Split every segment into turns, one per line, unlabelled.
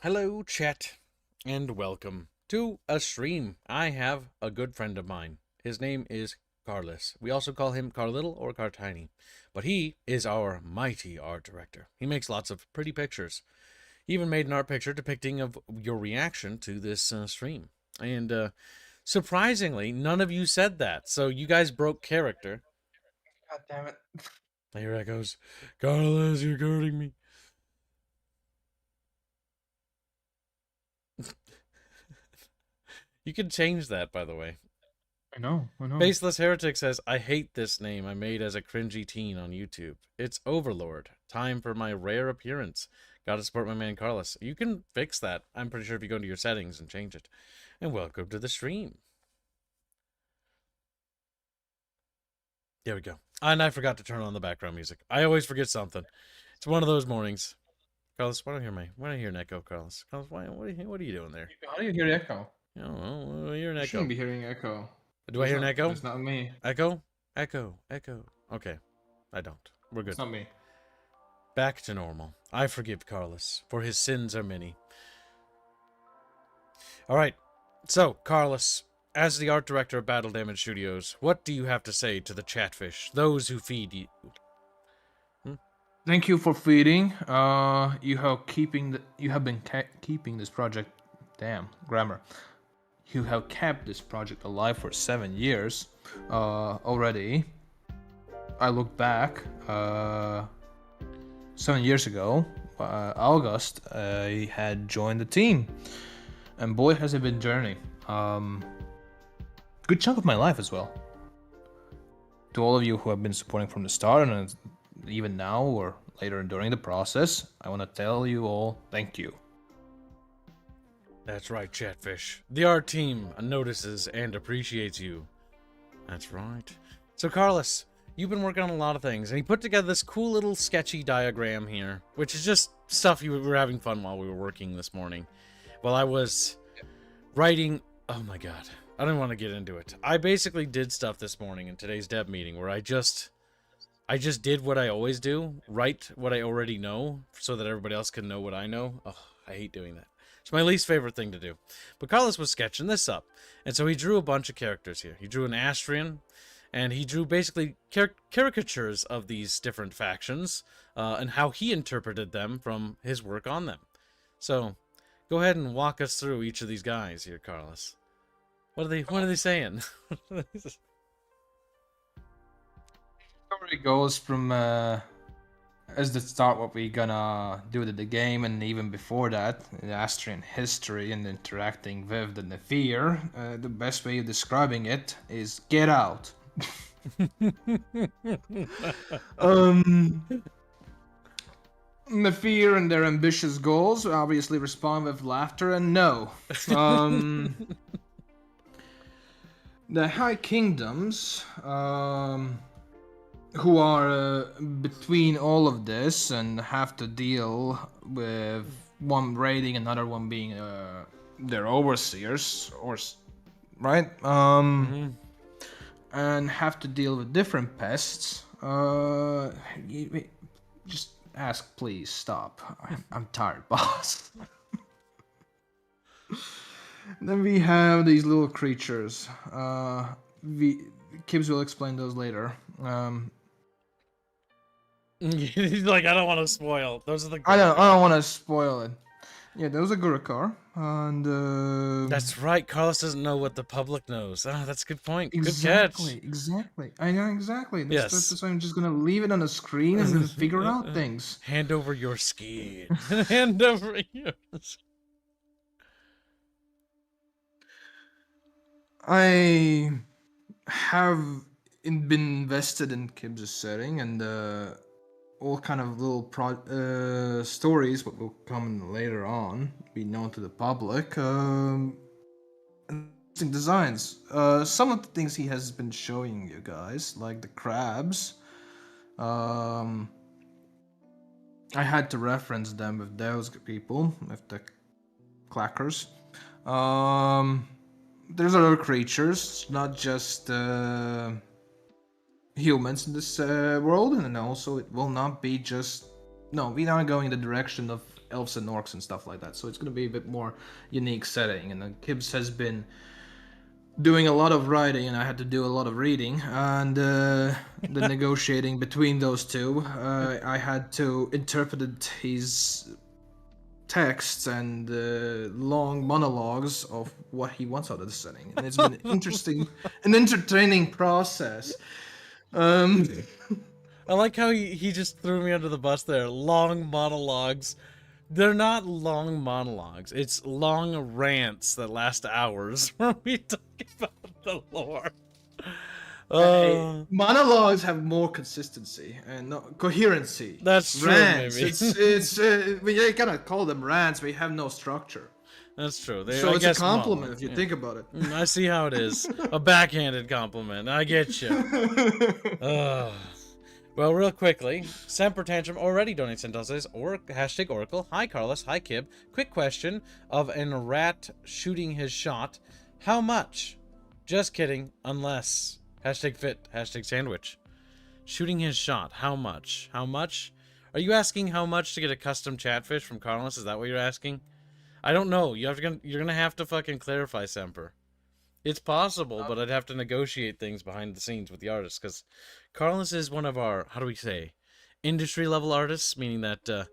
Hello, chat, and welcome to a stream. I have a good friend of mine. His name is Karlis. We also call him Car Little or Car Tiny, but he is our mighty art director. He makes lots of pretty pictures. He even made an art picture depicting of your reaction to this stream. And surprisingly, none of you said that, so you guys broke character.
God damn it.
Here it goes. Karlis, you're hurting me. You can change that, by the way.
I know.
Faceless Heretic says, I hate this name I made as a cringy teen on YouTube. It's Overlord. Time for my rare appearance. Gotta support my man Carlos. You can fix that. I'm pretty sure if you go into your settings and change it. And welcome to the stream. There we go. And I forgot to turn on the background music. I always forget something. It's one of those mornings. Carlos, why don't I hear an echo, Carlos? Carlos, what are you doing there?
How do you hear echo?
I don't know. I hear an
You
echo.
shouldn't be hearing echo.
Do I hear an echo?
It's not me.
Echo? Echo. Okay. I don't. We're good.
It's not me.
Back to normal. I forgive Carlos, for his sins are many. Alright, so, Carlos, as the art director of Battle Damage Studios, what do you have to say to the chatfish, those who feed you?
Thank you for feeding. You have been keeping this project. Damn grammar. You have kept this project alive for 7 years already. I look back 7 years ago, August, I had joined the team, and boy has it been a journey. Good chunk of my life as well. To all of you who have been supporting from the start and even now or later during the process, I want to tell you all thank you.
That's right, Chatfish. The art team notices and appreciates you. That's right. So, Carlos, you've been working on a lot of things, and he put together this cool little sketchy diagram here, which is just stuff we were having fun while we were working this morning. While I was writing... Oh my god. I don't want to get into it. I basically did stuff this morning in today's dev meeting where I just did what I always do, write what I already know, so that everybody else can know what I know. Oh, I hate doing that. It's my least favorite thing to do. But Carlos was sketching this up, and so he drew a bunch of characters here. He drew an Astrian, and he drew basically caricatures of these different factions, and how he interpreted them from his work on them. So, go ahead and walk us through each of these guys here, Carlos. What are they saying?
Story goes from as the start what we gonna do to the game, and even before that, the Astrian history and interacting with the Nephir. The best way of describing it is get out. Nephir and their ambitious goals obviously respond with laughter and no. The High Kingdoms, who are between all of this and have to deal with one raiding, another one being their overseers, or right? And have to deal with different pests. Just ask, please stop. I'm tired, boss. Then we have these little creatures. Kibbs will explain those later.
He's like, I don't want to spoil. Those are the.
I don't want to spoil it. Yeah, those are Gurukar, and
That's right. Carlos doesn't know what the public knows. Ah, that's a good point.
exactly,
Good catch.
exactly. I know exactly.
Yes.
That's why I'm just gonna leave it on the screen and figure out things.
Hand over your skin. Hand over your skin.
I have been invested in Kibbs' setting and all kind of little stories, what will come later on, be known to the public. Interesting designs. Some of the things he has been showing you guys, like the crabs. I had to reference them with those people, with the clackers. There's other creatures, not just humans in this world, and also it will not be just No, we're not going in the direction of elves and orcs and stuff like that. So it's gonna be a bit more unique setting. And Kibbs has been doing a lot of writing, and I had to do a lot of reading, and the negotiating between those two. I had to interpret his texts and long monologues of what he wants out of the setting, and it's been an entertaining process. Um,
I like how he just threw me under the bus there. Long monologues. They're not long monologues. It's long rants that last hours where we talk about the lore.
Monologues have more consistency and coherency.
That's true,
Rants,
maybe.
it's we gotta call them rants. We have no structure.
That's true.
So
I
it's a
guess
compliment if you think about it.
I see how it is. A backhanded compliment. I get you. Well, real quickly, Semper Tantrum already donates $10 or hashtag Oracle. Hi, Karlis. Hi, Kib. Quick question of an rat shooting his shot. How much? Just kidding. Unless hashtag fit, hashtag sandwich. Shooting his shot. How much? How much? Are you asking how much to get a custom chatfish from Karlis? Is that what you're asking? I don't know. You're gonna have to fucking clarify, Semper. It's possible, but I'd have to negotiate things behind the scenes with the artist, because Karlis is one of our, how do we say, industry-level artists, meaning that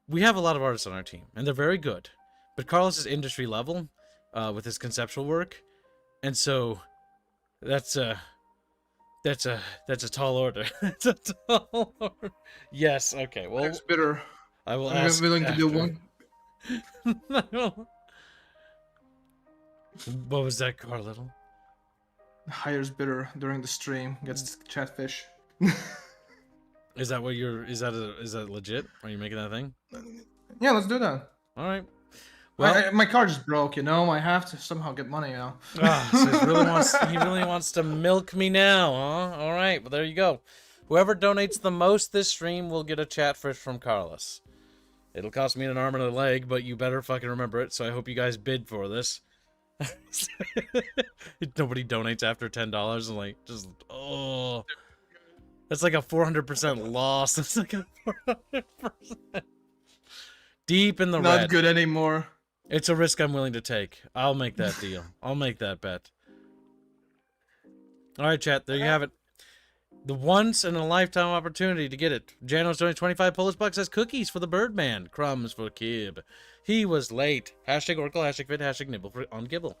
we have a lot of artists on our team, and they're very good, but Karlis is industry-level with his conceptual work, and so that's a tall order. That's a tall order. Yes, okay, well,
It's bitter.
I will
I'm
ask
willing to do
one. What was that, Carlittle?
Hires bitter during the stream, gets chatfish.
Is that what you're? Is that legit? Are you making that thing?
Yeah, let's do that.
All right. Well,
my card just broke. I have to somehow get money now.
So he really wants to milk me now, huh? All right. Well, there you go. Whoever donates the most this stream will get a chatfish from Karlis. It'll cost me an arm and a leg, but you better fucking remember it. So I hope you guys bid for this. Nobody donates after $10 and that's like a 400% loss. That's like a 400%. Deep in the red.
Not good anymore.
It's a risk I'm willing to take. I'll make that deal. I'll make that bet. All right, chat. There you have it. The once in a lifetime opportunity to get it. Janos donated 25 Polish bucks as cookies for the Birdman. Crumbs for Kib. He was late. Hashtag Oracle, hashtag Fit, hashtag Nibble on Gibble.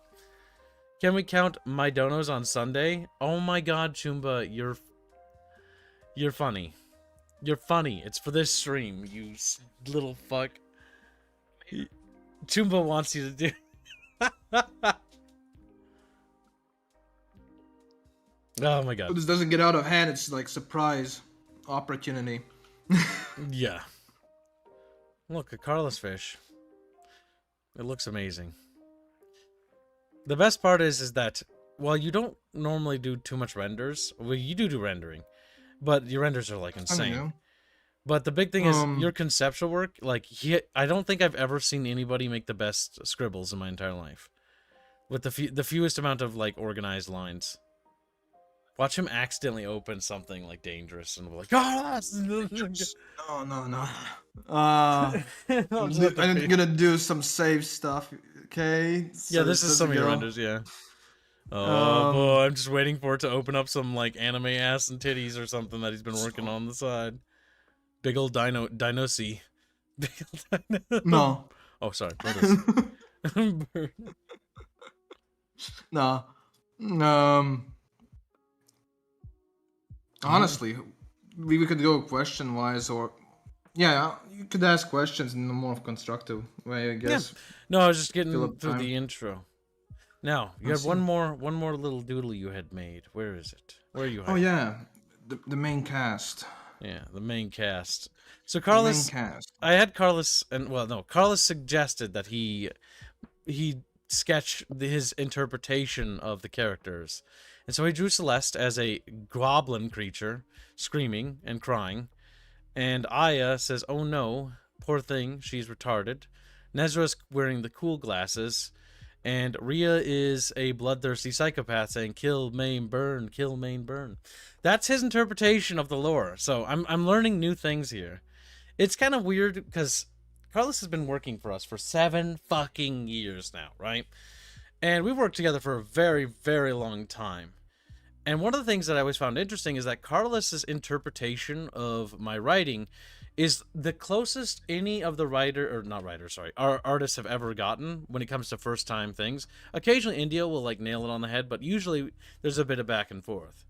Can we count my donos on Sunday? Oh my god, Chumba, you're funny. You're funny. It's for this stream, you little fuck. Chumba wants you to do... Oh my god.
If this doesn't get out of hand, it's like surprise opportunity.
Yeah. Look, a Karlis fish. It looks amazing. The best part is that while you don't normally do too much renders, well, you do rendering, but your renders are like insane. But the big thing is your conceptual work. Like I don't think I've ever seen anybody make the best scribbles in my entire life, with the fewest amount of like organized lines. Watch him accidentally open something like dangerous and we're like, oh,
no. I'm gonna do some save stuff, okay?
Yeah, this is some of your renders, yeah. Oh boy, I'm just waiting for it to open up some like anime ass and titties or something that he's been working on the side. Big old dino-see. Big old dino.
No.
Oh, sorry.
No. Honestly, we could go question-wise, or yeah, you could ask questions in a more constructive way, I guess.
Yeah. No, I was just getting through the intro. Now you have one more little doodle you had made. Where is it? Where are you?
Oh yeah, the main cast.
Yeah, the main cast. So Karlis, I had Karlis, and Karlis suggested that he sketch his interpretation of the characters. And so he drew Celeste as a goblin creature, screaming and crying. And Aya says, oh no, poor thing, she's retarded. Nezra's wearing the cool glasses. And Rhea is a bloodthirsty psychopath saying, kill, maim, burn, kill, maim, burn. That's his interpretation of the lore. So I'm learning new things here. It's kind of weird because Karlis has been working for us for 7 fucking years now, right? And we've worked together for a very, very long time. And one of the things that I always found interesting is that Karlis's interpretation of my writing is the closest any of the our artists have ever gotten when it comes to first time things. Occasionally India will like nail it on the head, but usually there's a bit of back and forth.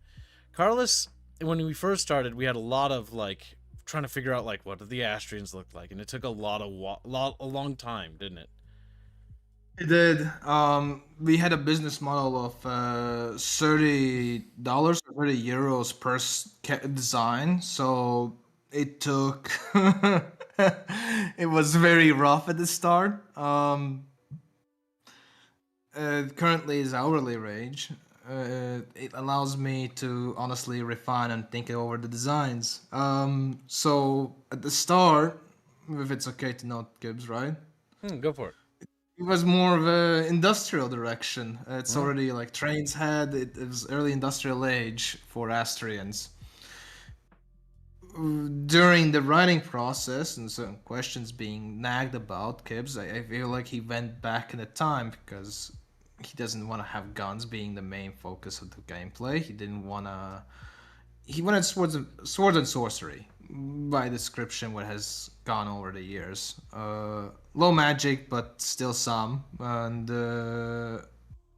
Karlis, when we first started, we had a lot of like trying to figure out like what do the Astrians look like, and it took a long time, didn't it?
It did. We had a business model of $30 or €30 per design, so it took. It was very rough at the start. Currently is hourly wage. It allows me to honestly refine and think over the designs. So at the start, if it's okay to note, Gibbs, right?
Go for it.
It was more of a industrial direction. It's
Mm.
already like trains had it was early industrial age for Astrians. During the writing process and certain questions being nagged about Gibbs, I feel like he went back in the time because he doesn't want to have guns being the main focus of the gameplay. He didn't want to. He wanted swords and sorcery, by description, what has gone over the years. Low magic, but still some, and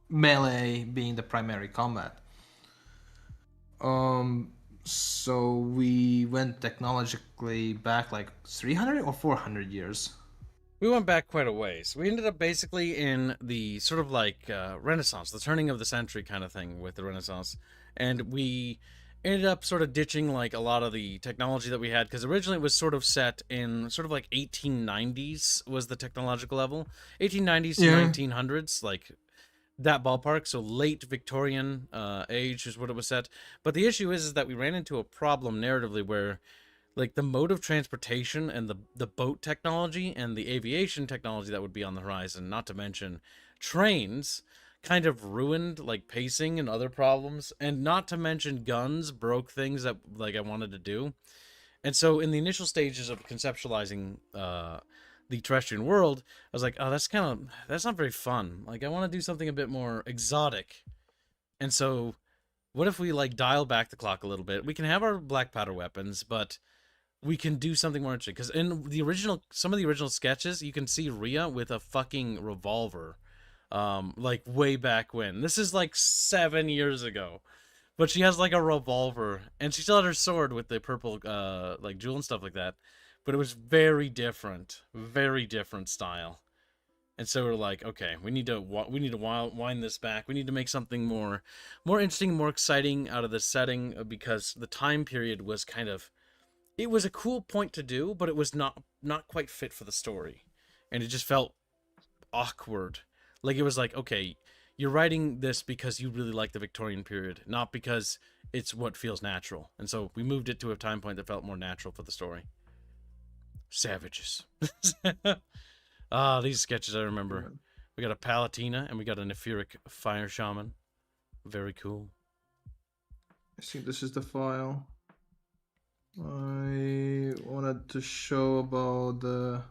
melee being the primary combat. So we went technologically back like 300 or 400 years.
We went back quite a ways. We ended up basically in the sort of like Renaissance, the turning of the century kind of thing with the Renaissance. And we ended up sort of ditching like a lot of the technology that we had because originally it was sort of set in sort of like 1890s was the technological level. 1890s to
Yeah.
1900s, like that ballpark. So late Victorian age is what it was set. But the issue is that we ran into a problem narratively where like the mode of transportation and the boat technology and the aviation technology that would be on the horizon, not to mention trains, kind of ruined like pacing and other problems, and not to mention guns broke things that like I wanted to do. And so in the initial stages of conceptualizing the terrestrian world, I was like, oh, that's not very fun. Like I want to do something a bit more exotic. And so what if we like dial back the clock a little bit? We can have our black powder weapons, but we can do something more interesting because in some of the original sketches you can see Rhea with a fucking revolver, like way back when. This is like 7 years ago, but she has like a revolver and she still had her sword with the purple like jewel and stuff like that, but it was very different style. And so we're like, okay, we need to wind this back. We need to make something more interesting, more exciting out of this setting because the time period was kind of, it was a cool point to do, but it was not quite fit for the story, and it just felt awkward. Like it was like, okay, you're writing this because you really like the Victorian period, not because it's what feels natural. And so we moved it to a time point that felt more natural for the story. Savages. These sketches I remember. We got a Palatina and we got an Etheric Fire Shaman. Very cool.
I think this is the file. I wanted to show about the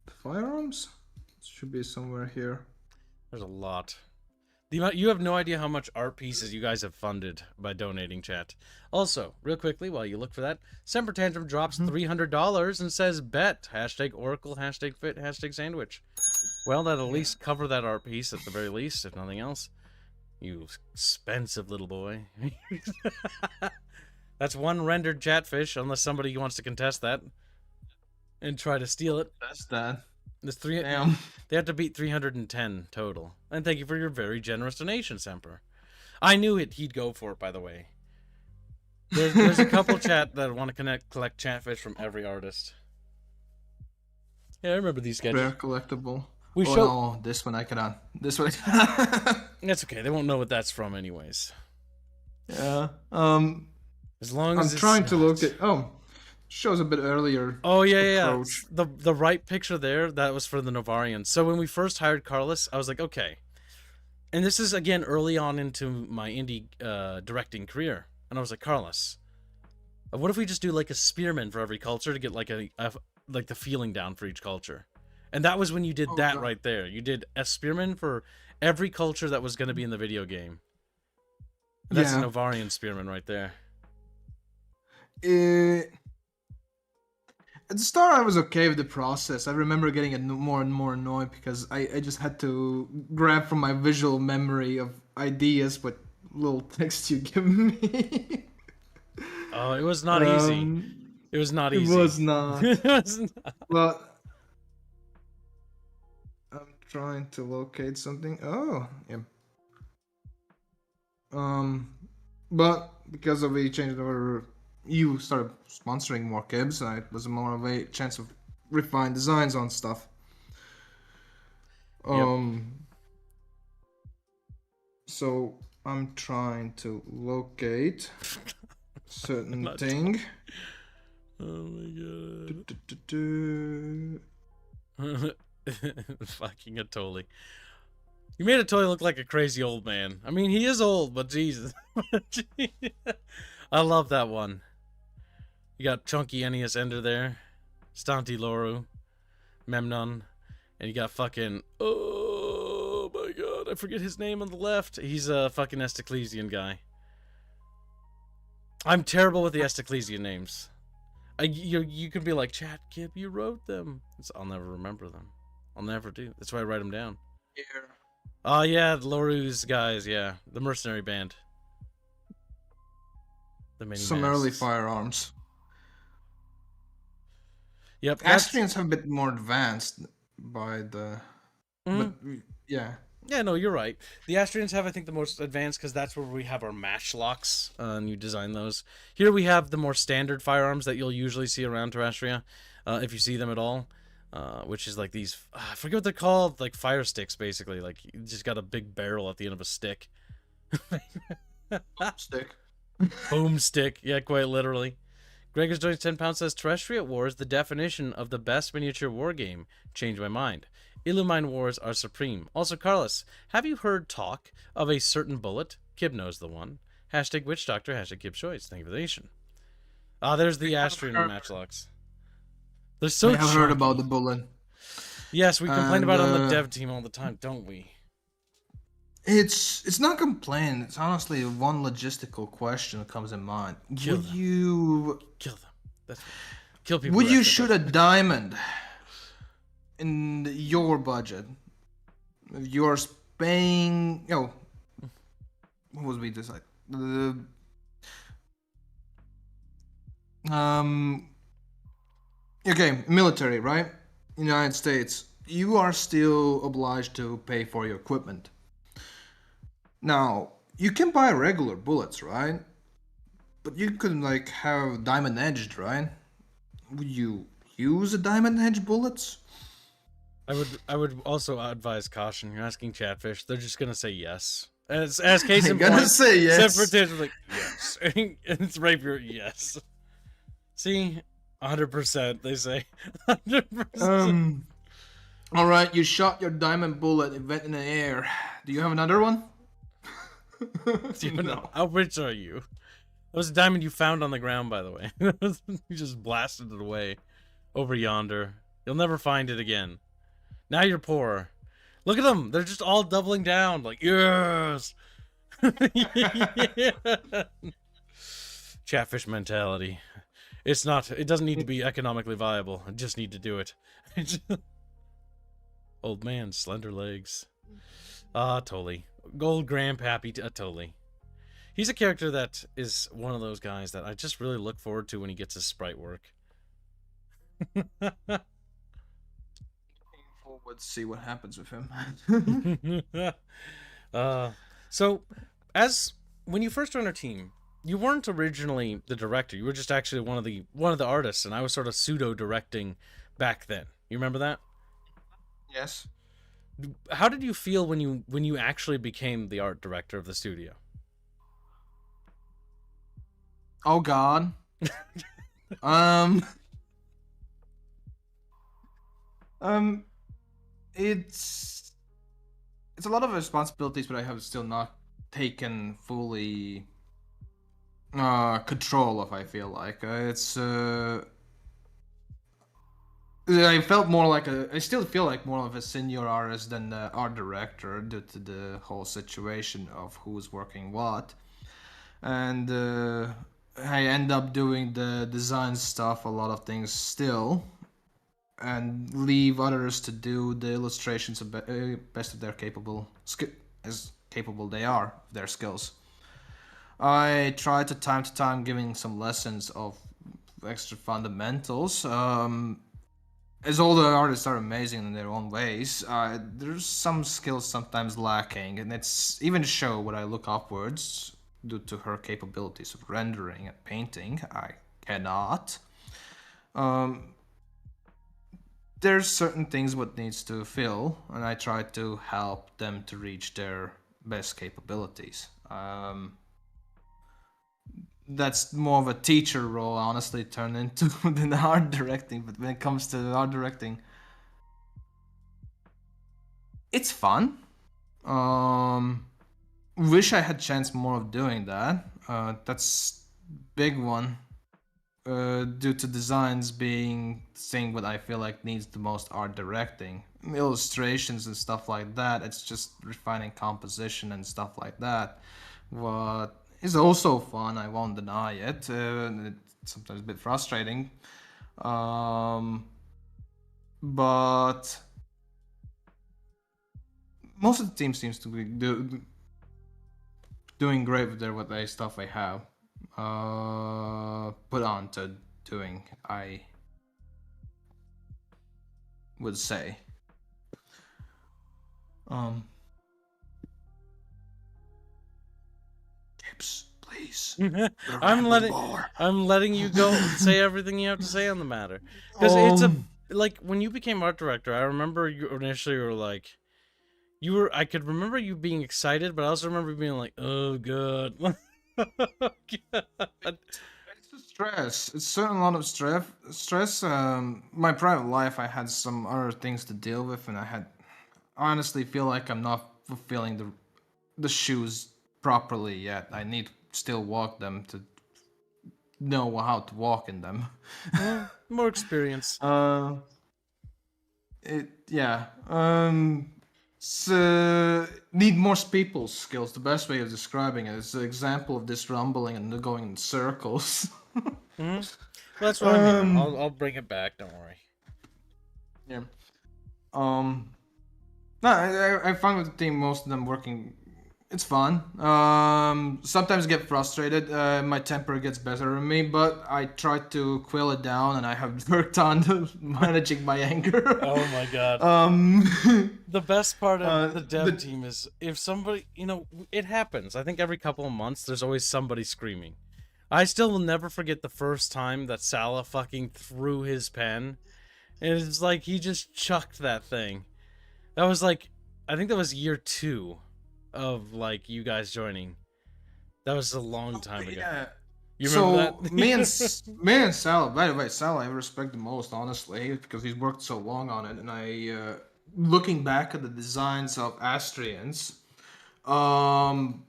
firearms. It should be somewhere here.
There's a lot. You have no idea how much art pieces you guys have funded by donating, chat. Also, real quickly, while you look for that, Semper Tantrum drops $300 and says bet. Hashtag Oracle, hashtag fit, hashtag sandwich. Well, that'll at least cover that art piece at the very least, if nothing else. You expensive little boy. That's one rendered chatfish, unless somebody wants to contest that and try to steal it.
That's that.
There's three.
Damn.
They have to beat 310 total. And thank you for your very generous donation, Semper. I knew he'd go for it, by the way. There's a couple chat that want to collect chatfish from every artist. Yeah, I remember these sketches.
Rare collectible.
We
Oh
show.
no, this one I cannot. This one.
That's okay. They won't know what that's from, anyways.
Yeah.
As long
I'm
as
trying
it's
to
not.
look at. Oh, shows a bit earlier.
Oh yeah.
approach.
The right picture there, that was for the Novarians. So when we first hired Karlis, I was like, okay. And this is again early on into my indie directing career, and I was like, Karlis, what if we just do like a spearman for every culture to get like like the feeling down for each culture. And that was when you did
Oh,
that
God.
right there. You did a spearman for every culture that was going to be in the video game. And that's an
Yeah.
Novarian spearman right there.
At the start, I was okay with the process. I remember getting more and more annoyed because I just had to grab from my visual memory of ideas what little text you give me.
Oh, it was not easy.
um,
It was not
it
easy.
was not.
It was not.
Well, I'm trying to locate something. Oh, yeah. Um, but because of a change order, you started sponsoring more kibs, and it was more of a chance of refined designs on stuff.
Yep.
So I'm trying to locate certain thing.
Oh my god.
Du-du-du-du.
Fucking Atoli. You made Atoli look like a crazy old man. I mean, he is old, but Jesus. I love that one. You got Chunky Ennius Ender there, Stanti Loru, Memnon, and you got fucking, oh my god, I forget his name on the left. He's a fucking Esteclesian guy. I'm terrible with the Esteclesian names. You can be like, Chat Kib, you wrote them. I'll never remember them. I'll never do. That's why I write them down.
Here.
Oh yeah, Loru's guys, yeah. The mercenary band. The mini
Some
masks.
early firearms.
Yep.
Astrians have a bit more advanced by the... But, yeah.
Yeah, no, you're right. The Astrians have, I think, the most advanced because that's where we have our matchlocks, and you design those. Here we have the more standard firearms that you'll usually see around Terrestria, if you see them at all, which is like these, I forget what they're called, like fire sticks, basically. Like, you just got a big barrel at the end of a stick.
Stick.
Boomstick, yeah, quite literally. Gregor's Joints 10 pounds says, Terrestria Wars, the definition of the best miniature war game. Changed my mind. Illumine Wars are supreme. Also, Karlis, have you heard talk of a certain bullet? Kib knows the one. Hashtag Witch Doctor, hashtag Kib Choice. Thank you for the nation. Ah, there's the Astrian matchlocks. They're so
I have heard
chunky.
about the bullet.
Yes, we complain about it on the dev team all the time, don't we?
It's not complaining. It's honestly one logistical question that comes in mind.
Kill
Would
them.
you
Kill them. That's right. Kill people.
Would you shoot a diamond in your budget? If you're paying, what was we decide? Okay, military, right? United States. You are still obliged to pay for your equipment. Now, you can buy regular bullets, right? But you could like have diamond edged, right? Would you use a diamond edged bullets?
I would also advise caution. You're asking Chatfish; they're just gonna say yes. As case in
gonna
point,
say yes.
except for Tish, like yes, and it's Rapier, yes. See, 100%. They say 100%.
All right, you shot your diamond bullet. It went in the air. Do you have another one?
No. How rich are you? That was a diamond you found on the ground, by the way. You just blasted it away over yonder. You'll never find it again. Now you're poor. Look at them. They're just all doubling down. Like, yes. Chatfish mentality. It's not. It doesn't need to be economically viable. I just need to do it. Old man, slender legs. Ah, totally. Gold grandpappy, totally. He's a character that is one of those guys that I just really look forward to when he gets his sprite work.
Let's see what happens with him.
So, as when you first joined our team, you weren't originally the director. You were just actually one of the artists, and I was sort of pseudo directing back then. You remember that?
Yes.
How did you feel when you actually became the art director of the studio?
Oh God. It's a lot of responsibilities, but I have still not taken fully control of. I feel like it's I felt more like I still feel like more of a senior artist than the art director due to the whole situation of who's working what. And I end up doing the design stuff, a lot of things still, and leave others to do the illustrations best of their as capable they are of their skills. I try to time giving some lessons of extra fundamentals. As all the artists are amazing in their own ways, there's some skills sometimes lacking, and it's even show when I look upwards due to her capabilities of rendering and painting. I cannot. Um, there's certain things what needs to fill, and I try to help them to reach their best capabilities. That's more of a teacher role, honestly, turned into than art directing. But when it comes to art directing, it's fun. Um, wish I had chance more of doing that. That's big one. Due to designs being the thing what I feel like needs the most art directing. Illustrations and stuff like that, it's just refining composition and stuff like that. What is also fun, I won't deny it. It's sometimes a bit frustrating. Um, but most of the team seems to be doing great with their what they stuff I have put on to doing. I would say. Um, tips, please.
I'm
Ramble
letting
more.
I'm letting you go say everything you have to say on the matter, because it's a like when you became art director. I remember you initially were like, you were. I could remember you being excited, but I also remember being like, oh god. God.
It's a stress. It's certain lot of stress. Stress. My private life, I had some other things to deal with, and I honestly feel like I'm not fulfilling the shoes properly yet. I need to still walk them to know how to walk in them.
More experience.
uh, yeah. So need more people's skills. The best way of describing it is an example of this rumbling and going in circles.
Well, that's what I'm here. I'll bring it back. Don't worry.
Yeah. Um. No, I find with the team most of them working. It's fun. Sometimes get frustrated. My temper gets better in me, but I try to quill it down, and I have worked on managing my anger.
Oh my god.
um.
The best part of the dev
the
team is if somebody, it happens. I think every couple of months there's always somebody screaming. I still will never forget the first time that Salah fucking threw his pen. And it's like he just chucked that thing. That was like, I think that was year 2 of like you guys joining. That was a long time ago.
yeah.
You remember
So
that?
me and Sal. By the way, Sal I respect the most, honestly, because he's worked so long on it, and looking back at the designs of Astrians, um,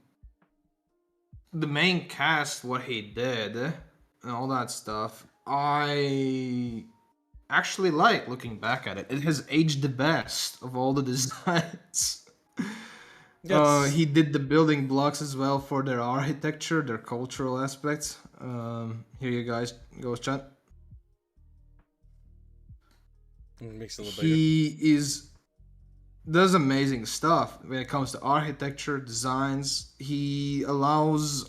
the main cast, what he did, and all that stuff, I actually like looking back at it. It has aged the best of all the designs.
That's
He did the building blocks as well for their architecture, their cultural aspects. Here you guys go, chat.
makes it a little bigger.
He is does amazing stuff when it comes to architecture, designs. He allows.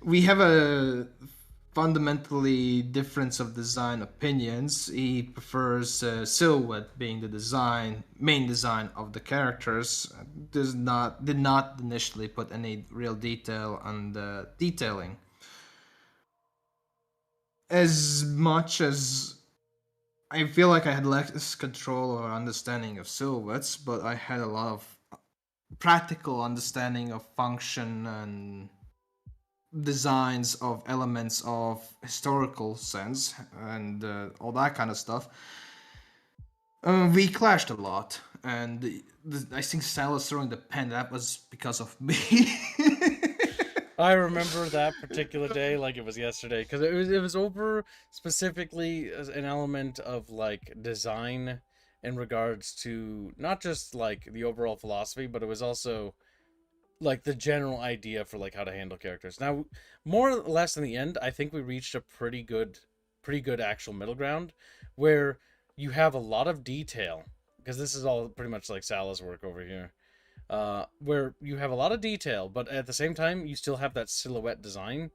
We have a fundamentally difference of design opinions. He prefers silhouette being the main design of the characters. Did not initially put any real detail on the detailing. As much as I feel like I had less control or understanding of silhouettes, but I had a lot of practical understanding of function and designs of elements of historical sense and all that kind of stuff. We clashed a lot, and I think Salas throwing the pen, that was because of me.
I remember that particular day like it was yesterday because it was over specifically as an element of like design in regards to not just like the overall philosophy, but it was also like the general idea for like how to handle characters. Now, more or less in the end, I think we reached a pretty good actual middle ground where you have a lot of detail because this is all pretty much like Salah's work over here, where you have a lot of detail, but at the same time you still have that silhouette design.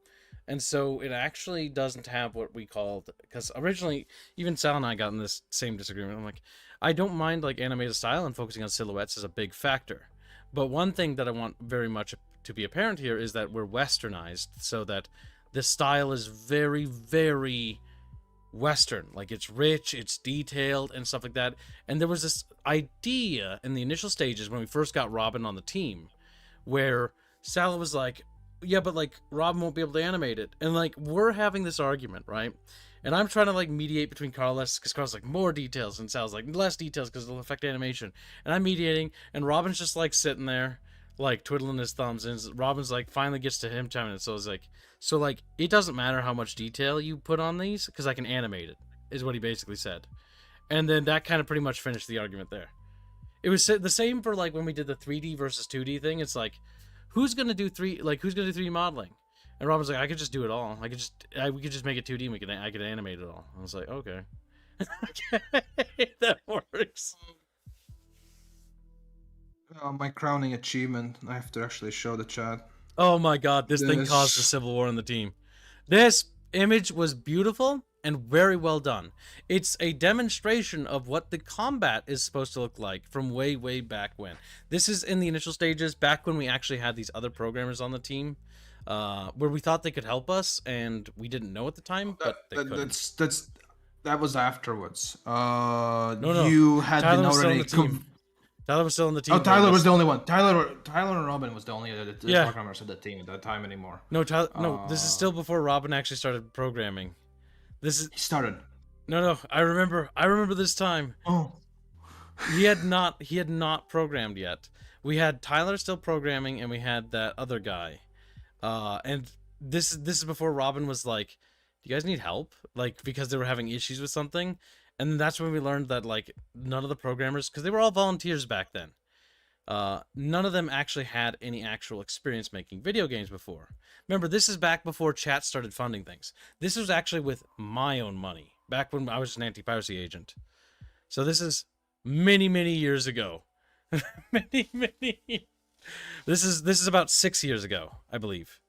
And so it actually doesn't have what we called, because originally even Sal and I got in this same disagreement. I'm like, I don't mind like animated style and focusing on silhouettes is a big factor, but one thing that I want very much to be apparent here is that we're westernized, so that the style is very, very Western. Like it's rich, it's detailed, and stuff like that. And there was this idea in the initial stages when we first got Robin on the team, where Salah was like, "Yeah, but like Robin won't be able to animate it," and like we're having this argument, right? And I'm trying to like mediate between Karlis because Karlis like more details, and Sal's like less details because it'll affect animation. And I'm mediating, and Robin's just like sitting there, like twiddling his thumbs, and Robin's like finally gets to him chiming in. So it's like, so like it doesn't matter how much detail you put on these because I can animate it, is what he basically said. And then that kind of pretty much finished the argument there. It was the same for like when we did the 3D versus 2D thing. It's like, who's gonna do who's gonna do 3D modeling? And Robin's like, I could just do it all. We could just make it 2D and I could animate it all. I was like, okay. Okay, that works.
My crowning achievement. I have to actually show the chat.
Oh my god, this thing caused a civil war on the team. This image was beautiful and very well done. It's a demonstration of what the combat is supposed to look like from way, way back when. This is in the initial stages, back when we actually had these other programmers on the team, where we thought they could help us, and we didn't know at the time, but they couldn't.
That was afterwards.
No.
You had
Tyler
been
was still on
already.
the team. Tyler was still on the team.
Oh, Tyler was the only one. Tyler and Robin was the only programmers of the team at that time anymore.
No, no, this is still before Robin actually started programming.
He started.
No, I remember this time.
Oh.
He had not programmed yet. We had Tyler still programming, and we had that other guy. And this is before Robin was like, "Do you guys need help?" Like, because they were having issues with something. And then that's when we learned that like none of the programmers, because they were all volunteers back then, none of them actually had any actual experience making video games before. Remember, this is back before chat started funding things. This was actually with my own money, back when I was an anti-piracy agent. So this is many, many years ago. many. This is about 6 years ago, I believe.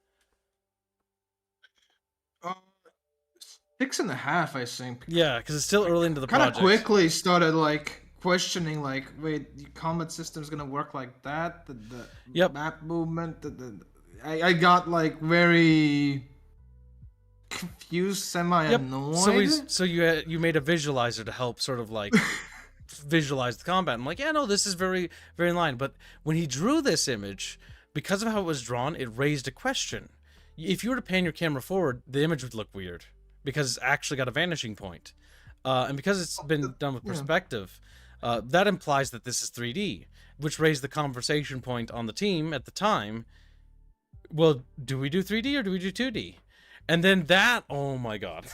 6.5, I think.
Yeah, because it's still early into the
project.
Kind
of quickly started like questioning, like, wait, the combat system's gonna work like that? The map movement. I got like very confused, semi-annoyed.
So you made a visualizer to help sort of like visualize the combat. I'm like, yeah, no, this is very, very in line. But when he drew this image, because of how it was drawn, it raised a question. If you were to pan your camera forward, the image would look weird, because it's actually got a vanishing point. And because it's been done with perspective, that implies that this is 3D, which raised the conversation point on the team at the time. Well, do we do 3D or do we do 2D? And then that, oh my god.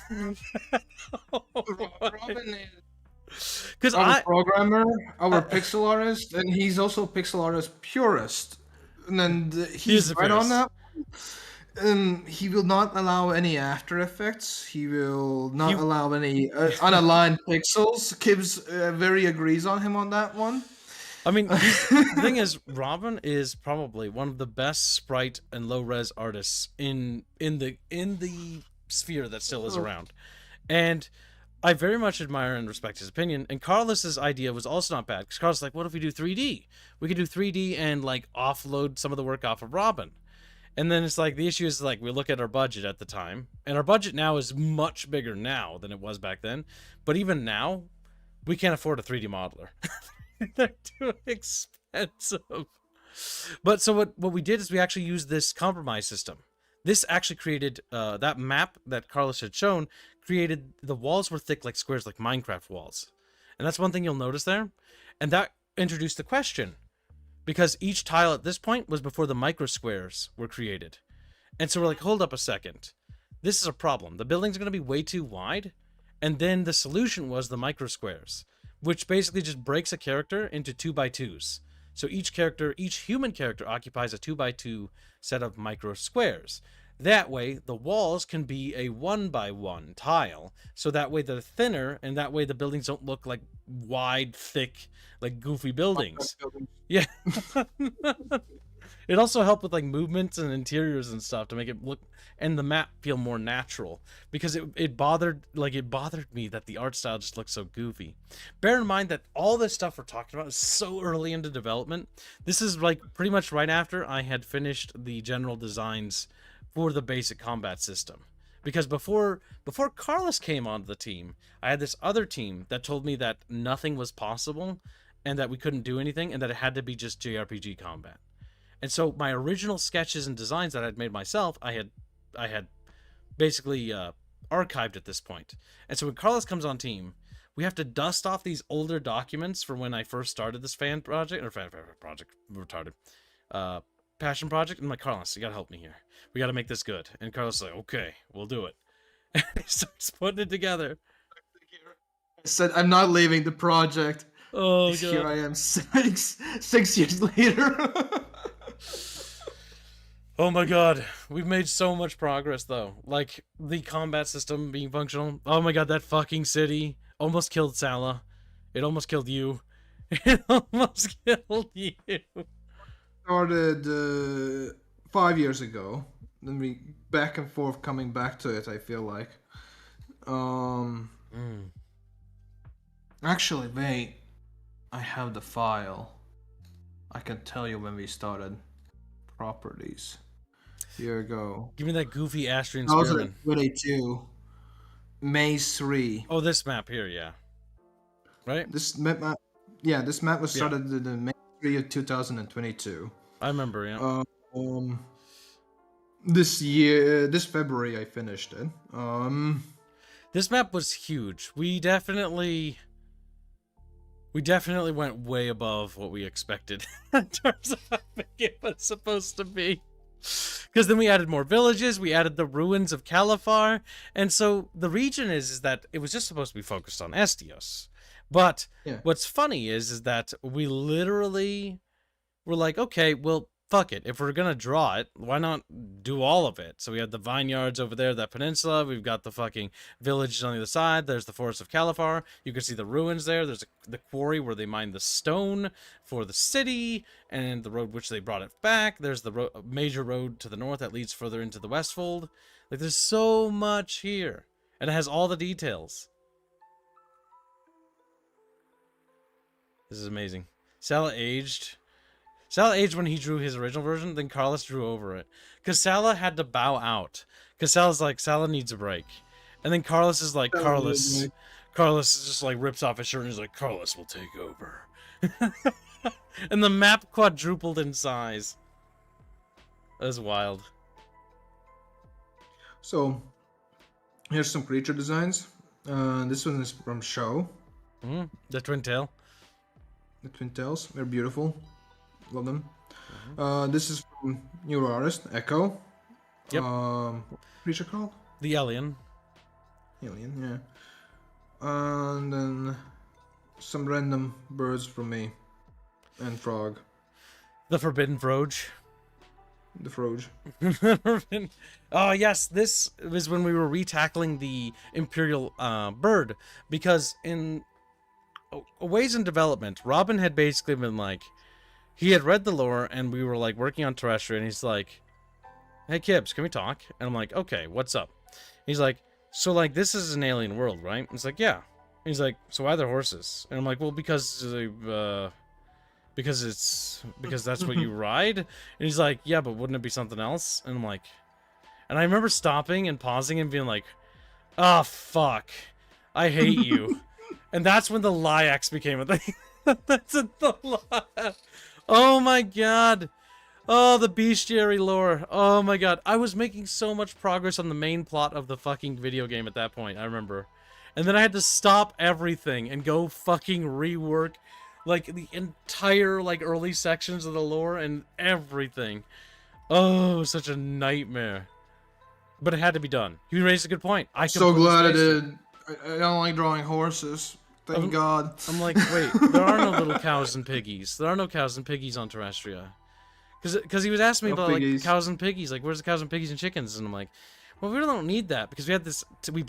Robin is our programmer, our pixel artist, and he's also pixel artist purist. And then he's right on that. He will not allow any After Effects. He will not allow any unaligned pixels. Kibbs very agrees on him on that one.
I mean, the thing is, Robin is probably one of the best sprite and low-res artists in the sphere that still is around. And I very much admire and respect his opinion. And Karlis's idea was also not bad, because Karlis was like, what if we do 3D? We could do 3D and like offload some of the work off of Robin. And then it's like, the issue is like, we look at our budget at the time, and our budget now is much bigger now than it was back then. But even now, we can't afford a 3D modeler. They're too expensive. But so what we did is we actually used this compromise system. This actually created, that map that Karlis had shown, created, the walls were thick like squares, like Minecraft walls. And that's one thing you'll notice there. And that introduced the question, because each tile at this point was before the micro squares were created. And so we're like, hold up a second. This is a problem. The building's going to be way too wide. And then the solution was the micro squares, which basically just breaks a character into 2x2s. So each human character occupies a 2x2 set of micro squares. That way, the walls can be a 1x1 tile. So that way they're thinner, and that way the buildings don't look like wide, thick, like goofy buildings. Yeah. It also helped with like movements and interiors and stuff to make it look and the map feel more natural, because it bothered me that the art style just looked so goofy. Bear in mind that all this stuff we're talking about is so early into development. This is like pretty much right after I had finished the general designs for the basic combat system. Because before Karlis came onto the team, I had this other team that told me that nothing was possible and that we couldn't do anything and that it had to be just JRPG combat. And so my original sketches and designs that I'd made myself, I had basically archived at this point. And so when Karlis comes on team, we have to dust off these older documents from when I first started this fan project, passion project. And I'm like, Karlis, you gotta help me here. We gotta make this good. And Karlis is like, okay, we'll do it. And he starts putting it together.
I said, I'm not leaving the project.
Oh, God.
Here I am 6 years later.
Oh my god, we've made so much progress though. Like, the combat system being functional. Oh my god, that fucking city almost killed Salah. It almost killed you. It almost killed you.
Started 5 years ago. Then we back and forth coming back to it, I feel like. Actually, wait. I have the file. I can tell you when we started. Properties. Here we go.
Give me that goofy Astrian
I was
Spearman.
at 22. May 3.
Oh, this map here, yeah. Right?
This map, this map was started in the May 3 of 2022.
I remember, yeah.
This February I finished it.
This map was huge. We definitely went way above what we expected in terms of how big it was supposed to be. Because then we added more villages, we added the ruins of Califar, and so the region is that it was just supposed to be focused on Estios. But what's funny is that we literally were like, okay, well, fuck it. If we're going to draw it, why not do all of it? So we had the vineyards over there, that peninsula. We've got the fucking villages on the other side. There's the Forest of Califar. You can see the ruins there. There's the quarry where they mined the stone for the city and the road which they brought it back. There's the major road to the north that leads further into the Westfold. Like, there's so much here. And it has all the details. This is amazing. Salah aged when he drew his original version, then Karlis drew over it. Because Salah had to bow out. Because Salah's like, Salah needs a break. And then Karlis is like, Karlis just like rips off his shirt and he's like, Karlis will take over. And the map quadrupled in size. That was wild.
So, here's some creature designs. This one is from Show.
The Twin Tail.
The Twin Tails, they're beautiful. Love them. This is from newer artist, Echo.
Yep.
Creature called?
The Alien.
Alien, yeah. And then some random birds from me. And frog.
The Forbidden Froge.
The Froge.
Oh, yes, this was when we were retackling the Imperial bird. Because in ways in development, Robin had basically been like, he had read the lore, and we were, like, working on Terrestria, and he's like, hey, Kibbs, can we talk? And I'm like, okay, what's up? He's like, so, like, this is an alien world, right? And it's like, yeah. And he's like, so why are there horses? And I'm like, well, because that's what you ride? And he's like, yeah, but wouldn't it be something else? And I'm like, and I remember stopping and pausing and being like, oh, fuck. I hate you. And that's when the Lyax became a thing. That's the Lyax. Oh my god. Oh, the bestiary lore. Oh my god. I was making so much progress on the main plot of the fucking video game at that point, I remember. And then I had to stop everything and go fucking rework, like, the entire, like, early sections of the lore and everything. Oh, such a nightmare. But it had to be done. You raised a good point. I
So
completely
glad I
spaced it.
did. I don't like drawing horses. Thank God.
I'm like, wait, there are no little cows and piggies. There are no cows and piggies on Terrestria. Because he was asking me
No
about like
piggies.
cows and piggies, like where's the cows and piggies and chickens? And I'm like, well, we really don't need that because we had this. We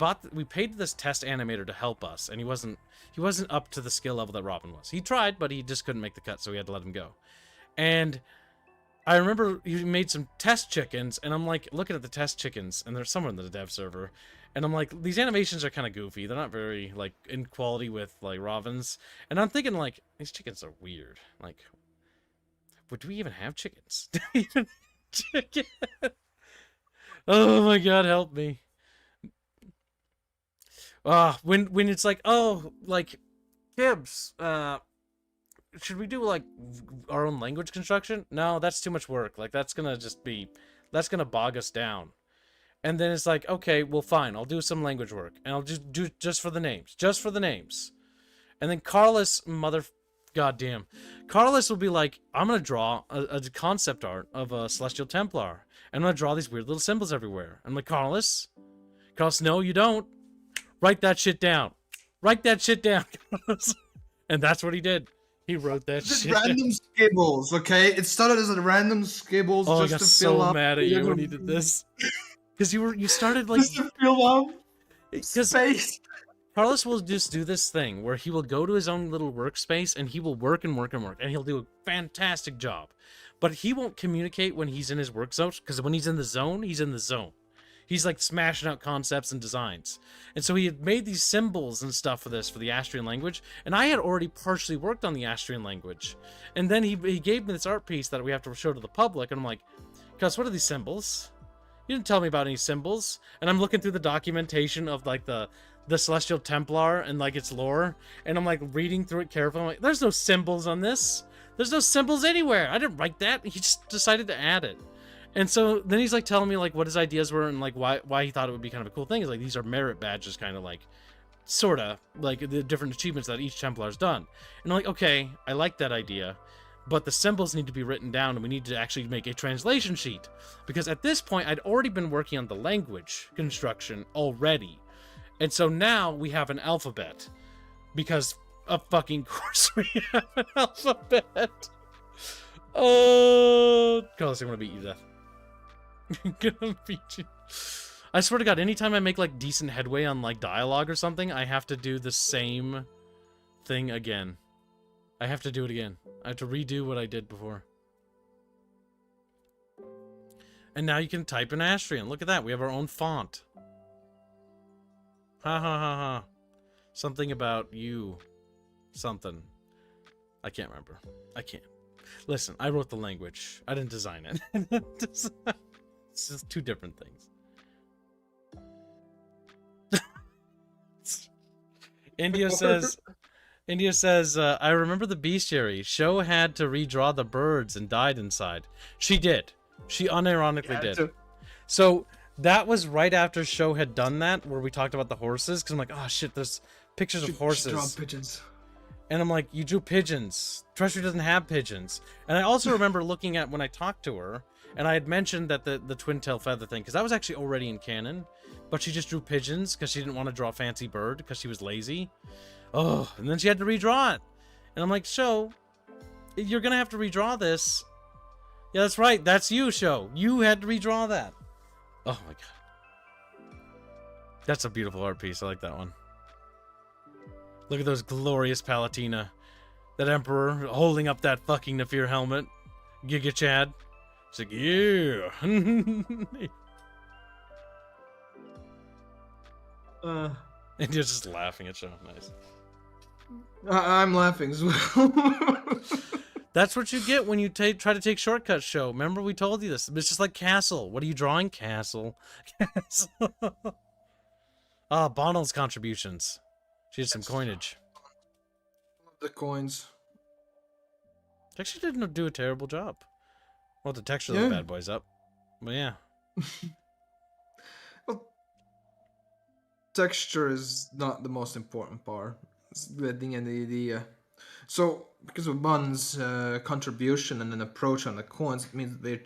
paid this test animator to help us, and he wasn't up to the skill level that Robin was. He tried, but he just couldn't make the cut, so we had to let him go. And I remember he made some test chickens, and I'm like looking at the test chickens, and they're somewhere in the dev server, and I'm like, these animations are kind of goofy. They're not very like in quality with like Robin's, and I'm thinking like these chickens are weird. Like, would we even have chickens? Do we even have chicken? Oh my God, help me! When it's like, oh, like Gibbs, should we do like our own language construction? No, that's too much work. Like that's gonna bog us down. And then it's like, okay, well, fine, I'll do some language work, and I'll just do just for the names. And then goddamn, Karlis will be like, I'm gonna draw a concept art of a Celestial Templar, and I'm gonna draw these weird little symbols everywhere. I'm like, Karlis, no, you don't. Write that shit down. Write that shit down. And that's what he did. He wrote that
Just
shit.
random scribbles, okay? It started as a random scribbles
Oh, I
just
got
to
so
fill up.
mad at you when you did this. Because you started like
Just to fill up
because
space.
Carlos will just do this thing where he will go to his own little workspace and he will work and work and work, and he'll do a fantastic job. But he won't communicate when he's in his work zone, because when he's in the zone, he's in the zone. He's like smashing out concepts and designs. And so he had made these symbols and stuff for this, for the Astrian language, and I had already partially worked on the Astrian language. And then he gave me this art piece that we have to show to the public, and I'm like, Gus, what are these symbols? You didn't tell me about any symbols. And I'm looking through the documentation of like the Celestial Templar and like its lore, and I'm like reading through it carefully. I'm like, there's no symbols on this. There's no symbols anywhere. I didn't write that. He just decided to add it. And so then he's like telling me like what his ideas were and like why he thought it would be kind of a cool thing. Is like these are merit badges, kind of like sorta like the different achievements that each Templar's done. And I'm like, okay, I like that idea, but the symbols need to be written down, and we need to actually make a translation sheet, because at this point I'd already been working on the language construction already, and so now we have an alphabet, because of fucking course we have an alphabet. Oh, Carlos, I'm gonna beat you to death. I'm gonna beat you. I swear to God, anytime I make like decent headway on like dialogue or something, I have to do the same thing again. I have to do it again. I have to redo what I did before. And now you can type in Astrian. Look at that. We have our own font. Ha ha ha ha. Something about you. Something. I can't remember. I can't. Listen, I wrote the language. I didn't design it. It's just two different things. India says, I remember the bestiary. Show had to redraw the birds and died inside. She did. She unironically did. So that was right after Show had done that, where we talked about the horses, because I'm like, oh shit, there's pictures of horses.
She draw pigeons.
And I'm like, you drew pigeons. Terrestria doesn't have pigeons. And I also remember looking at when I talked to her, and I had mentioned that the twin tail feather thing, because that was actually already in canon, but she just drew pigeons because she didn't want to draw a fancy bird because she was lazy. Oh, and then she had to redraw it. And I'm like, Show, you're going to have to redraw this. Yeah, that's right. That's you, Show. You had to redraw that. Oh my God. That's a beautiful art piece. I like that one. Look at those glorious Palatina. That Emperor holding up that fucking Nafir helmet. Giga Chad. It's like, yeah. And you're just laughing at Show. Nice.
I'm laughing as well.
That's what you get when you try to take shortcuts, Show. Remember we told you this. It's just like Castle. What are you drawing? Castle. Castle. Bonnell's contributions. She had some coinage.
The coins.
She actually didn't do a terrible job. Well, the texture of the bad boys up. But yeah.
Well, texture is not the most important part. It's getting an idea. So, because of Bun's contribution and an approach on the coins, it means they're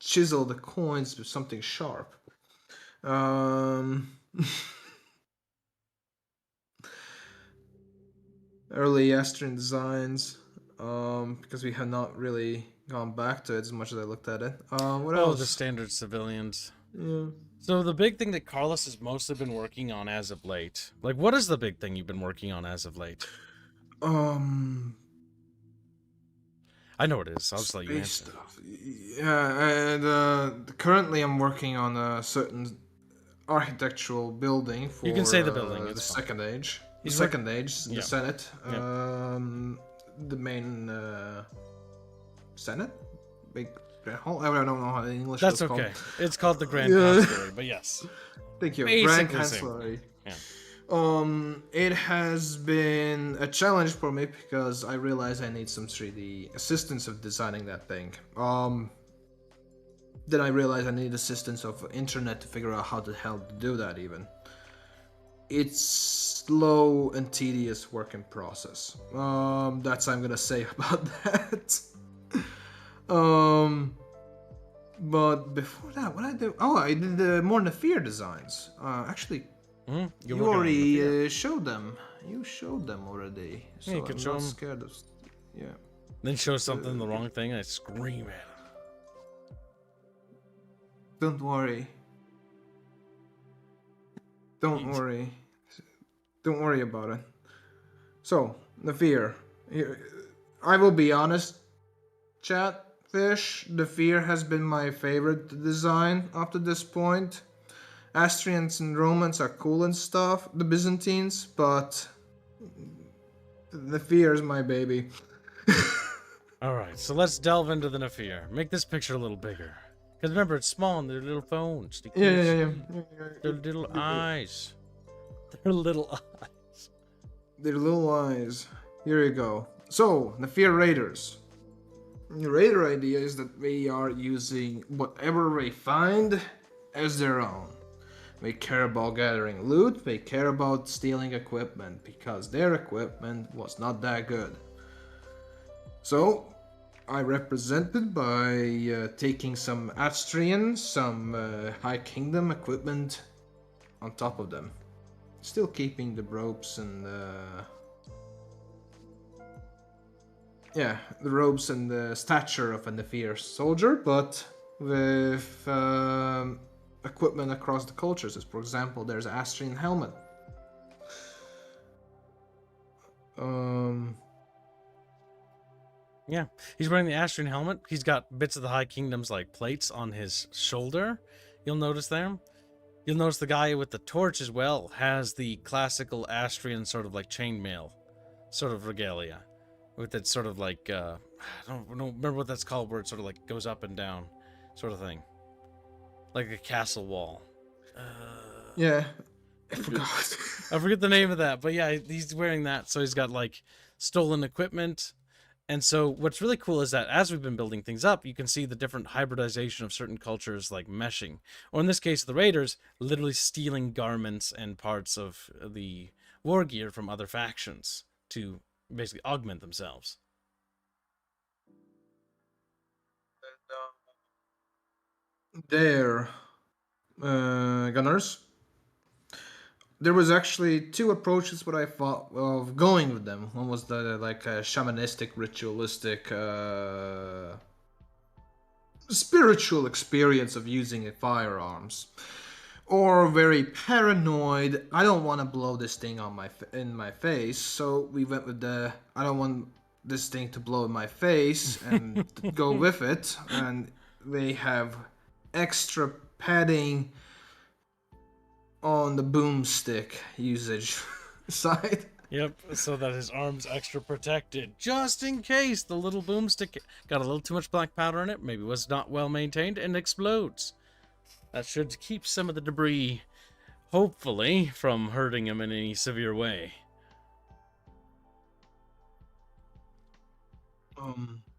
chisel the coins with something sharp. Early Astron designs, because we have not really gone back to it as much as I looked at it. What
Oh,
else?
the standard civilians.
Yeah.
So the big thing that Karlis has mostly been working on as of late. Like, what is the big thing you've been working on as of late? I know what it is. I'll just let you
Space
answer.
stuff. Yeah, and currently I'm working on a certain architectural building for
You can say the building.
the
It's fine.
Second Age.
He's
Second Age,
yeah.
the Senate.
Yep.
The main Senate? Big hall? I don't know how the English
That's
was called.
okay. It's called the Grand
Yeah.
Constellary, but yes.
Thank you.
Basically
Grand
same.
Constellary.
Yeah.
It has been a challenge for me because I realize I need some 3D assistance of designing that thing. Then I realize I need assistance of internet to figure out how the hell to do that even. It's slow and tedious work in process. That's all I'm gonna say about that. But before that, what I do? Oh, I did the more Nafir designs. Actually, you already showed them. You showed them already, so
you could
I'm
show
not
them.
scared of. Yeah.
Then show something the wrong thing, and I scream at him.
Don't worry. Don't worry. Don't worry about it. So, Nafir. I will be honest, chat. Fish, the fear has been my favorite design up to this point. Astrians and Romans are cool and stuff, the Byzantines, but the fear is my baby.
Alright, so let's delve into the Nafir. Make this picture a little bigger. Because remember, it's small and they're little phones. They can't see. They're little eyes. They're little eyes.
They're little eyes. Here you go. So, Nafir Raiders. The Raider idea is that we are using whatever they find as their own. They care about gathering loot, they care about stealing equipment, because their equipment was not that good. So, I represented by taking some Astrian, some High Kingdom equipment on top of them. Still keeping the ropes and the robes and the stature of a Nafir soldier, but with equipment across the cultures. As for example, there's an Astrian helmet.
Yeah, he's wearing the Astrian helmet. He's got bits of the High Kingdom's like plates on his shoulder. You'll notice there. You'll notice the guy with the torch as well has the classical Astrian sort of like chainmail sort of regalia. With that sort of like, I don't remember what that's called, where it sort of like goes up and down sort of thing. Like a castle wall.
Yeah, I forgot.
I forget the name of that, but yeah, he's wearing that, so he's got like stolen equipment. And so what's really cool is that as we've been building things up, you can see the different hybridization of certain cultures like meshing. Or in this case, the Raiders literally stealing garments and parts of the war gear from other factions to basically augment themselves.
There, gunners. There was actually two approaches what I thought of going with them. One was the like shamanistic, ritualistic, spiritual experience of using firearms, or very paranoid. I don't want to blow this thing on in my face, so we went with the I don't want this thing to blow in my face and go with it. And they have extra padding on the boomstick usage side.
Yep, so that his arm's extra protected, just in case the little boomstick got a little too much black powder in it, maybe was not well maintained, and explodes. That should keep some of the debris, hopefully, from hurting him in any severe way.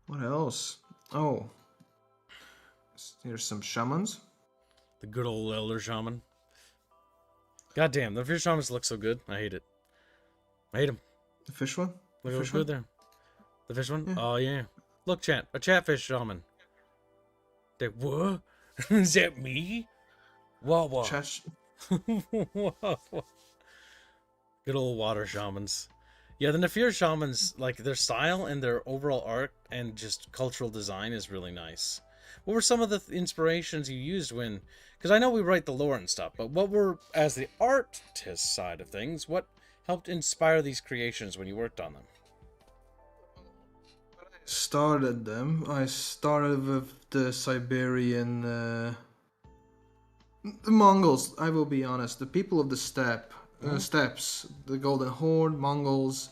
What else? Oh, here's some shamans.
The good old elder shaman. Goddamn, the fish shamans look so good. I hate it. I hate him.
The fish one?
Look how good there. The fish one?
Yeah.
Oh, yeah. Look, chat. A chatfish shaman. They what? Is that me? Whoa.
Chat.
Whoa. Good old water shamans. Yeah, the Nafir shamans, like their style and their overall art and just cultural design is really nice. What were some of the inspirations you used when? Because I know we write the lore and stuff, but what were, as the artist side of things, what helped inspire these creations when you worked on them?
I started with the Siberian, the Mongols. I will be honest, the people of the steppes, the Golden Horde, Mongols,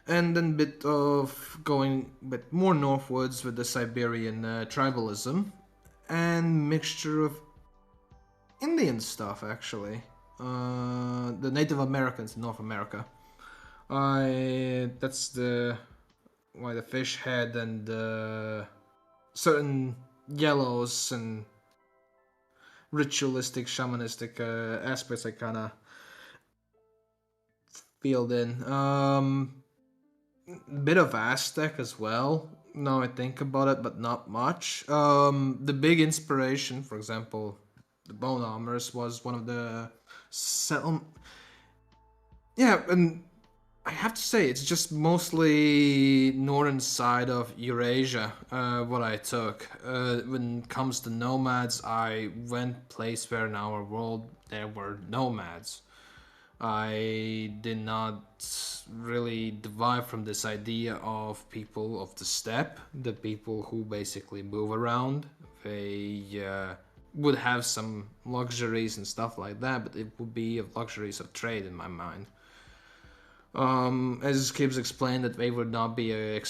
and then bit of going a bit more northwards with the Siberian tribalism, and mixture of Indian stuff actually. The Native Americans in North America. That's the why the fish head and certain yellows and ritualistic, shamanistic aspects I kind of filled in. Bit of Aztec as well. Now I think about it, but not much. The big inspiration, for example, the bone armors was one of the yeah, and I have to say, it's just mostly northern side of Eurasia, what I took. When it comes to nomads, I went place where in our world there were nomads. I did not really derive from this idea of people of the steppe, the people who basically move around. They would have some luxuries and stuff like that, but it would be of luxuries of trade in my mind. As Gibbs explained, that they would not be a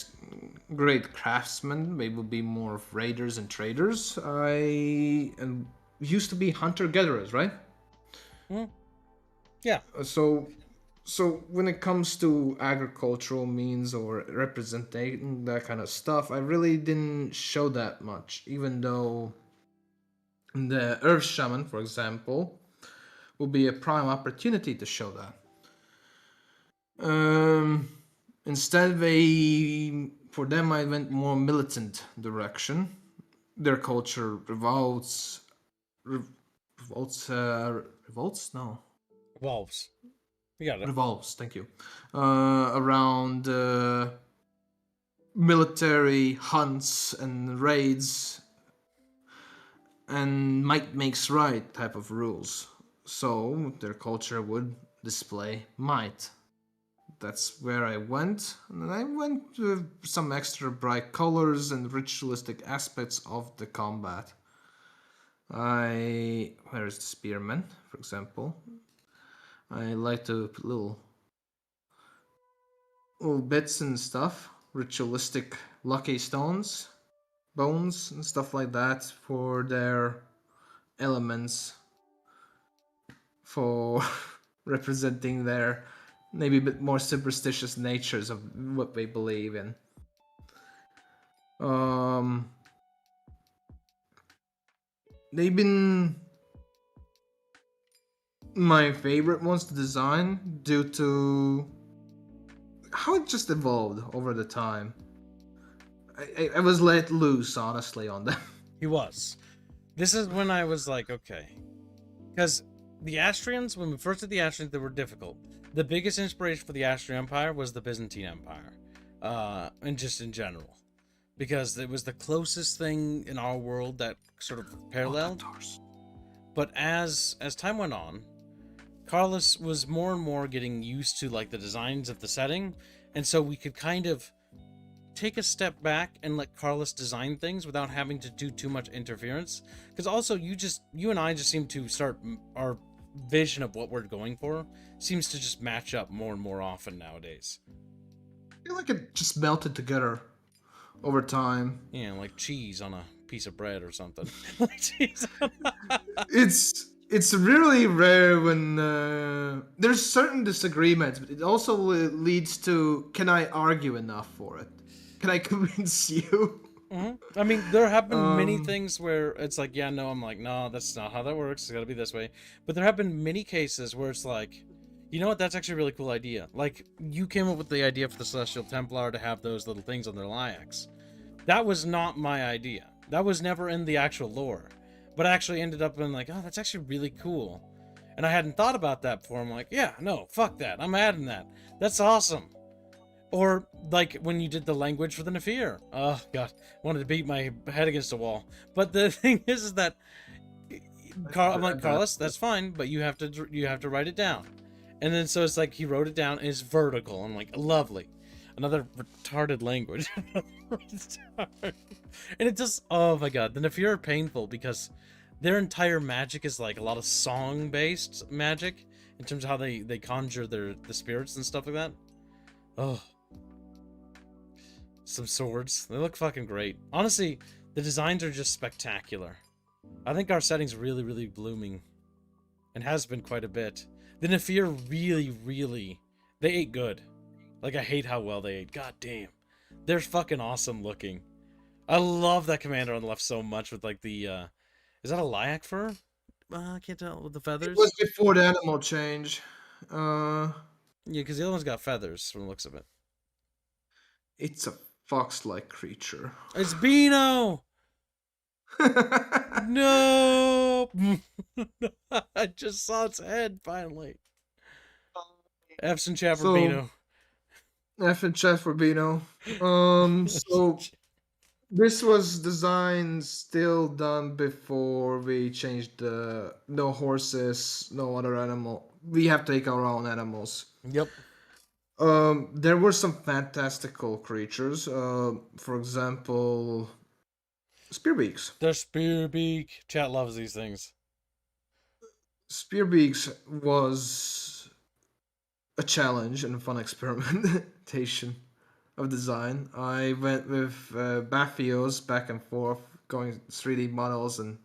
great craftsmen. They would be more of raiders and traders. And used to be hunter-gatherers, right?
Yeah.
So when it comes to agricultural means or representing that kind of stuff, I really didn't show that much. Even though the Earth Shaman, for example, would be a prime opportunity to show that. Instead, for them, I went more militant direction. Their culture revolts. No,
Wolves. You got it.
revolves. Thank you. Around military hunts and raids, and might makes right type of rules. So their culture would display might. That's where I went, and I went with some extra bright colors and ritualistic aspects of the combat. Where's the spearman, for example? I like to put little bits and stuff, ritualistic lucky stones, bones, and stuff like that for their elements, for representing their maybe a bit more superstitious natures of what they believe in. They've been my favorite ones to design due to how it just evolved over the time. I was let loose, honestly, on them.
He was. This is when I was like, okay. Because the Astrians, when we first did the Astrians, they were difficult. The biggest inspiration for the Astrian Empire was the Byzantine Empire. And just in general. Because it was the closest thing in our world that sort of paralleled. But as time went on, Karlis was more and more getting used to like the designs of the setting, and so we could kind of take a step back and let Karlis design things without having to do too much interference. Because also you and I just seem to start, our vision of what we're going for seems to just match up more and more often nowadays.
I feel like it just melted together over time.
Yeah, like cheese on a piece of bread or something.
It's really rare when there's certain disagreements, but it also leads to, can I argue enough for it? Can I convince you?
Mm-hmm. I mean, there have been many things where it's like, yeah, no, I'm like, no, that's not how that works. It's got to be this way. But there have been many cases where it's like, you know what, that's actually a really cool idea. Like, you came up with the idea for the Celestial Templar to have those little things on their Lyax. That was not my idea. That was never in the actual lore. But I actually ended up being like, oh, that's actually really cool. And I hadn't thought about that before. I'm like, yeah, no, fuck that. I'm adding that. That's awesome. Or, like, when you did the language for the Nafir. Oh, God. Wanted to beat my head against the wall. But the thing is that... I'm like, Karlis, that's fine, but you have to write it down. And then so it's like he wrote it down and it's vertical. I'm like, lovely. Another retarded language. And it just, oh my god, the Nafir are painful because their entire magic is like a lot of song-based magic in terms of how they conjure the spirits and stuff like that. Oh. Some swords. They look fucking great. Honestly, the designs are just spectacular. I think our setting's really, really blooming. And has been quite a bit. The Nafir really, they ate good. Like, I hate how well they ate. God damn. They're fucking awesome looking. I love that commander on the left so much with, like, the, is that a Lyak fur? I can't tell, with the
It
feathers?
was before the animal change.
Yeah, because the other one's got feathers, from the looks of it.
It's a fox-like creature.
It's Beano! No! I just saw its head, finally. F's and chat for
So-
Beano.
F in chat for Bino. So this was designed still done before we changed the no horses, no other animal. We have to take our own animals.
Yep.
There were some fantastical creatures. For example, spearbeaks.
The Spearbeak. Chat loves these things.
Spearbeaks was a challenge and a fun experimentation of design. I went with Baffios back and forth, going 3D models and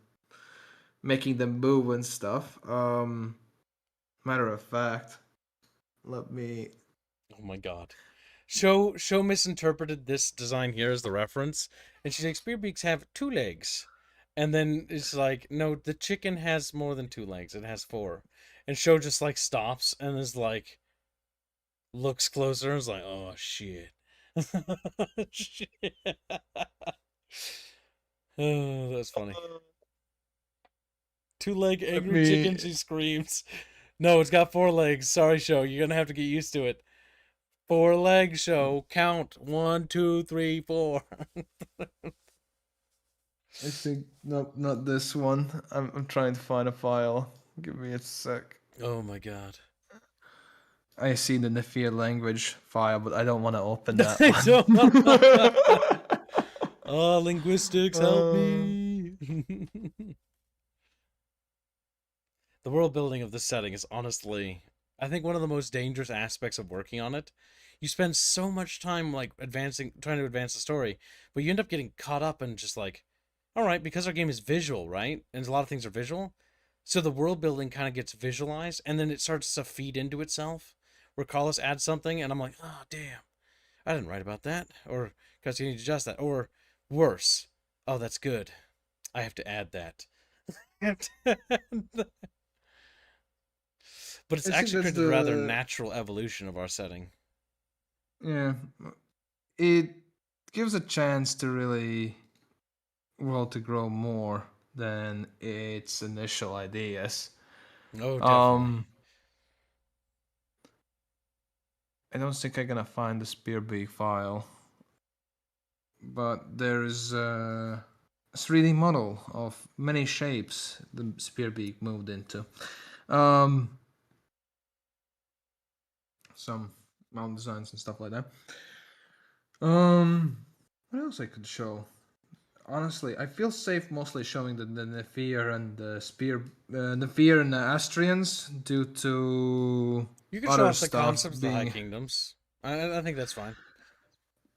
making them move and stuff. Matter of fact, let me.
Oh my god. Show misinterpreted this design here as the reference, and she's like, Spearbeaks have 2 legs. And then it's like, no, the chicken has more than 2 legs. It has 4. And Show just like stops and is like, looks closer and is like, oh shit. Shit. Oh, that's funny. 2-leg angry chicken, she screams. No, it's got 4 legs. Sorry, Show. You're gonna have to get used to it. 4 legs, Show. Count. 1, 2, 3, 4.
I think not this one. I'm trying to find a file. Give me a sec.
Oh my god.
I see the Nafir language file, but I don't want to open that
I
one.
Oh, linguistics, help me. The world building of this setting is honestly, I think, one of the most dangerous aspects of working on it. You spend so much time like trying to advance the story, but you end up getting caught up in just like, all right, because our game is visual, right? And a lot of things are visual. So the world building kind of gets visualized, and then it starts to feed into itself. Where Carlos adds something, and I'm like, oh, damn. I didn't write about that. Or, because you need to adjust that. Or, worse. Oh, that's good. I have to add that. But it's
I think
actually
that's
created a rather
the-
natural evolution of our setting.
Yeah, it gives a chance to really, well, to grow more than its initial ideas.
Oh, definitely.
I don't think I'm gonna find the Spearbeak file, but there's a 3D model of many shapes the Spearbeak moved into. Some mount designs and stuff like that. What else I could show? Honestly, I feel safe mostly showing the Nefir and the Nefir and the Astrians due to
You can show
other
off the
stuff
concepts of the High
being.
Kingdoms. I think that's fine.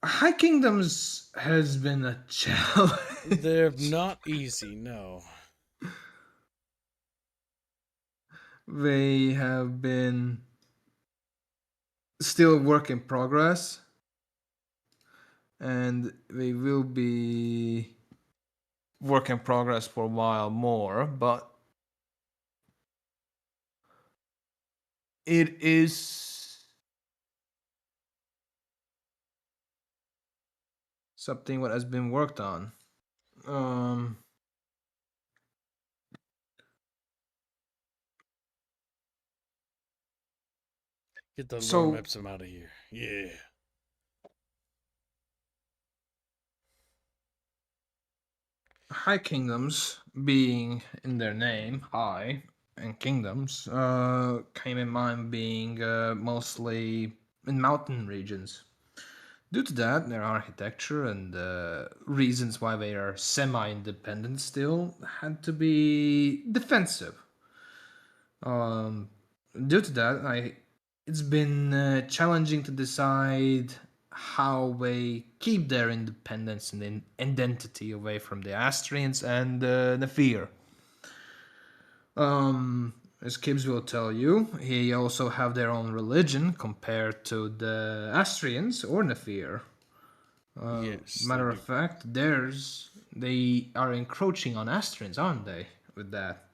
High Kingdoms has been a challenge.
They're not easy, no.
They have been still work in progress, and they will be work in progress for a while more, but it is something what has been worked on. Um,
Get the lorem
so
ipsum out of here. Yeah.
high kingdoms, being in their name, high, and kingdoms, came in mind being mostly in mountain regions. Due to that, their architecture and reasons why they are semi-independent still had to be defensive. Um, Due to that, it's been challenging to decide how they keep their independence and identity away from the Astrians and the Fear. As Gibbs will tell you, he also have their own religion compared to the Astrians or Nephir.
Yes, they
Matter of
do.
fact, they are encroaching on Astrians, aren't they? With that.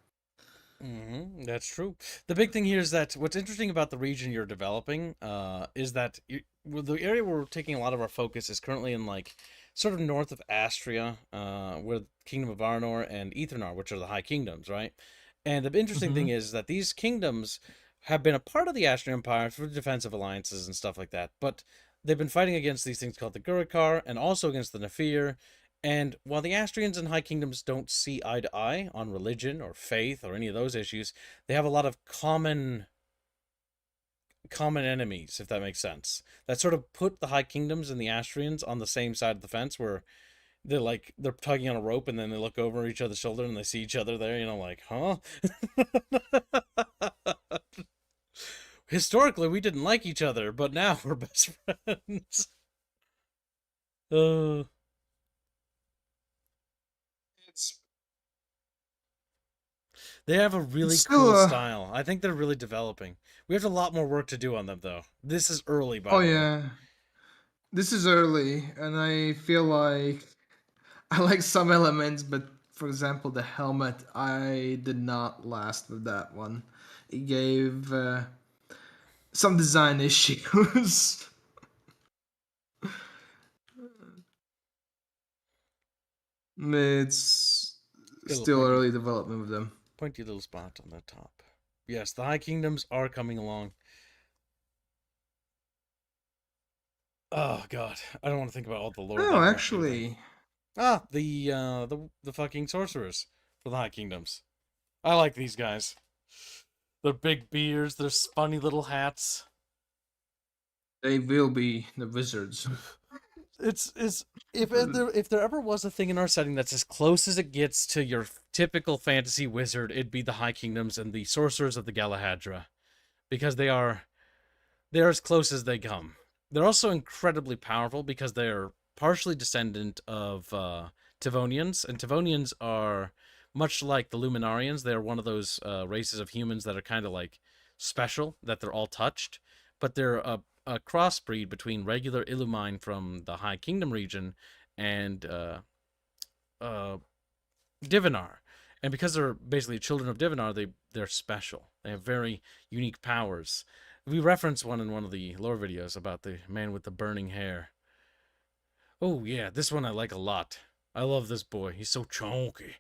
That's true. The big thing here is that what's interesting about the region you're developing is that well, the area where we're taking a lot of our focus is currently in like sort of north of Astria, where Kingdom of Arnor and Ethernar, which are the High Kingdoms, right? And the interesting thing
Mm-hmm.
is that these kingdoms have been a part of the Astrian Empire for defensive alliances and stuff like that, but they've been fighting against these things called the Gurukar and also against the Nephir. And while the Astrians and High Kingdoms don't see eye to eye on religion or faith or any of those issues, they have a lot of common enemies, if that makes sense. That sort of put the High Kingdoms and the Astrians on the same side of the fence where they're tugging on a rope and then they look over each other's shoulder and they see each other there, like, huh? Historically we didn't like each other, but now we're best friends. Uh
It's
They have a really
it's still
cool style. I think they're really developing. We have a lot more work to do on them, though. This is early, by
oh
the way.
yeah, this is early, and I feel like I like some elements, but for example, the helmet, I did not last with that one. It gave some design issues. It's
Little
still
pointy,
early development with them.
pointy little spot on the top. Yes, the High Kingdoms are coming along. Oh God, I don't want to think about all the lore
Oh,
that went through them.
actually,
The fucking sorcerers for the High Kingdoms. I like these guys. Their big beards, their funny little hats.
they will be the wizards.
It's if there ever was a thing in our setting that's as close as it gets to your typical fantasy wizard, it'd be the High Kingdoms and the sorcerers of the Galahadra, because they're as close as they come. They're also incredibly powerful because they're partially descendant of Tevonians, and Tevonians are much like the Luminarians. They're one of those races of humans that are kind of like special, that they're all touched, but they're a crossbreed between regular Illumine from the High Kingdom region and uh, Divinar. And because they're basically children of Divinar, they're special. They have very unique powers. We referenced one in one of the lore videos about the man with the burning hair. Oh yeah, this one I like a lot. I love this boy. He's so chunky.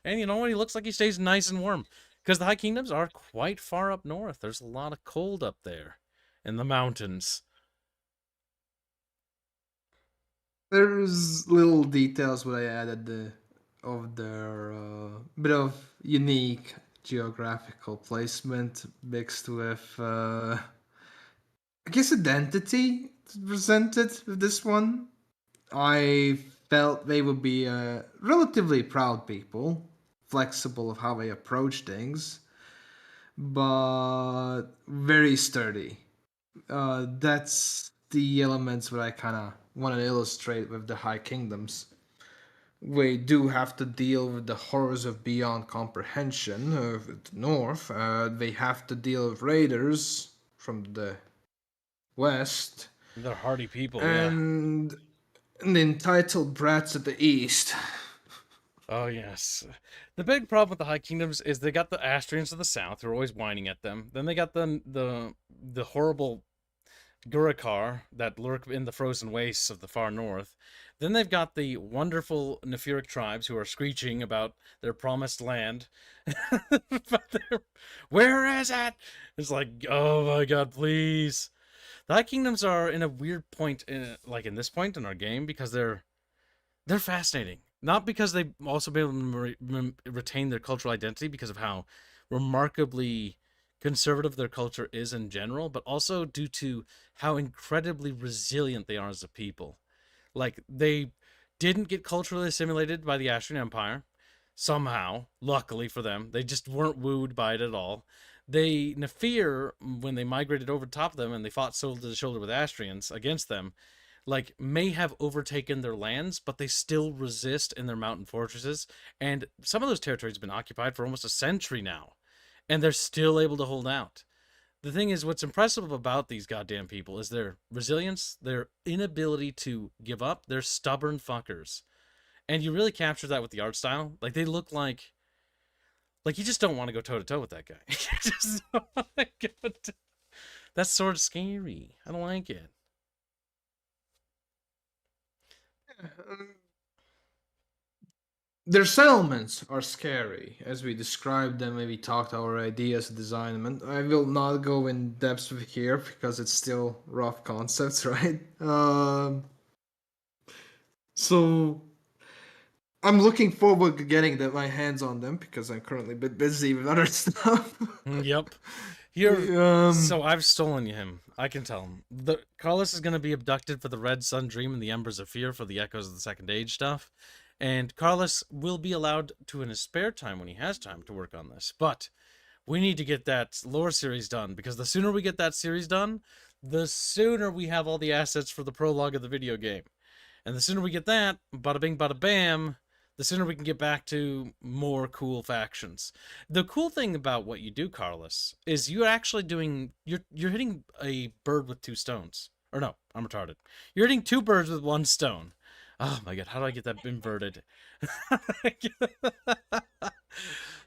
And you know what? He looks like he stays nice and warm. Because the High Kingdoms are quite far up north. There's a lot of cold up there in the mountains.
There's little details what I added of their bit of unique geographical placement mixed with I guess identity presented with this one. I felt they would be relatively proud people, flexible of how they approach things, but very sturdy. That's the elements that I kind of want to illustrate with the High Kingdoms. We do have to deal with the horrors of beyond comprehension of the north. They have to deal with raiders from the west,
They're hardy people, yeah.
and the entitled brats at the east.
Oh yes. The big problem with the High Kingdoms is they got the Astrians to the south who are always whining at them. Then they got the horrible Gurukar that lurk in the frozen wastes of the far north. Then they've got the wonderful Nefuric tribes who are screeching about their promised land. Where is it? It's like, oh my god, please. The High Kingdoms are in a weird point, like in this point in our game, because they're fascinating. Not because they've also been able to retain their cultural identity because of how remarkably conservative their culture is in general, but also due to how incredibly resilient they are as a people. Like, they didn't get culturally assimilated by the Assyrian Empire, somehow, luckily for them. They just weren't wooed by it at all. They, Nefir, when they migrated over top of them and they fought shoulder to shoulder with Astrians against them, like, may have overtaken their lands, but they still resist in their mountain fortresses. And some of those territories have been occupied for almost a century now, and they're still able to hold out. The thing is, what's impressive about these goddamn people is their resilience, their inability to give up. They're stubborn fuckers. And you really capture that with the art style. Like, they look like you just don't want to go toe to toe with that guy. You just don't want to go That's sort of scary. I don't like it.
Their settlements are scary, as we described them when we talked our ideas of design. I will not go in depth with here because it's still rough concepts, right? So I'm looking forward to getting my hands on them because I'm currently a bit busy with other stuff.
Yep. Here,
Um,
so I've stolen him. I can tell him. The Karlis is going to be abducted for the Red Sun Dream and the Embers of Fear for the Echoes of the Second Age stuff. And Karlis will be allowed to, in his spare time, when he has time, to work on this. But we need to get that lore series done, because the sooner we get that series done, the sooner we have all the assets for the prologue of the video game. And the sooner we get that, bada bing, bada bam, the sooner we can get back to more cool factions. The cool thing about what you do, Karlis, is you're actually you're hitting a bird with two stones. Or no, I'm retarded. You're hitting two birds with one stone. Oh my god, how do I get that inverted?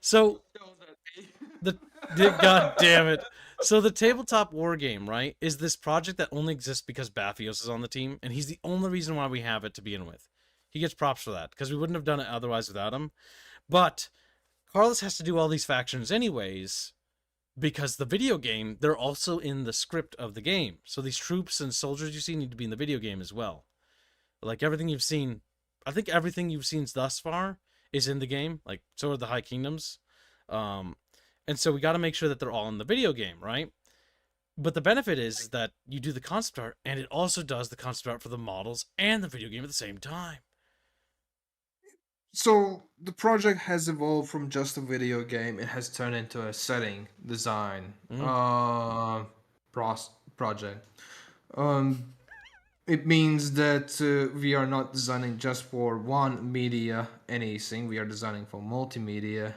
So god damn it. So the tabletop war game, right, is this project that only exists because Bathios is on the team, and he's the only reason why we have it to begin with. He gets props for that, because we wouldn't have done it otherwise without him. But Karlis has to do all these factions anyways, because the video game, they're also in the script of the game. So these troops and soldiers you see need to be in the video game as well. Like, everything you've seen, I think everything you've seen thus far is in the game. Like, so are the High Kingdoms. And so we got to make sure that they're all in the video game, right? But the benefit is that you do the concept art, and it also does the concept art for the models and the video game at the same time.
So the project has evolved from just a video game. It has turned into a setting design project. It means that we are not designing just for one media anything. We are designing for multimedia,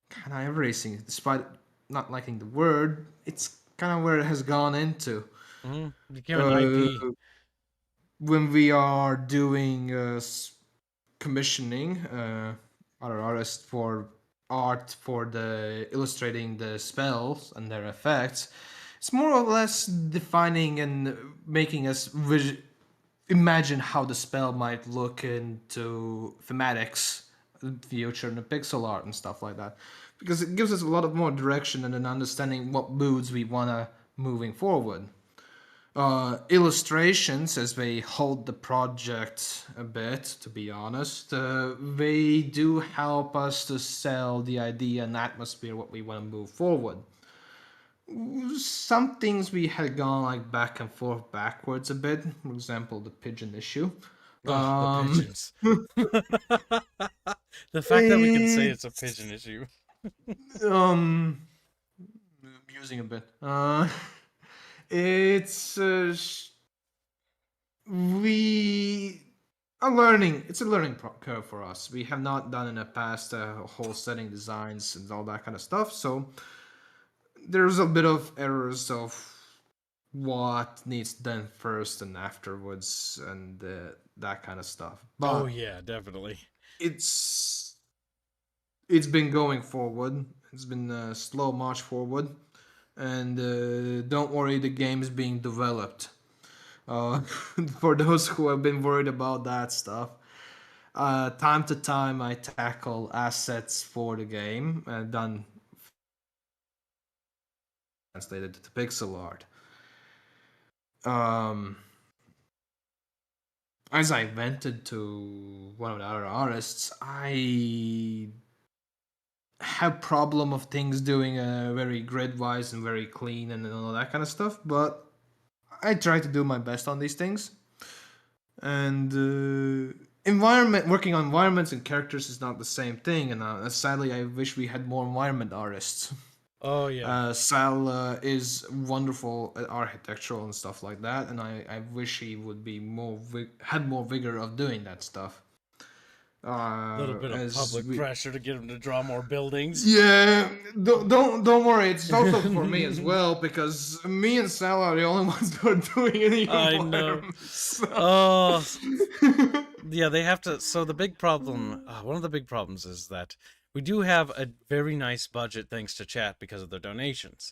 kind of everything. Despite not liking the word, it's kind of where it has gone into.
Became an IP.
When we are doing commissioning other artists for art for the illustrating the spells and their effects, it's more or less defining and making us imagine how the spell might look into thematics, future and the pixel art and stuff like that, because it gives us a lot of more direction and an understanding what moods we want to moving forward. Illustrations, as they hold the project a bit, to be honest, they do help us to sell the idea and atmosphere what we want to move forward. Some things we had gone like back and forth backwards a bit. For example, the pigeon issue.
The pigeons. The fact that we can say it's a pigeon issue.
Amusing a bit. It's we are learning. It's a learning curve for us. We have not done in the past whole setting designs and all that kind of stuff. So there's a bit of errors of what needs done first and afterwards and that kind of stuff. But
oh yeah, definitely.
It's been going forward. It's been a slow march forward. and don't worry, the game is being developed. Uh, for those who have been worried about that stuff, time to time I tackle assets for the game, done translated to pixel art. As I vented to one of the other artists, I have problem of things doing very grid-wise and very clean and all that kind of stuff, but I try to do my best on these things. And working on environments and characters is not the same thing, and sadly I wish we had more environment artists.
Oh yeah.
Sal is wonderful at architectural and stuff like that, and I wish he would be had more vigor of doing that stuff.
A little bit of public pressure to get him to draw more buildings.
Yeah, don't worry. It's also for me as well, because me and Sal are the only ones who are doing any
I know. Oh, yeah. They have to. So the big problem, one of the big problems, is that we do have a very nice budget thanks to chat because of their donations,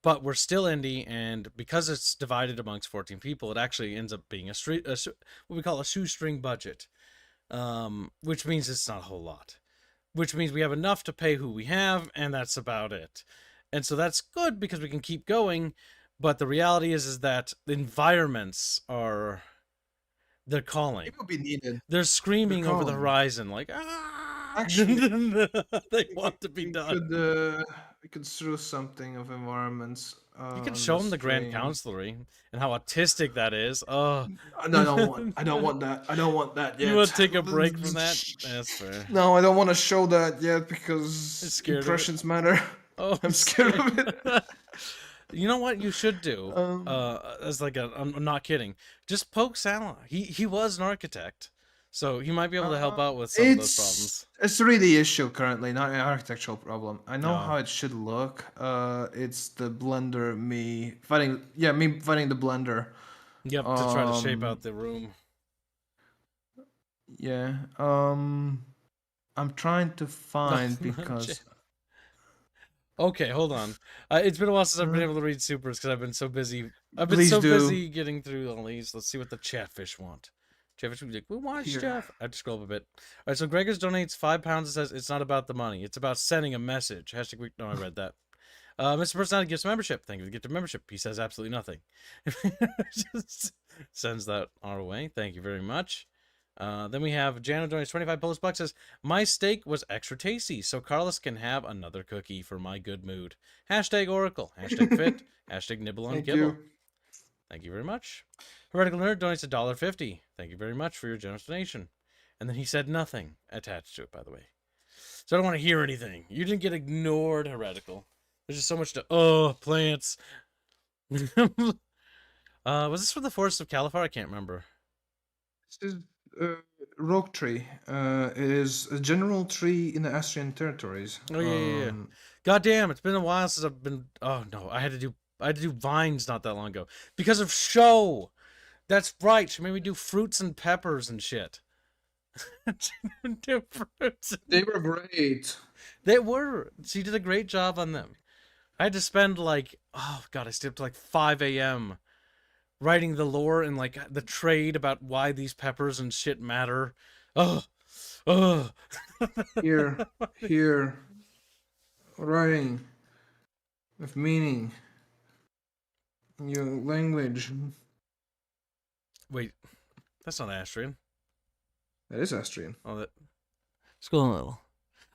but we're still indie, and because it's divided amongst 14 people, it actually ends up being what we call a shoestring budget. Which means it's not a whole lot, which means we have enough to pay who we have, and that's about it. And so that's good because we can keep going, but the reality is that the environments they're calling.
It would be needed.
They're screaming over the horizon like, actually, they want to be done.
We could throw something of environments.
You can show them the Grand Councilry and how autistic that is. Oh,
no, I don't want that. I don't want that yet.
You want to take a break from that? That's fair.
No, I don't want to show that yet because impressions matter.
Oh,
I'm scared of it.
You know what you should do? As like I'm not kidding. Just poke Salah. He was an architect, so he might be able to help out with some of those problems.
It's really the issue currently, not an architectural problem. I know how it should look. It's the blender, me fighting the blender.
Yep, to try to shape out the room.
Yeah. I'm trying to find because.
Okay, hold on. It's been a while since I've been able to read supers because I've been so busy. I've been busy getting through all these. Let's see what the chatfish want. Chatfish would be like, we want Jeff. I have to scroll up a bit. All right, so Gregors donates £5 and says it's not about the money. It's about sending a message. Hashtag week. No, I read that. Mr. Personality gives membership. Thank you for the gift of membership. He says absolutely nothing. Just sends that our way. Thank you very much. Then we have Jano donates 25 Polish bucks, says, my steak was extra tasty, so Karlis can have another cookie for my good mood. Hashtag Oracle. Hashtag fit. Hashtag nibble on kibble. Thank you very much. Heretical Nerd donates $1.50. Thank you very much for your generous donation. And then he said nothing attached to it, by the way. So I don't want to hear anything. You didn't get ignored, Heretical. There's just so much to... plants. Was this for the Forest of Califar? I can't remember.
This is rogue tree. It is a general tree in the Austrian territories.
Oh yeah. God damn, it's been a while since I've been. Oh no, I had to do vines not that long ago because of show. That's right. She made me do fruits and peppers and shit. Do fruits.
They were great.
They were. She did a great job on them. I had to spend like, oh god, I stayed up to like 5 a.m. writing the lore and like the trade about why these peppers and shit matter. Here, writing with meaning, your language. Wait, that's not Austrian.
That is Austrian.
Oh, that. Scroll a little.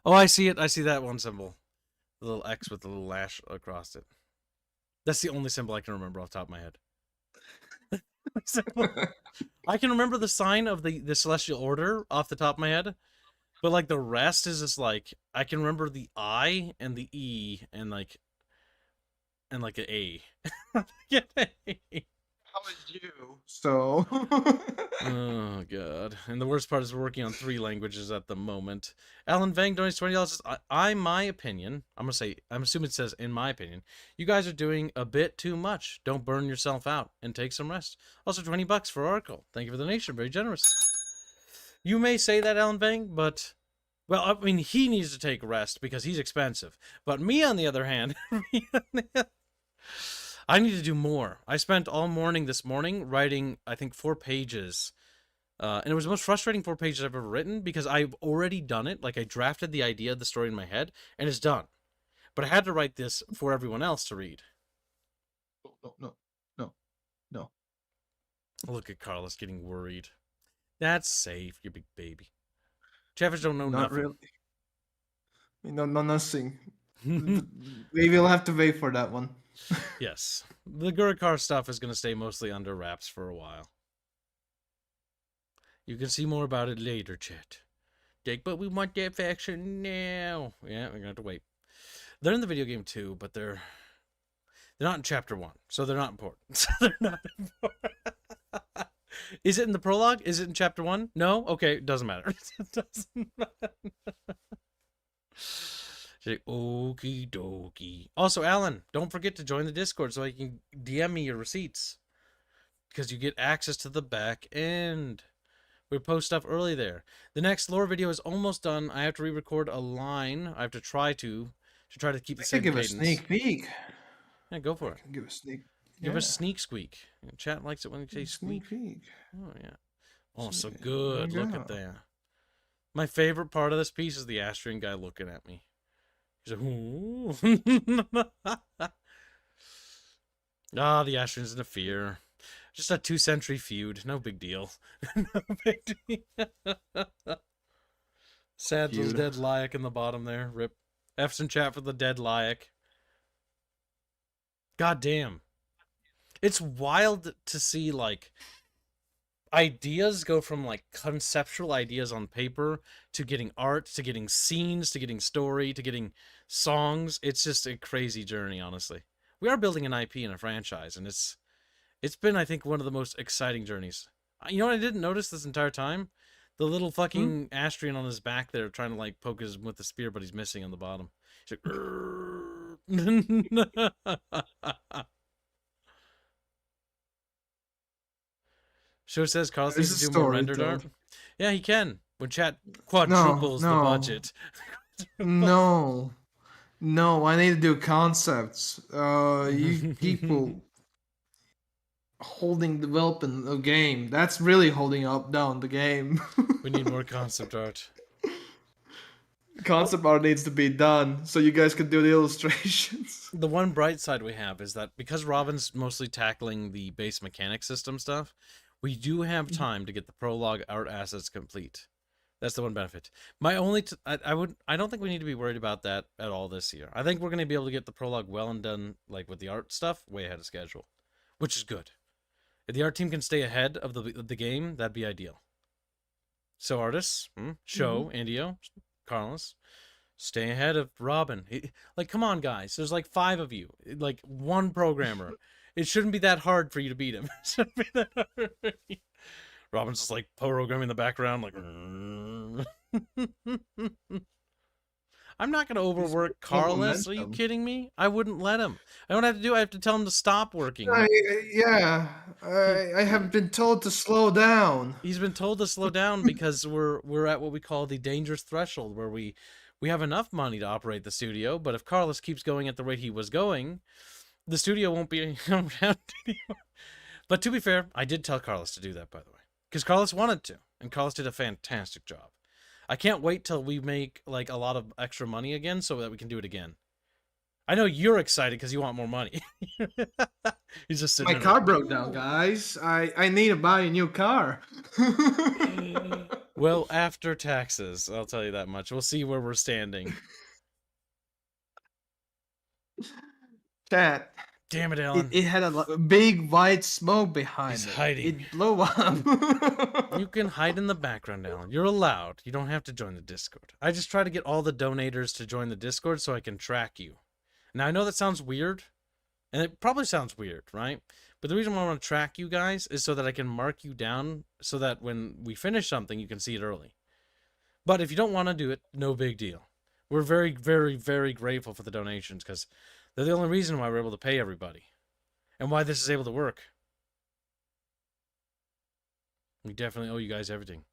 Oh, I see it. I see that one symbol, the little X with the little lash across it. That's the only symbol I can remember off the top of my head. I can remember the sign of the celestial order off the top of my head, but like the rest is just like I can remember the I and the E and like an A.
How is you? So.
Oh god! And the worst part is we're working on 3 languages at the moment. Alan Vang donates $20. Says, my opinion. I'm assuming it says in my opinion. You guys are doing a bit too much. Don't burn yourself out and take some rest. Also $20 for Oracle. Thank you for the donation. Very generous. You may say that, Alan Vang, but well, I mean he needs to take rest because he's expensive. But me on the other hand, I need to do more. I spent all morning this morning writing, I think, 4 pages. And it was the most frustrating 4 pages I've ever written because I've already done it. Like, I drafted the idea of the story in my head, and it's done. But I had to write this for everyone else to read.
No.
Look at Karlis getting worried. That's safe, you big baby. Chatfish don't know
Not
nothing.
really. No, nothing. We will have to wait for that one.
Yes. The Gurkar stuff is going to stay mostly under wraps for a while. You can see more about it later, chat. Dick, but we want that faction now. Yeah, we're going to have to wait. They're in the video game too, but they're not in chapter 1, so they're not important. So they're not important. Is it in the prologue? Is it in chapter 1? No? Okay, doesn't matter. It doesn't matter. Okie dokie. Also, Alan, don't forget to join the Discord so I can DM me your receipts. Because you get access to the back end. We post stuff early there. The next lore video is almost done. I have to re-record a line. I have to try to keep the
I
same
can give
cadence.
a sneak peek.
Yeah, go for it.
Give a sneak.
Give a sneak squeak. Chat likes it when you say squeak.
Sneak peek.
Oh, yeah. Oh, so
There
good.
you
Look
go.
at that. My favorite part of this piece is the Astrian guy looking at me. He's like, ooh. Ah, the Astrians interfere. Just a 2-century feud. No big deal. No big deal. Sad little
Feud.
dead Lyak in the bottom there. Rip. F's in chat for the dead Lyak. God damn. It's wild to see, like, ideas go from, like, conceptual ideas on paper to getting art, to getting scenes, to getting story, to getting songs. It's just a crazy journey, honestly. We are building an IP and a franchise, and it's been, I think, one of the most exciting journeys. You know what I didn't notice this entire time? The little fucking Astrian on his back there trying to, like, poke him with the spear, but he's missing on the bottom. He's like, Show says Karlis
There's
needs to
a
do more
story
rendered
told.
art. Yeah, he can. When chat quadruples the
no.
budget.
No, I need to do concepts. You people holding developing a game. That's really holding up down the game.
We need more concept art.
Concept art needs to be done so you guys can do the illustrations.
The one bright side we have is that because Robin's mostly tackling the base mechanic system stuff, we do have time to get the prologue art assets complete. That's the one benefit. My only I don't think we need to be worried about that at all this year. I think we're going to be able to get the prologue well and done, like with the art stuff, way ahead of schedule, which is good. If the art team can stay ahead of the game, that'd be ideal. So artists, Show, Indio, Karlis, stay ahead of Robin. Like, come on, guys. There's like 5 of you. Like, one programmer. It shouldn't be that hard for you to beat him. It shouldn't be that hard. Robin's just like programming in the background, like. I'm not going to overwork Karlis. Are you kidding me? I wouldn't let him. I don't have to do. I have to tell him to stop working.
I have been told to slow down.
He's been told to slow down because we're at what we call the dangerous threshold, where we have enough money to operate the studio, but if Karlis keeps going at the rate he was going, the studio won't be around anymore. But to be fair, I did tell Karlis to do that, by the way, because Karlis wanted to, and Karlis did a fantastic job. I can't wait till we make like a lot of extra money again so that we can do it again. I know you're excited because you want more money. He's just sitting.
My car broke down, guys. I need to buy a new car.
Well, after taxes, I'll tell you that much. We'll see where we're standing.
Chat.
Damn it, Alan.
It had a big white smoke behind
He's
it.
hiding.
It blew up.
You can hide in the background, Alan. You're allowed. You don't have to join the Discord. I just try to get all the donators to join the Discord so I can track you. Now, I know that sounds weird, and it probably sounds weird, right? But the reason why I want to track you guys is so that I can mark you down so that when we finish something, you can see it early. But if you don't want to do it, no big deal. We're very, very, very grateful for the donations because they're the only reason why we're able to pay everybody and why this is able to work. We definitely owe you guys everything.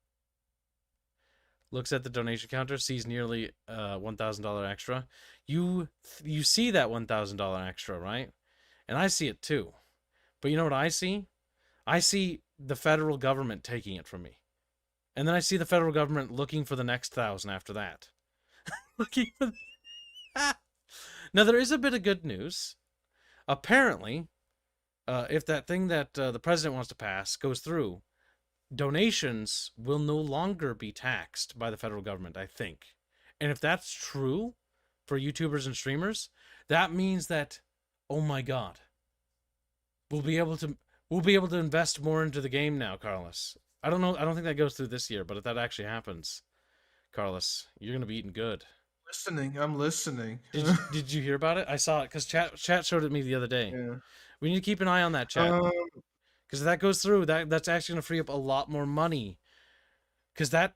Looks at the donation counter, sees nearly $1,000 extra. You see that $1,000 extra, right? And I see it too. But you know what I see? I see the federal government taking it from me. And then I see the federal government looking for the next 1,000 after that. Looking for Now, there is a bit of good news. Apparently, if that thing that the president wants to pass goes through, donations will no longer be taxed by the federal government, I think. And if that's true for YouTubers and streamers, that means that, oh my god, we'll be able to invest more into the game now, Karlis. I don't know. I don't think that goes through this year, but if that actually happens, Karlis, you're gonna be eating good.
I'm listening.
Did you hear about it? I saw it because chat showed it to me the other day.
Yeah.
We need to keep an eye on that, chat, because if that goes through, that's actually gonna free up a lot more money, because that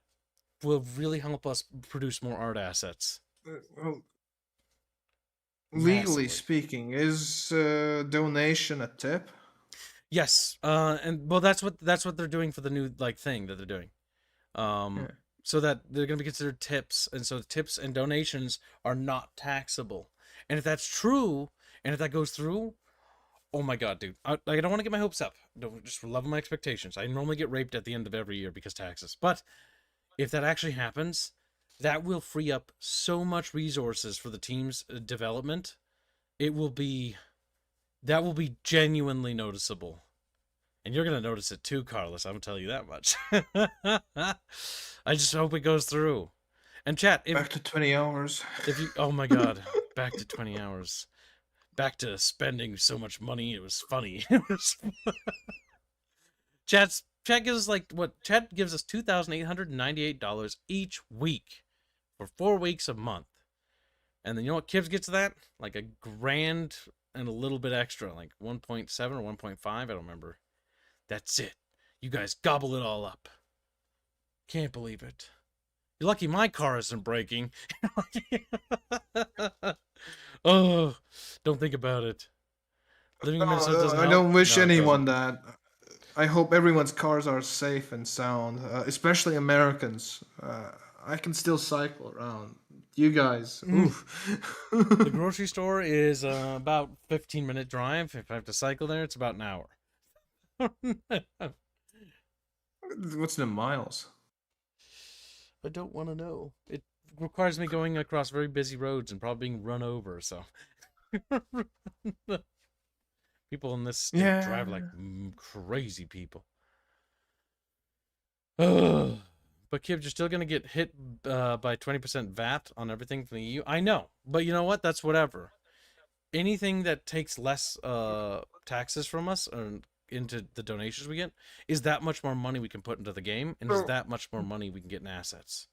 will really help us produce more art assets.
Well, legally
Massively.
speaking, is donation a tip?
Yes, and well, that's what they're doing for the new thing that they're doing,
Yeah.
so that they're gonna be considered tips, and so tips and donations are not taxable. And if that's true, and if that goes through, oh my god, dude, I don't want to get my hopes up. Don't just level my expectations. I normally get raped at the end of every year because taxes, but if that actually happens, that will free up so much resources for the team's development. That will be genuinely noticeable. And you're going to notice it too, Karlis. I'm going to tell you that much. I just hope it goes through. And chat,
Back to 20 hours.
if you, oh my god, back to 20 hours. Back to spending so much money. It was funny. Chat gives us Chat gives us $2,898 each week for 4 weeks a month. And then you know what Kibs gets that? Like $1,000 and a little bit extra, like 1.7 or 1.5, I don't remember. That's it. You guys gobble it all up. Can't believe it. You're lucky my car isn't breaking. Oh, don't think about it. Living in Minnesota doesn't
I
help.
don't wish
No, it
anyone
doesn't.
that. I hope everyone's cars are safe and sound, especially Americans. I can still cycle around. You guys, oof.
The grocery store is about 15-minute drive. If I have to cycle there, it's about an hour.
What's the miles?
I don't want to know. It requires me going across very busy roads and probably being run over, so. People in this state drive like crazy people. Ugh. But Kibs, you're still going to get hit by 20% VAT on everything from the EU. I know, but you know what? That's whatever. Anything that takes less taxes from us or into the donations we get is that much more money we can put into the game, and is that much more money we can get in assets.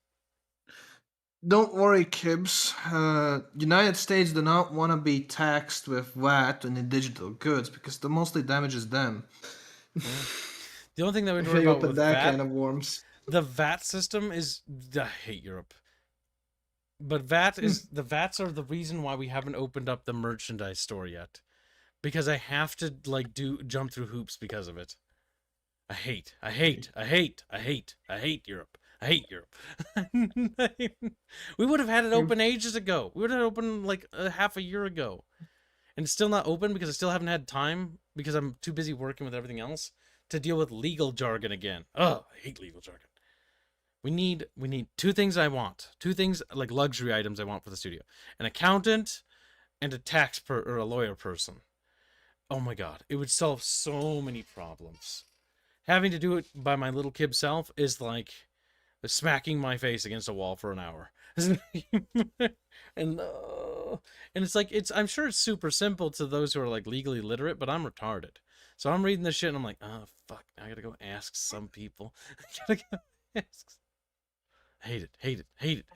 Don't worry, Kibs. United States do not want to be taxed with VAT and in digital goods because that mostly damages them.
The only thing that we
If
worry
they
about
open
with
that
VAT,
can of worms.
the VAT system is. I hate Europe. But the VATs are the reason why we haven't opened up the merchandise store yet, because I have to jump through hoops because of it. I hate Europe. I hate Europe. We would have had it open ages ago. We would have opened like half a year ago, and it's still not open because I still haven't had time because I'm too busy working with everything else to deal with legal jargon again. Oh, I hate legal jargon. We need two things I want. Two things like luxury items I want for the studio. An accountant and or a lawyer person. Oh my god, it would solve so many problems. Having to do it by my little kid self is like smacking my face against a wall for an hour. and it's like I'm sure it's super simple to those who are like legally literate, but I'm retarded. So I'm reading this shit and I'm like, oh fuck, I gotta go ask some people. I gotta go ask. Hate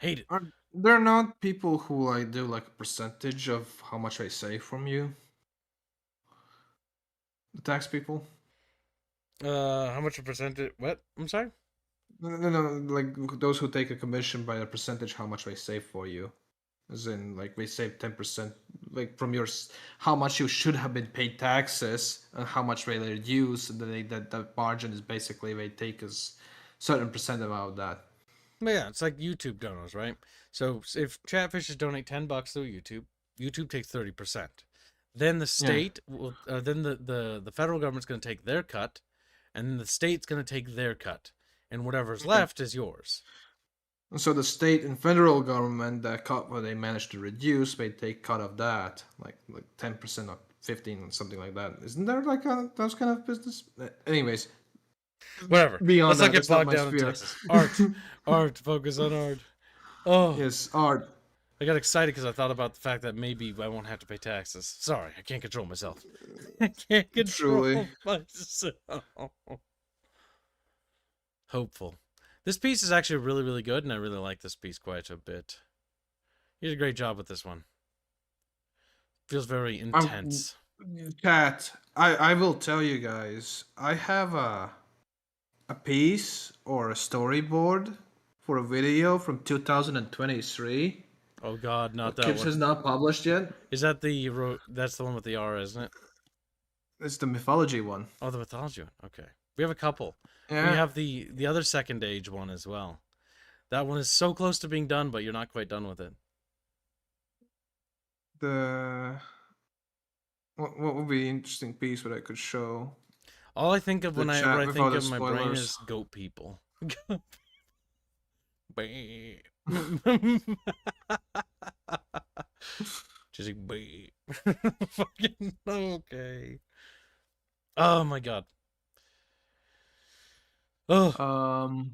it.
Are there not people who like do like a percentage of how much they save from you? The tax people?
How much a percentage? What? I'm sorry?
No, like those who take a commission by a percentage how much they save for you. As in, like, they save 10%, like, from your, how much you should have been paid taxes, and how much they reduce, and then that margin is basically, they take as certain percent about that.
But yeah, it's like YouTube donors, right? So if Chatfishes donate $10 to YouTube, YouTube takes 30%. Then the
Yeah.
state will, then the federal government's going to take their cut, and then the state's going to take their cut, and whatever's
Okay.
left is yours.
So the state and federal government, that cut what they managed to reduce, they take cut of that, like 10% or 15, something like that. Isn't there like those kind of business? Anyways,
Whatever.
beyond
Let's
that,
not get
it's not
bogged
my
down in
sphere.
Texas. Art, art. Focus on art. Oh,
Yes, art.
I got excited because I thought about the fact that maybe I won't have to pay taxes. Sorry, I can't control myself. I can't control
Truly.
myself. Hopeful. This piece is actually really, really good, and I really like this piece quite a bit. You did a great job with this one. Feels very intense.
Chat, I will tell you guys, I have a piece or a storyboard for a video from 2023.
Oh God, not that
Kips
one.
has not published yet.
Is that that's the one with the R, isn't it?
It's the mythology one.
Oh, the mythology one. Okay. We have a couple.
Yeah.
We have the other second age one as well. That one is so close to being done, but you're not quite done with it.
What would be an interesting piece that I could show?
All I think of
The
whenever
chat
I
with
think
all the
of my brain
spoilers.
is goat people. Just like, fucking okay. Oh my God. Oh.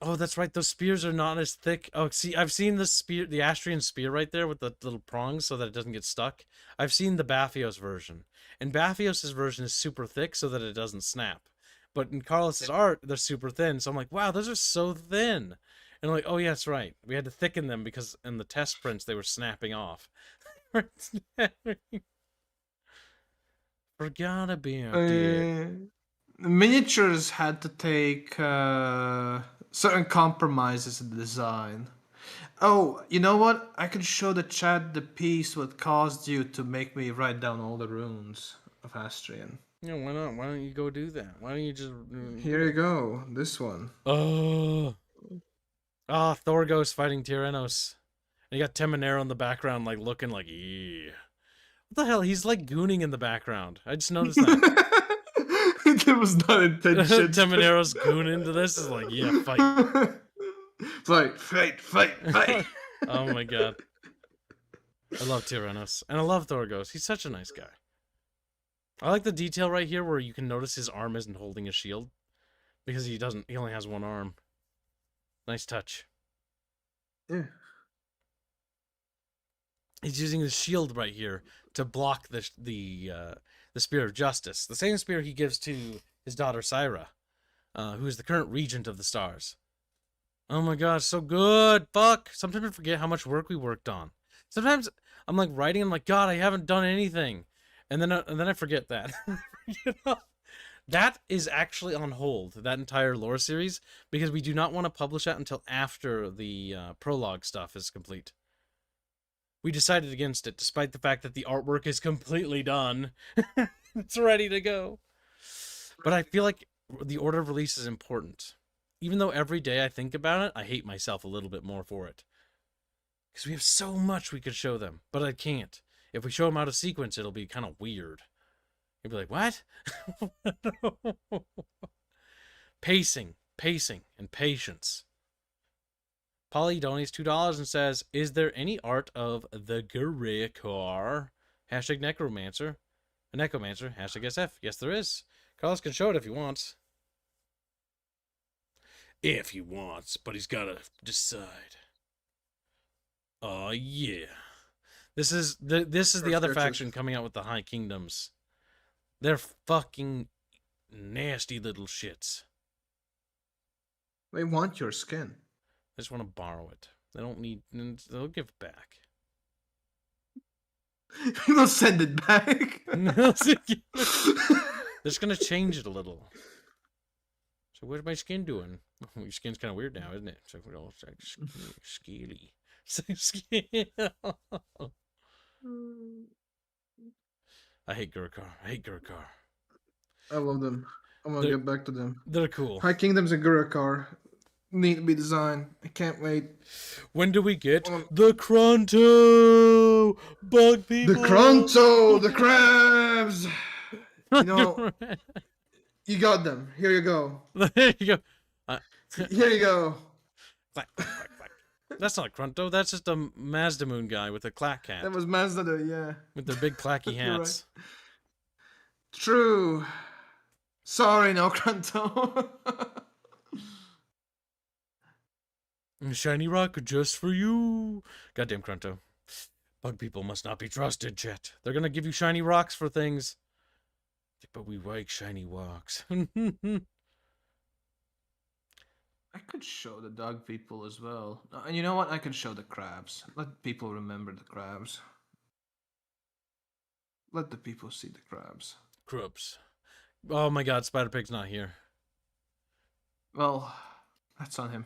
Oh, that's right. Those spears are not as thick. Oh, see, I've seen the spear, the Astrian spear right there with the little prongs so that it doesn't get stuck. I've seen the Baphios version. And Baphios' version is super thick so that it doesn't snap. But in Karlis' art, they're super thin. So I'm like, wow, those are so thin. And I'm like, oh, yeah, that's right. We had to thicken them because in the test prints, they were snapping off. Forgot about it.
Miniatures had to take certain compromises in the design. Oh, you know what? I could show the chat the piece what caused you to make me write down all the runes of Astrian.
Yeah, why not? Why don't you go do that? Why don't you just...
Here you go. This one.
Oh. Ah, Thorgos fighting Tyrannos. And you got Temenero in the background, like, looking like, yeah. What the hell? He's, like, gooning in the background. I just noticed that.
It was not intention.
Temenero's gooning into this is like, yeah, fight.
Fight.
Oh my God. I love Tyrannos. And I love Thorgos. He's such a nice guy. I like the detail right here where you can notice his arm isn't holding a shield. Because he only has one arm. Nice touch.
Yeah.
He's using the shield right here to block the spear of justice. The same spear he gives to his daughter Syra, who is the current regent of the stars. Oh my God, so good. Fuck. Sometimes I forget how much work we worked on. Sometimes I'm like writing, I'm like, God, I haven't done anything. And then I forget that. You know? That is actually on hold, that entire lore series, because we do not want to publish that until after the prologue stuff is complete. We decided against it, despite the fact that the artwork is completely done. It's ready to go. But I feel like the order of release is important. Even though every day I think about it, I hate myself a little bit more for it. Because we have so much we could show them, but I can't. If we show them out of sequence, it'll be kind of weird. You'll be like, what? Pacing, and patience. Polly donates $2 and says, is there any art of the Gurikar? Hashtag necromancer. A necromancer. Hashtag SF. Yes, there is. Carlos can show it if he wants. If he wants, but he's got to decide. Oh, yeah. This is the other faction coming out with the High Kingdoms. They're fucking nasty little shits.
They want your skin.
I just want to borrow it. They don't need... They'll give it back.
They'll send it back.
They're just going to change it a little. So what's my skin doing? Your skin's kind of weird now, isn't it? It's like, well, it's like scaly. I hate Gurkar.
I love them. I'm gonna get back to them.
They're cool.
High Kingdoms and Gurukar. need to be designed. I can't wait.
When do we get
Um,
the Cronto? Bug
The
people!
Cronto, the crabs. You know, you got them. Here you go.
There you go.
Here you go.
Clack, clack, clack, clack. That's not Grunto. That's just a Mazda Moon guy with a clack hat.
That was Mazda, yeah.
With their big clacky
You're
hats.
right. True. Sorry, no Cronto.
Shiny rock just for you. Goddamn Grunto. Bug people must not be trusted, Chet. They're gonna give you shiny rocks for things. But we like shiny rocks.
I could show the dog people as well. And you know what? I could show the crabs. Let people remember the crabs. Let the people see the crabs.
Crubs. Oh my god, Spider Pig's not here.
Well, that's on him.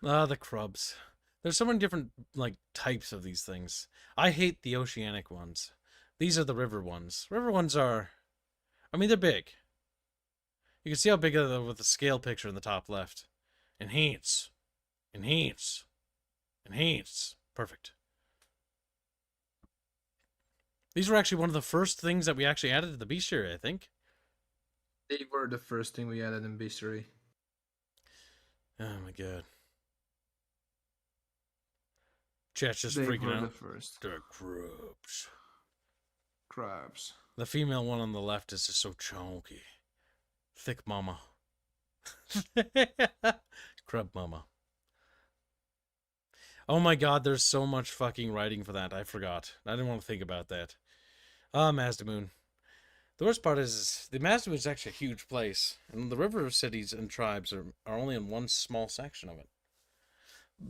Ah, the crubs. There's so many different, like, types of these things. I hate the oceanic ones. These are the river ones. River ones are... I mean, they're big. You can see how big they are with the scale picture in the top left. Enhance. Enhance. Enhance. Perfect. These were actually one of the first things that we actually added to the bestiary, I think.
They were the first thing we added in bestiary.
Oh my god. Chat's just
They
freaking
were
out.
the first.
The crabs.
Crabs.
The female one on the left is just so chunky. Thick mama. Crab mama. Oh my god, there's so much fucking writing for that. I forgot. I didn't want to think about that. Ah, Mazda Moon. The worst part is the Mazda Moon is actually a huge place, and the river cities and tribes are only in one small section of it.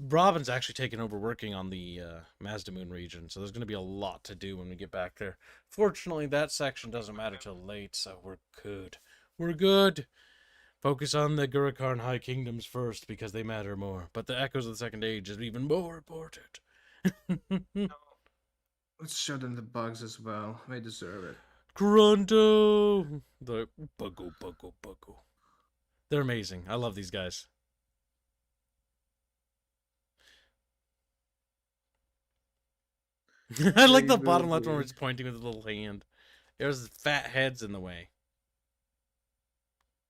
Robin's actually taken over working on the Mazda Moon region, so there's going to be a lot to do when we get back there. Fortunately, that section doesn't matter till late, so we're good. We're good. Focus on the Gurukharn High Kingdoms first, because they matter more. But the Echoes of the Second Age is even more important.
Let's show them the bugs as well. They deserve it.
Grunto! The buggo. They're amazing. I love these guys. I like the bottom left one where it's pointing with a little hand. There's fat heads in the way.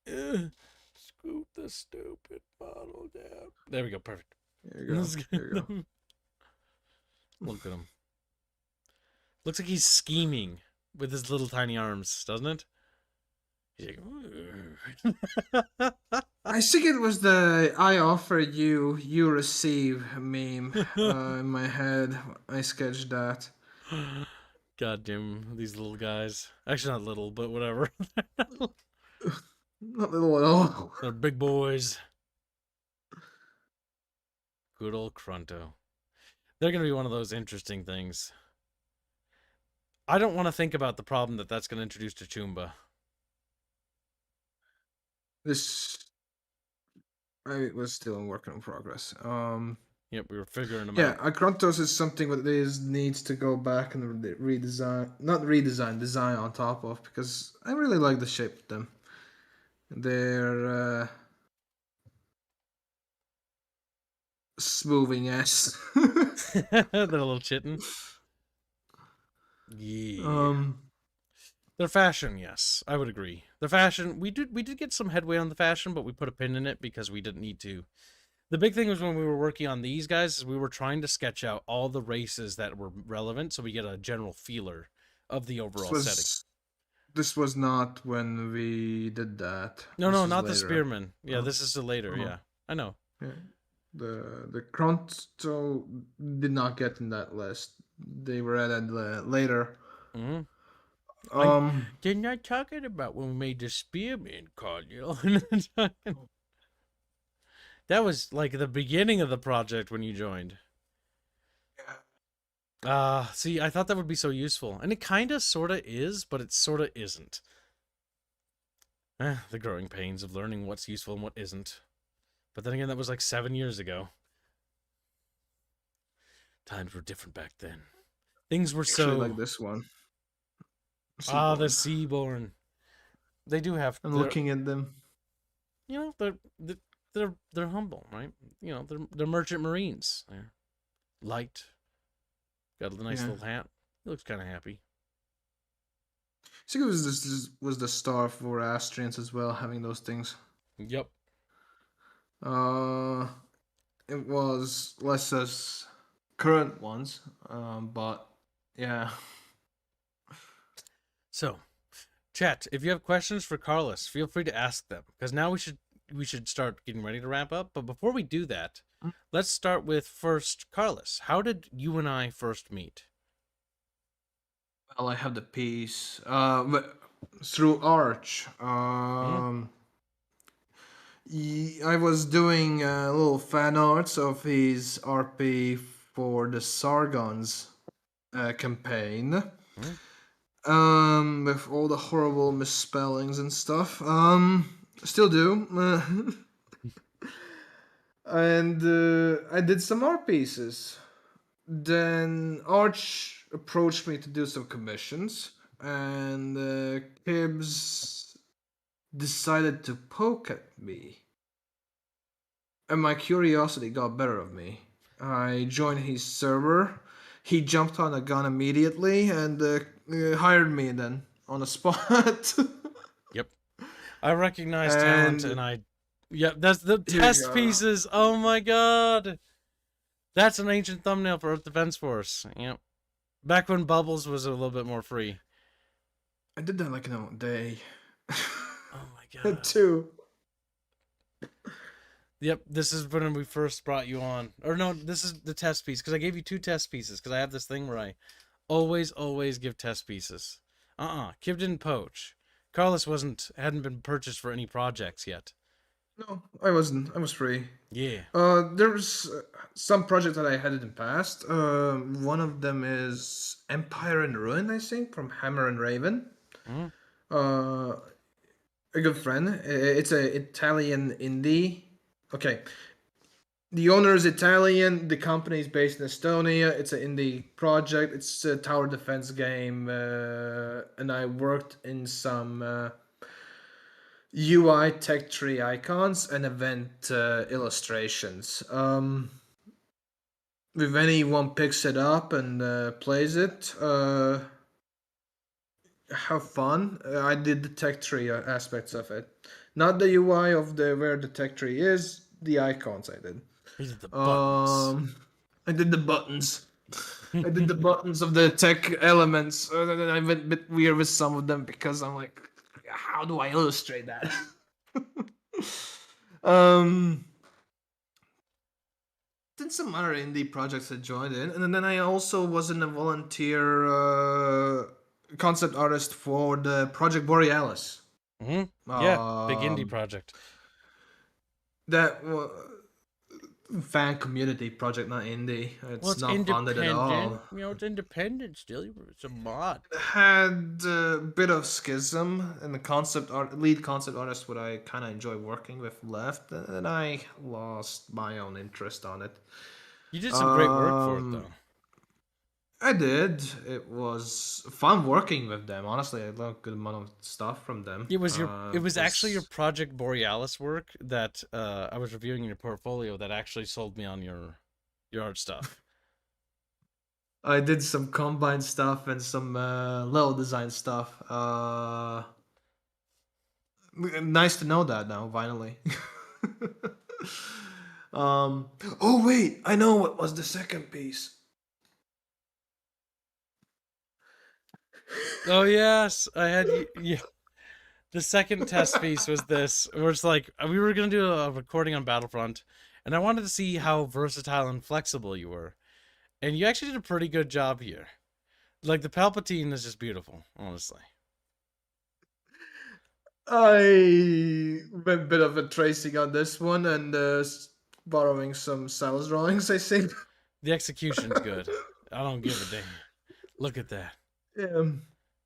Scoot the stupid bottle down. There we go. Perfect.
There you go. There you go.
Look at him. Looks like he's scheming with his little tiny arms, doesn't it? He's like,
I think it was the I offer you, you receive meme in my head. I sketched that.
God damn these little guys. Actually, not little, but whatever.
Not little at all.
They're big boys. Good old Crunto. They're going to be one of those interesting things. I don't want to think about the problem that that's going to introduce to Chumba.
This I was still in work in progress.
Yep, we were figuring them
Yeah,
out.
Acrontos is something that needs to go back and design on top of, because I really like the shape of them. They're smoothing ass.
They're a little chitten. Yeah. Their fashion, yes, I would agree. The fashion, we did get some headway on the fashion, but we put a pin in it because we didn't need to. The big thing was when we were working on these guys, is we were trying to sketch out all the races that were relevant, so we get a general feeler of the overall setting.
This was not when we did that.
No,
This
no,
was
not the
later.
spearman. Yeah, this is the later. Yeah, I know.
Yeah. The Cronto did not get in that list. They were added later.
Mm-hmm. They're not talking about when we made the spearman, Carl. That was like the beginning of the project when you joined. See, I thought that would be so useful. And it kind of, sort of is, but it sort of isn't. The growing pains of learning what's useful and what isn't. But then again, that was like 7 years ago. Times were different back then. Things were so...
like this one.
Seaborn. The Seaborn. They do have...
I'm looking at them.
You know, they're humble, right? You know, they're merchant marines. They're light. Got a nice
Yeah.
little hat. He looks kind of happy.
I think it was the star for Astrians as well, having those things.
Yep.
Uh, it was less as current ones, but yeah.
So, chat, if you have questions for Karlis, feel free to ask them because now we should start getting ready to wrap up. But before we do that, let's start with first Karlis. How did you and I first meet?
Well, I have the piece. But through Arch. I was doing little fan arts of his RP for the Sargons campaign. With all the horrible misspellings and stuff. Still do. And I did some art pieces. Then Arch approached me to do some commissions, and Kibbs decided to poke at me. And my curiosity got better of me. I joined his server. He jumped on a gun immediately and hired me then on the spot.
Yep. I recognize talent and I. Yep, that's the test pieces. Oh my god. That's an ancient thumbnail for Earth Defense Force. Yep. Back when Bubbles was a little bit more free.
I did that like in a day.
Oh my god.
2.
Yep, this is when we first brought you on. Or no, this is the test piece because I gave you 2 test pieces because I have this thing where I always give test pieces. Kib didn't poach. Karlis hadn't been purchased for any projects yet.
No, I wasn't. I was free.
Yeah.
There was some projects that I had in the past. One of them is Empire in Ruin, I think, from Hammer and Raven. A good friend. It's a Italian indie. Okay. The owner is Italian. The company is based in Estonia. It's an indie project. It's a tower defense game. And I worked in some UI tech tree icons and event illustrations. If anyone picks it up and plays it, have fun. I did the tech tree aspects of it, not the UI of where the tech tree is. The icons I did.
He did the buttons.
I did the buttons. I did the buttons of the tech elements. I went a bit weird with some of them because I'm like, how do I illustrate that? Then some other indie projects I joined in, and then I also was in a volunteer concept artist for the Project Borealis.
Yeah, big indie project.
That fan community project, not indie. It's not funded at all.
You know, it's independent still. It's a mod.
It had a bit of schism, and the lead concept artist, what I kind of enjoy working with, left, and I lost my own interest on it.
You did some great work for it, though.
I did. It was fun working with them. Honestly, I learned a good amount of stuff from them.
It was actually your Project Borealis work that I was reviewing in your portfolio that actually sold me on your art stuff.
I did some combine stuff and some level design stuff. Nice to know that now, finally. Oh wait, I know what was the second piece.
Oh yes, I had yeah. The second test piece was this. Where it's like we were gonna do a recording on Battlefront, and I wanted to see how versatile and flexible you were, and you actually did a pretty good job here. Like the Palpatine is just beautiful, honestly.
I went a bit of a tracing on this one and borrowing some sales drawings, I think.
The execution's good. I don't give a damn. Look at that.
Yeah.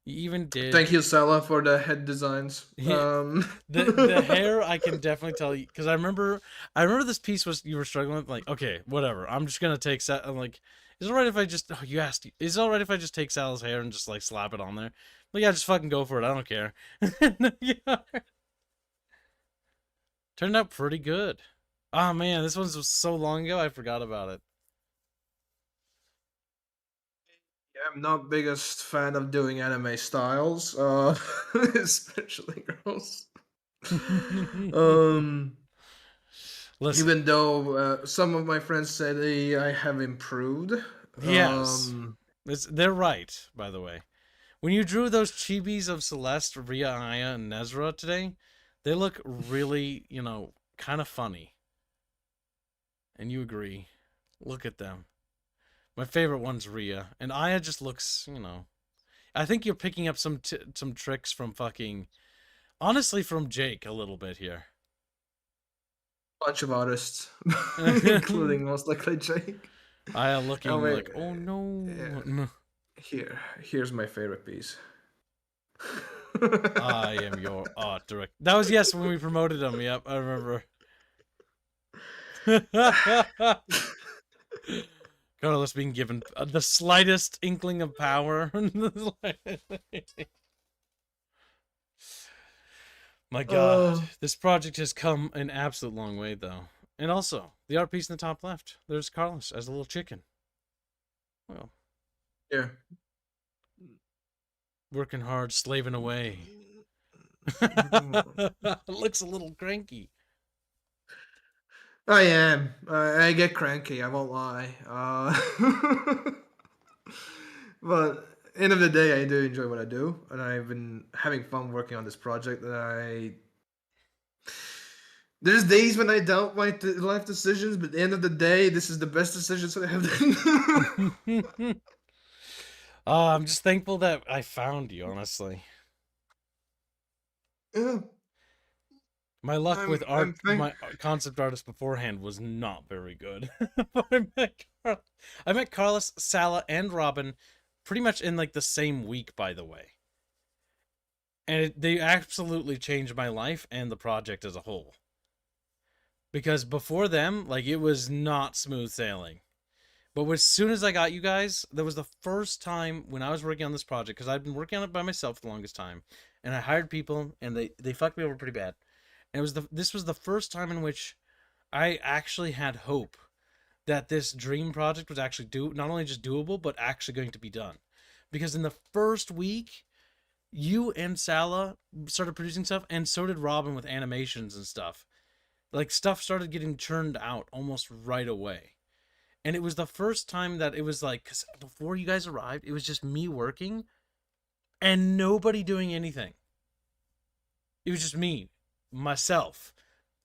You even did.
Thank you, Sala, for the head designs.
The hair, I can definitely tell you because I remember this piece was you were struggling with. Like, okay, whatever. I'm just gonna take. I'm like, is it alright if I just? Oh, you asked. Is it alright if I just take Sal's hair and just like slap it on there? Like, yeah, just fucking go for it. I don't care. Yeah. Turned out pretty good. Oh man, this one was so long ago, I forgot about it.
Yeah, I'm not biggest fan of doing anime styles, especially girls. Um,
Listen,
Even though some of my friends said I have improved.
yes,
Um,
they're right, by the way. When you drew those chibis of Celeste, Rhea, Aya, and Nezra today, they look really, kind of funny. And you agree. Look at them. My favorite one's Rhea, and Aya just looks, I think you're picking up some tricks from honestly, from Jake a little bit here.
bunch of artists, including most likely Jake.
Aya looking
Oh, wait,
like, oh no.
yeah. Here's my favorite piece.
I am your art director. That was yes when we promoted him. Yep, I remember. Carlos being given the slightest inkling of power. My God, this project has come an absolute long way, though. And also, the art piece in the top left. There's Carlos as a little chicken. Well,
yeah.
working hard, slaving away. Looks a little cranky.
I am. I get cranky. I won't lie. But end of the day, I do enjoy what I do, and I've been having fun working on this project. There's days when I doubt my life decisions, but at the end of the day, this is the best decisions that I have done.
I'm just thankful that I found you, honestly.
Yeah.
My luck with art,
I'm
my concept artist beforehand was not very good. I met Karlis, Sala, and Robin pretty much in like the same week, by the way. And they absolutely changed my life and the project as a whole. Because before them, like, it was not smooth sailing. But as soon as I got you guys, that was the first time when I was working on this project, because I've been working on it by myself the longest time, and I hired people, and they fucked me over pretty bad. And this was the first time in which I actually had hope that this dream project was actually not only just doable, but actually going to be done. Because in the first week, you and Sala started producing stuff, and so did Robin with animations and stuff. Like, stuff started getting churned out almost right away. And it was the first time that it was like, because before you guys arrived, it was just me working and nobody doing anything. It was just me, myself,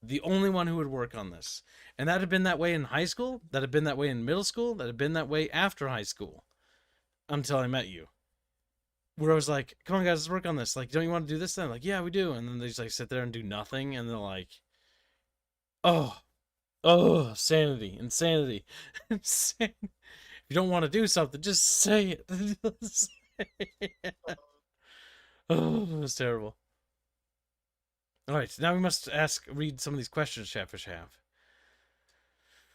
the only one who would work on this. And that had been that way in high school, that had been that way in middle school, that had been that way after high school. Until I met you. Where I was like, come on guys, let's work on this. Like, don't you want to do this then? Like, yeah, we do. And then they just like sit there and do nothing, and they're like, oh, sanity, insanity. If you don't want to do something, just say it. Oh, it's terrible. Alright, now we must read some of these questions Chatfish have.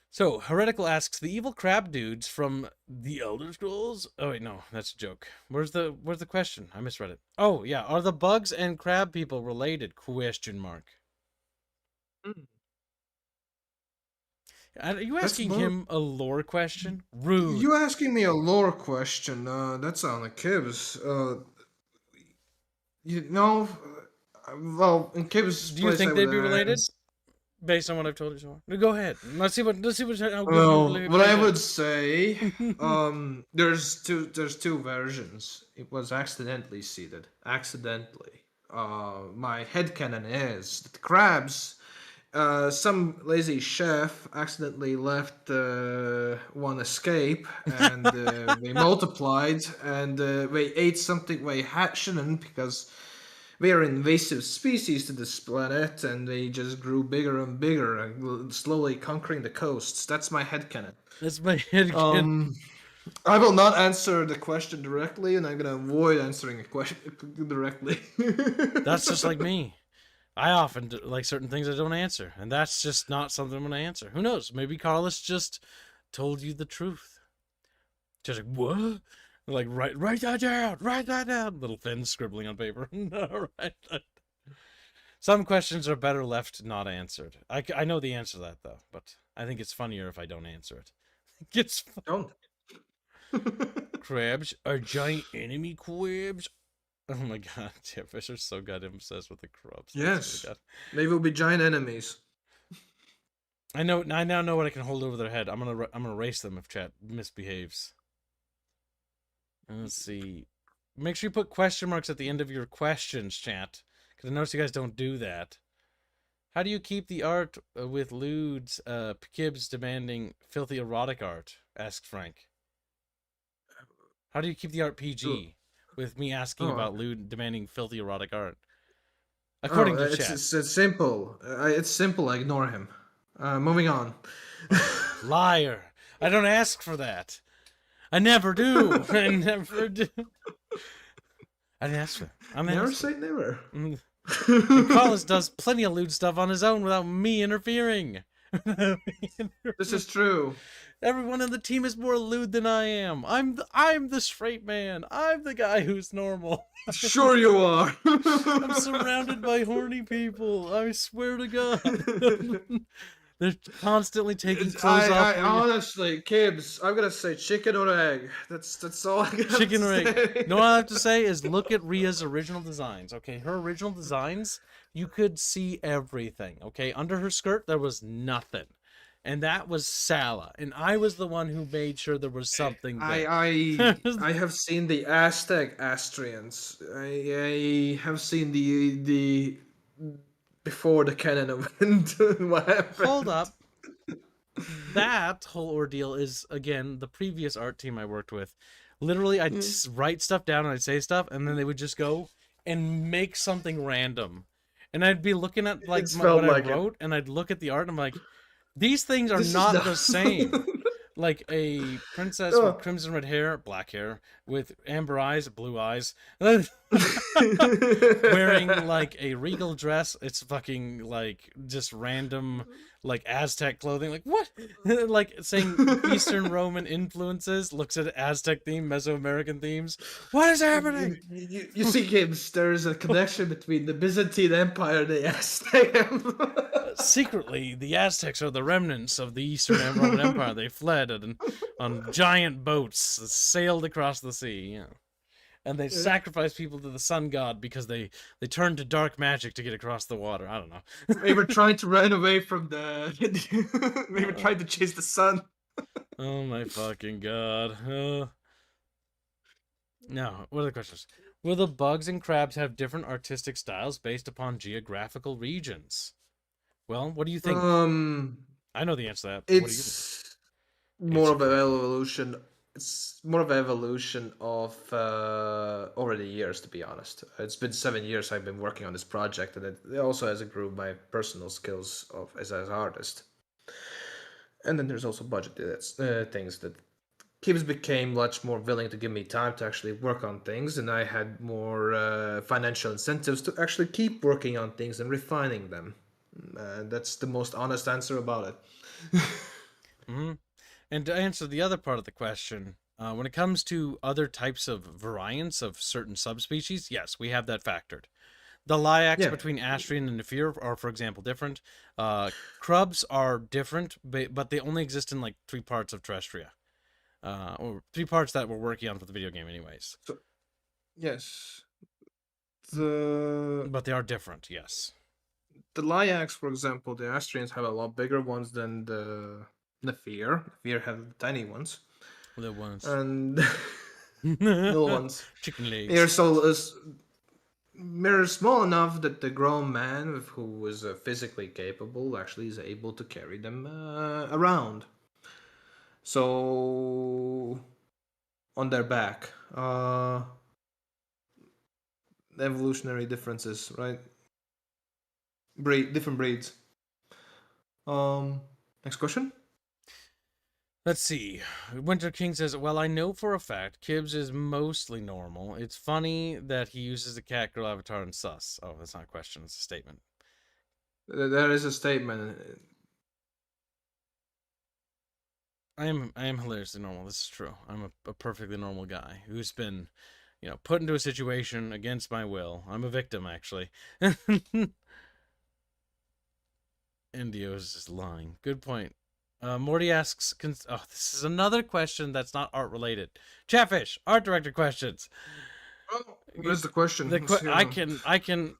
So, Heretical asks, the evil crab dudes from the Elder Scrolls? Oh wait, no, that's a joke. Where's the question? I misread it. Oh, yeah, are the bugs and crab people related? Question mark. Are you asking him a lore question? Rude.
You asking me a lore question? That sounds like Kibs. Well, in Kibs'
Do you think they'd be related? Based on what I've told you so far. Go ahead. Let's see what how good.
Well, what I would say, there's two versions. It was accidentally seeded. Accidentally. My headcanon is that the crabs, some lazy chef accidentally left one escape, and they multiplied, and they ate something they shouldn't, because they are invasive species to this planet, and they just grew bigger and bigger, and slowly conquering the coasts. That's my headcanon.
That's my headcanon.
I will not answer the question directly, and I'm gonna avoid answering a question directly.
That's just like me. I often do, like certain things I don't answer, and that's just not something I'm gonna answer. Who knows? Maybe Karlis just told you the truth. Just like, what? Like, write that down. Write that down. Little Finn scribbling on paper. No, right. Some questions are better left not answered. I know the answer to that, though, but I think it's funnier if I don't answer it. It's
Don't.
crabs are giant enemy crabs. Oh my god, Jefffish are so goddamn obsessed with the crabs.
Yes. They will be giant enemies.
I now know what I can hold over their head. I'm gonna race them if chat misbehaves. Let's see. Make sure you put question marks at the end of your questions, chat, because I notice you guys don't do that. How do you keep the art with lewds, Kibs demanding filthy erotic art? Asks Frank. How do you keep the art PG with me asking about lewd demanding filthy erotic art? According to chat.
It's simple. It's simple. I ignore him. Moving on.
Liar. I don't ask for that. I never do. I never do. I didn't ask for that.
Never say never.
And Karlis does plenty of lewd stuff on his own without me interfering.
This is true.
Everyone on the team is more lewd than I am. I'm the straight man. I'm the guy who's normal.
Sure you are.
I'm surrounded by horny people. I swear to God. They're constantly taking clothes off.
Honestly, Kibs, I'm gonna say chicken or egg. That's all I got.
Chicken or egg. No, all I have to say is look at Ria's original designs. Okay, her original designs, you could see everything. Okay, under her skirt there was nothing, and that was Sala, and I was the one who made sure there was something there.
I have seen the Aztec Astrians. I have seen the before the canon event. What happened?
Hold up. That whole ordeal is, again, the previous art team I worked with. Literally, I'd write stuff down and I'd say stuff, and then they would just go and make something random. And I'd be looking at what I wrote, and I'd look at the art, and I'm like, these things are not the same. Like a princess with crimson red hair, black hair, with amber eyes, blue eyes, wearing like a regal dress. It's fucking like just random like Aztec clothing. Like what? Like saying Eastern Roman influences, looks at Aztec theme, Mesoamerican themes. What is happening?
You see, Gibbs, there is a connection between the Byzantine Empire and the Aztec Empire.
Secretly, the Aztecs are the remnants of the Eastern Roman Empire. They fled on giant boats, sailed across the sea, and they sacrificed people to the sun god because they turned to dark magic to get across the water. I don't know.
They were trying to run away from the. They were trying to chase the sun.
Oh my fucking god. No, what are the questions? Will the bugs and crabs have different artistic styles based upon geographical regions? Well, what do you think? I know the answer to that.
It's more of an evolution. It's more of an evolution of over the years, to be honest. It's been 7 years I've been working on this project, and it also has improved my personal skills as an artist. And then there's also budget things that Kibs became much more willing to give me time to actually work on things, and I had more financial incentives to actually keep working on things and refining them. That's the most honest answer about it.
And to answer the other part of the question, when it comes to other types of variants of certain subspecies, yes, we have that factored. The Lyax between Astrian and Nephir are, for example, different. Crubs are different, but they only exist in like 3 parts of Terrestria. Or 3 parts that we're working on for the video game anyways.
So, yes.
But they are different, yes.
The Lyax, for example, the Astrians have a lot bigger ones than the Nephir. Nephir have tiny ones.
Little ones.
And little ones.
Chicken legs.
They're small enough that the grown man who is physically capable actually is able to carry them around. So, on their back. Evolutionary differences, right? Different breeds. Next question.
Let's see. Winter King says, well, I know for a fact Kibs is mostly normal. It's funny that he uses the cat girl avatar in sus. Oh, that's not a question. It's a statement.
There is a statement.
I am hilariously normal. This is true. I'm a perfectly normal guy who's been, put into a situation against my will. I'm a victim, actually. Indio is just lying. Good point. Morty asks, oh, this is another question that's not art related. Chatfish, art director questions.
Oh, what is the question?
The
Let's hear
I
them.
can.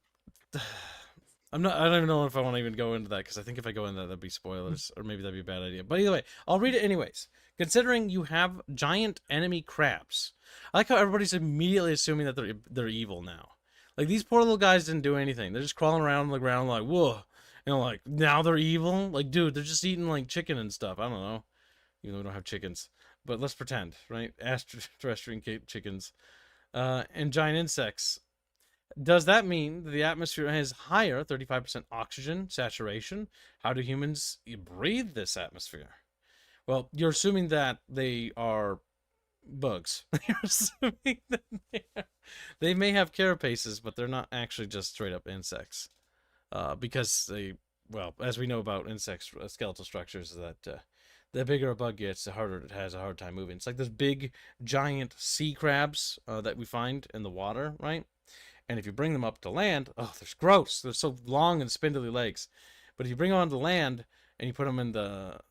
I'm not. I don't even know if I want to even go into that because I think if I go into that, that'd be spoilers, or maybe that'd be a bad idea. But either way, I'll read it anyways. Considering you have giant enemy crabs, I like how everybody's immediately assuming that they're evil now. Like these poor little guys didn't do anything. They're just crawling around on the ground like whoa, like now they're evil. Like dude, they're just eating like chicken and stuff. I don't know. Even though we don't have chickens, but let's pretend, right? Terrestrian chickens, and giant insects. Does that mean that the atmosphere has higher 35% oxygen saturation? How do humans breathe this atmosphere? Well, you're assuming that they are bugs. You're assuming that they may have carapaces, but they're not actually just straight up insects. Because they, well, as we know about insects, skeletal structures, that the bigger a bug gets, the harder it has a hard time moving. It's like those big, giant sea crabs that we find in the water, right? And if you bring them up to land, oh, they're gross. They're so long and spindly legs. But if you bring them onto land and you put them in the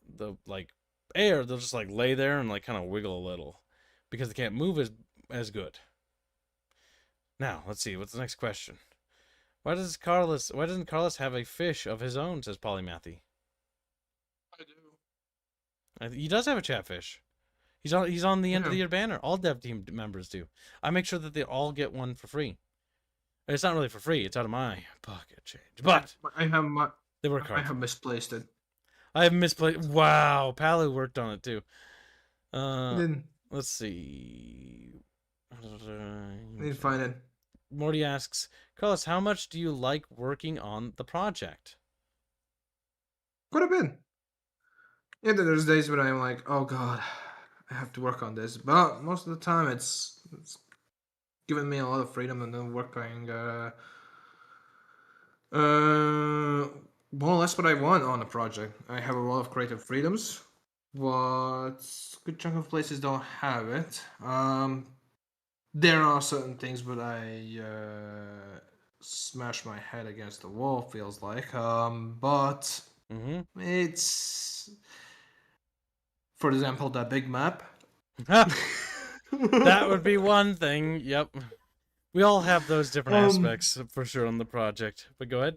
like air, they'll just like lay there and like kind of wiggle a little because they can't move as good. Now let's see. What's the next question? Why doesn't Karlis have a fish of his own? Says Polymathy.
I do.
He does have a chatfish. He's on the end of the year banner. All dev team members do. I make sure that they all get one for free. It's not really for free. It's out of my pocket change. But they work hard.
I have misplaced it.
I have misplaced. Wow, Palu worked on it too.
Then
Let's see.
need to find it.
Morty asks, Carlos, how much do you like working on the project?
Could have been. Yeah, there's days when I'm like, oh god, I have to work on this. But most of the time, it's given me a lot of freedom and then working more or less what I want on a project. I have a lot of creative freedoms, but a good chunk of places don't have it. There are certain things where I smash my head against the wall, feels like. But it's, for example, that big map.
That would be one thing. Yep. We all have those different aspects for sure on the project. But go ahead.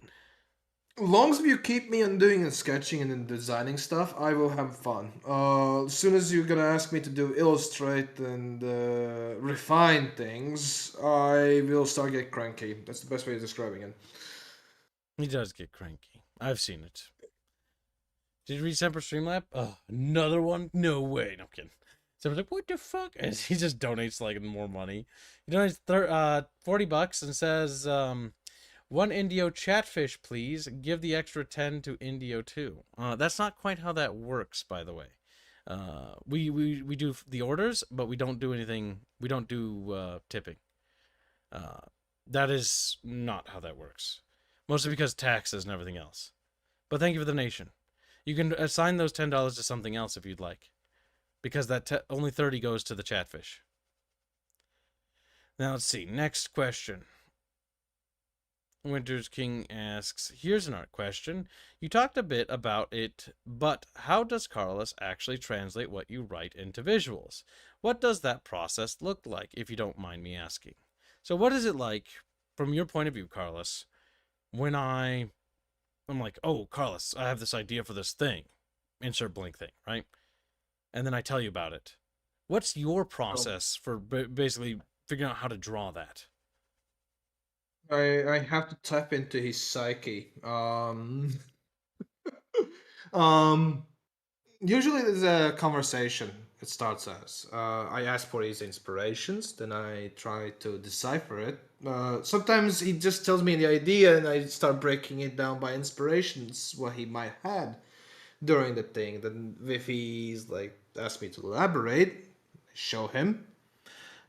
As long as you keep me on doing the sketching and then designing stuff, I will have fun. As soon as you're gonna ask me to do illustrate and refine things, I will start get cranky. That's the best way of describing it.
He does get cranky. I've seen it. Did you read Semper Streamlab? Oh, another one? No way. No, I'm kidding. Semper's like, what the fuck? And he just donates like more money. He donates $40 and says, one Indio Chatfish, please. Give the extra 10 to Indio too. That's not quite how that works, by the way. We do the orders, but we don't do anything. We don't do tipping. That is not how that works. Mostly because taxes and everything else. But thank you for the donation. You can assign those $10 to something else if you'd like, because that only 30 goes to the Chatfish. Now let's see. Next question. Winters King asks, here's an art question. You talked a bit about it, but how does Karlis actually translate what you write into visuals? What does that process look like, if you don't mind me asking? So what is it like, from your point of view, Karlis, when I'm like, oh, Karlis, I have this idea for this thing. Insert blank thing, right? And then I tell you about it. What's your process for basically figuring out how to draw that?
I have to tap into his psyche. Usually there's a conversation. It starts as I ask for his inspirations, then I try to decipher it. Sometimes he just tells me the idea, and I start breaking it down by inspirations, what he might had during the thing. Then if he's like asked me to elaborate, I show him,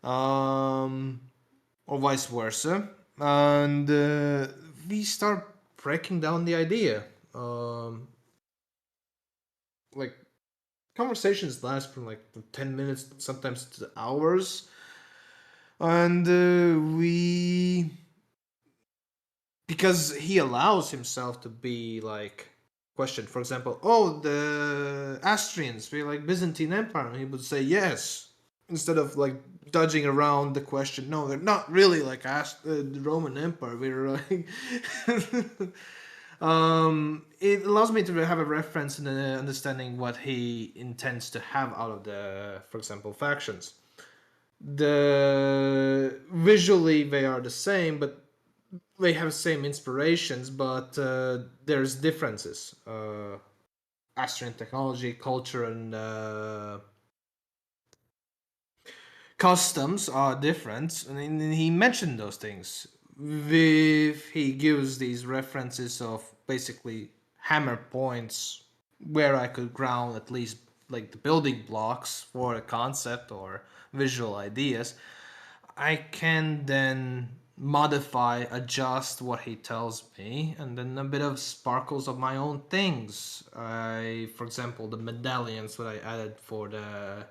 or vice versa, and we start breaking down the idea. Like conversations last from like 10 minutes, sometimes to hours, and we, because he allows himself to be like question. For example, oh, the Astrians, we're like Byzantine Empire, and he would say yes, instead of like dodging around the question. No, they're not really like the Roman Empire. We're like, it allows me to have a reference and understanding what he intends to have out of the, for example, factions. The visually they are the same, but they have same inspirations, but there's differences. Austrian technology, culture, and customs are different, and he mentioned those things. He gives these references of basically hammer points where I could ground at least like the building blocks for a concept or visual ideas. I can then modify, adjust what he tells me, and then a bit of sparkles of my own things. For example, the medallions that I added for the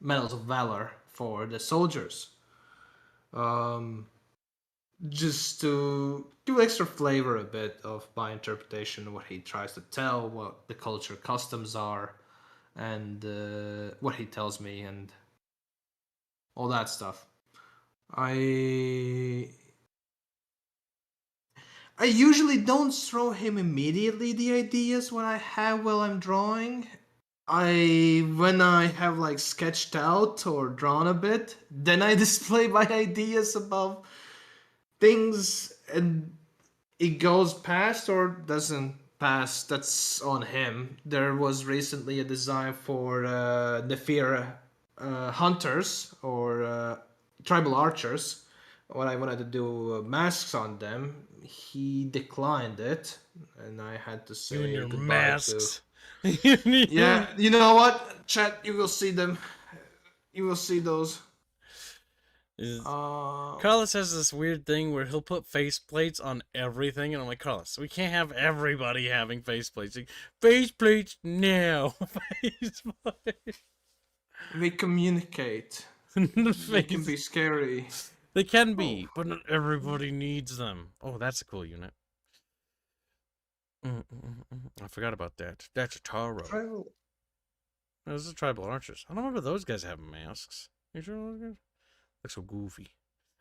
medals of valor for the soldiers, just to give extra flavor a bit of my interpretation, what he tries to tell, what the culture customs are, and what he tells me, and all that stuff. I usually don't throw him immediately the ideas when I have while I'm drawing. When I have like sketched out or drawn a bit, then I display my ideas about things, and it goes past or doesn't pass. That's on him. There was recently a design for the fear hunters or tribal archers. When I wanted to do masks on them, he declined it, and I had to
You and
say
your
goodbye
masks.
to. Yeah, you know what, chat? You will see them. You will see those.
Carlos has this weird thing where he'll put faceplates on everything, and I'm like, Carlos, we can't have everybody having faceplates. Like, faceplates now. Faceplates.
They communicate. They can be scary.
They can be, but not everybody needs them. Oh, that's a cool unit. I forgot about that. That's a Taro. Those are tribal archers. I don't remember those guys having masks. You sure those guys? Look so goofy.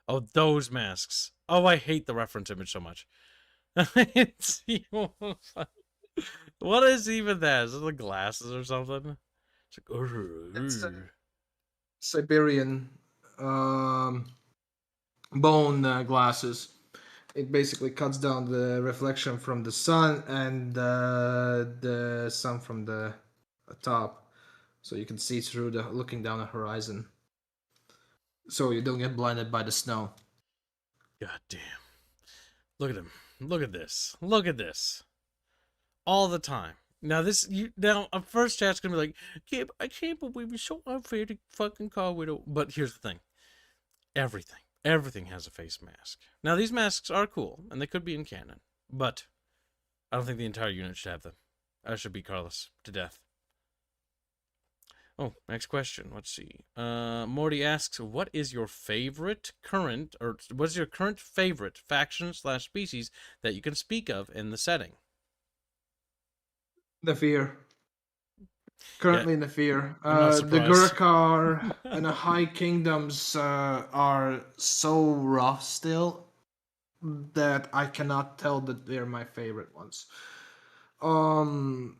Oh, those masks. Oh, I hate the reference image so much. What is even that? Is it the glasses or something? It's like,
Siberian bone glasses. It basically cuts down the reflection from the sun and the sun from the top, so you can see through the looking down the horizon, so you don't get blinded by the snow.
God damn! Look at him! Look at this! Look at this! All the time. Now a first chat's gonna be like, I can't believe it's so unfair to fucking call Widow. But here's the thing: everything has a face mask. Now these masks are cool, and they could be in canon, but I don't think the entire unit should have them. I should be Karlis to death. Oh, next question. Let's see. Morty asks, what is your current favorite faction/species that you can speak of in the setting?
The fear. Currently in the fear.
not
The
surprised.
Gurkhar and the High Kingdoms are so rough still that I cannot tell that they're my favorite ones. I'm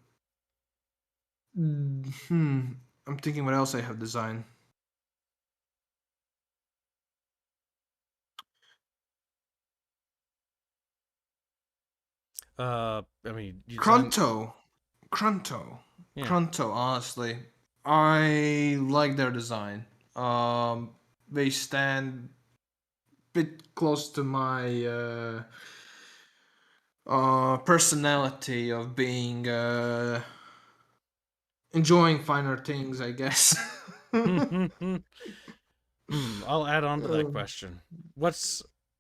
thinking what else I have designed.
I mean,
Krunto.
Yeah.
Krunto, honestly. I like their design. They stand a bit close to my personality of being enjoying finer things, I guess.
I'll add on to that question.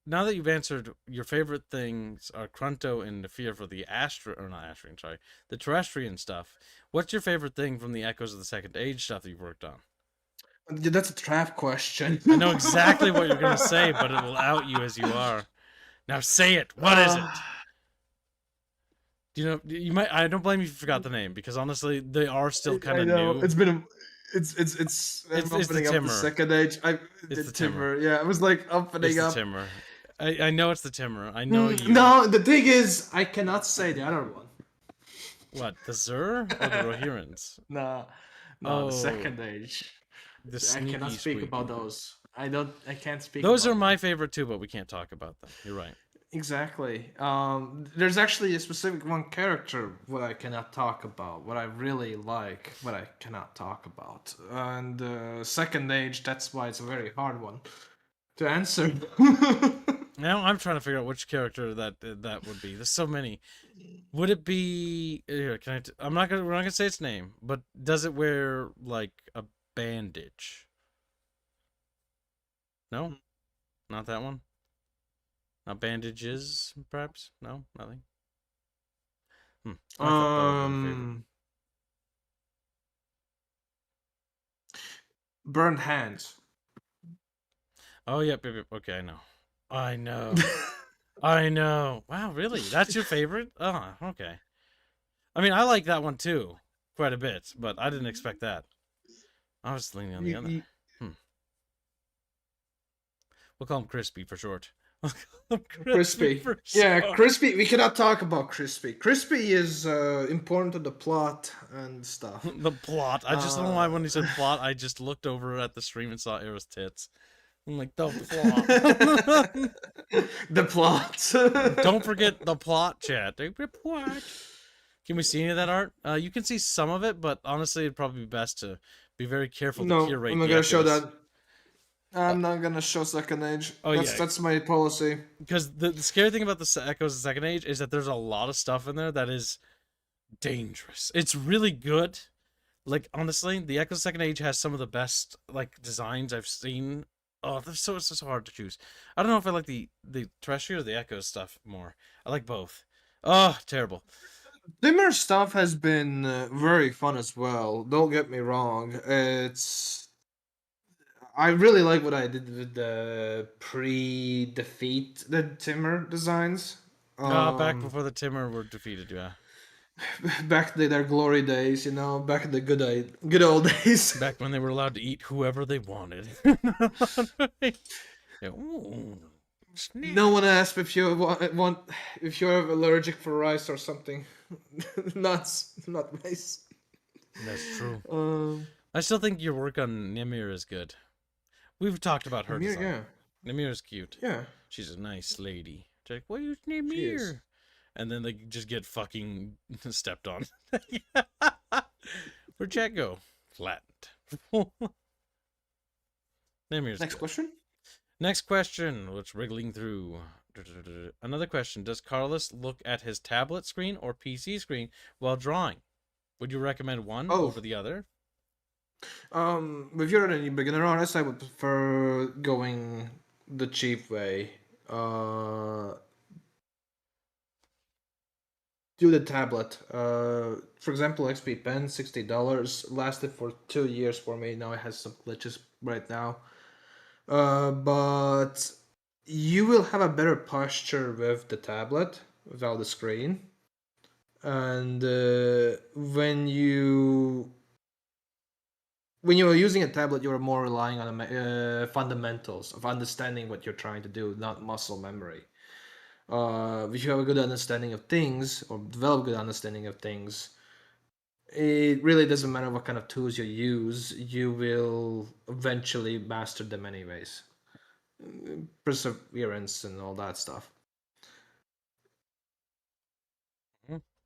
Now that you've answered, your favorite things are Krunto and the fear for the the Terrestrian stuff. What's your favorite thing from the Echoes of the Second Age stuff that you've worked on?
That's a trap question.
I know exactly what you're gonna say, but it will out you as you are. Now say it. What is it? Do you know? You might. I don't blame you if you forgot the name because honestly, they are still kind
I
of
know
new.
it's been I'm
It's the
opening up the
Timmer.
second age.
It's
The
the Timmer.
Timmer. Yeah, I was like
It's
opening
the
up.
Timmer. I know it's the Timmer. I know you.
No, the thing is, I cannot say the other one.
What, the Zur or the Rohirrans?
No, no, the
Oh,
second age.
the
I cannot
sneaky
speak about
squeaky.
those. I can't speak
Those
about
are
them.
my favorite too, but we can't talk about them. You're right.
Exactly. There's actually a specific one character what I cannot talk about. What I really like, what I cannot talk about. And second age, that's why it's a very hard one to answer.
Now I'm trying to figure out which character that would be. There's so many. Would it be? Here, can I? I'm not gonna. We're not gonna say its name. But does it wear like a bandage? No, not that one. Not bandages, perhaps. No, nothing. I thought that would have been a favorite.
Burned hands.
Oh, yep. Okay, I know. I know. I know. Wow, really? That's your favorite? Oh, okay. I mean, I like that one too, quite a bit, but I didn't expect that. I was leaning on the
You-
other.
you-
We'll call him Crispy for short. We'll call him
Crispy.
for
Yeah,
short.
Crispy. We cannot talk about Crispy. Crispy is important to the plot and stuff.
The plot. I just don't know why when he said plot, I just looked over at the stream and saw Era's tits. I'm like, the plot.
The plot.
Don't forget the plot, chat. The plot. Can we see any of that art? You can see some of it, but honestly, it'd probably be best to be very careful to
No,
curate
I'm not
the
gonna show
echoes.
that. I'm not gonna show second age.
Oh, yeah.
That's my policy.
Because the scary thing about the Echoes of Second Age is that there's a lot of stuff in there that is dangerous. It's really good. Like, honestly, the Echoes of Second Age has some of the best, like, designs I've seen. Oh, it's so hard to choose. I don't know if I like the Terrestria or the Echoes stuff more. I like both. Oh, terrible.
Dimmer stuff has been very fun as well. Don't get me wrong. I really like what I did with the pre-defeat the Timmer designs.
Back before the Timur were defeated, yeah.
Back to their glory days, you know, back in the good old days.
Back when they were allowed to eat whoever they wanted. Yeah, ooh,
No one asked if you want if you're allergic for rice or something. Nuts, not rice.
That's true.
Um,
I still think your work on Nimir is good. We've talked about her
Nimir,
design.
yeah.
Nimir is cute.
Yeah.
She's a nice lady. They're like, what is
She is.
Nimir? And then they just get fucking stepped on. For Checo. Flattened. Nimir's
Next
good.
question.
Next question. Let's wriggling through. Another question. Does Karlis look at his tablet screen or PC screen while drawing? Would you recommend one over the other?
If you're any beginner artist, I would prefer going the cheap way. Do the tablet. For example, XP Pen, $60, lasted for 2 years for me. Now it has some glitches right now. But you will have a better posture with the tablet without the screen. And when you're using a tablet, you're more relying on the fundamentals of understanding what you're trying to do, not muscle memory. If you have a good understanding of things or develop good understanding of things, it really doesn't matter what kind of tools you use, you will eventually master them anyways. Perseverance and all that stuff.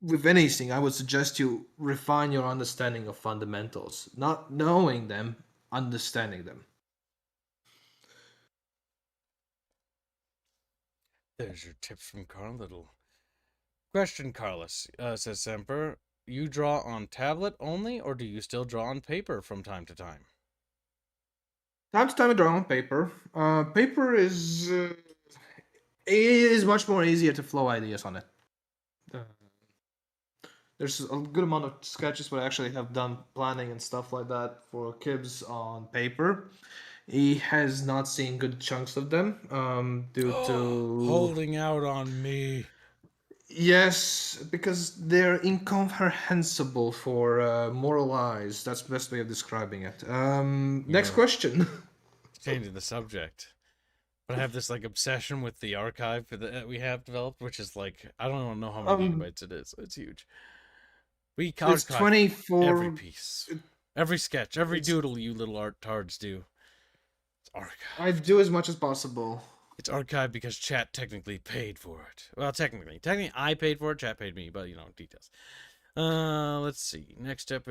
With anything, I would suggest you refine your understanding of fundamentals. Not knowing them, understanding them.
There's your tips from Carl Little. Question, Carlos, says Semper. You draw on tablet only, or do you still draw on paper from time to time?
Time to time, I draw on paper. Paper is it is much more easier to flow ideas on it. There's a good amount of sketches where I actually have done planning and stuff like that for Kibbs on paper. He has not seen good chunks of them due to
Holding out on me.
Yes, because they're incomprehensible for moral eyes. That's the best way of describing it. Next
Yeah.
question.
Changing the subject. But I have this like obsession with the archive that we have developed, which is like I don't even know how many
um,
gigabytes it is. It's huge. We
it's
archive every
24.
piece, every sketch, every
It's
doodle you little art tards do. It's
I
archived.
do as much as possible.
It's archived because chat technically paid for it. Well, technically I paid for it. Chat paid me, but details. Let's see. Next up,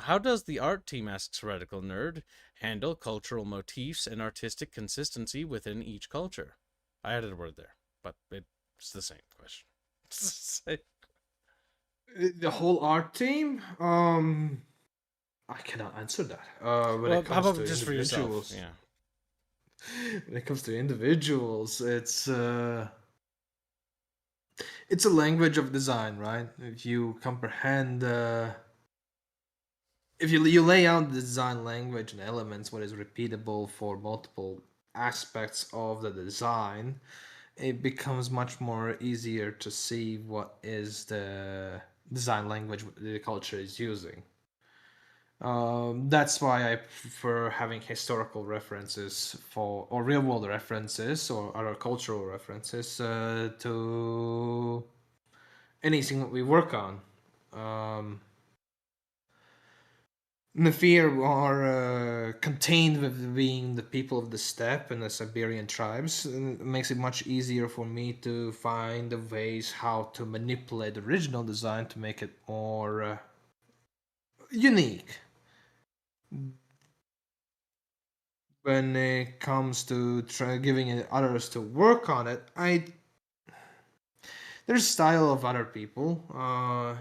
how does the art team, asks Heretical Nerd, handle cultural motifs and artistic consistency within each culture? I added a word there, but it's the same question.
The whole art team. I cannot answer that. When
Well,
it
how
comes
about
to
just for yourself?
individuals,
Yeah.
when it comes to individuals, it's a language of design, right? If you comprehend, if you lay out the design language and elements, what is repeatable for multiple aspects of the design, it becomes much more easier to see what is the design language the culture is using. That's why I prefer having historical references for, or real world references, or other cultural references to anything that we work on. Nafir are contained with being the people of the steppe and the Siberian tribes. And it makes it much easier for me to find the ways how to manipulate the original design to make it more unique. When it comes to giving others to work on it, there's style of other people.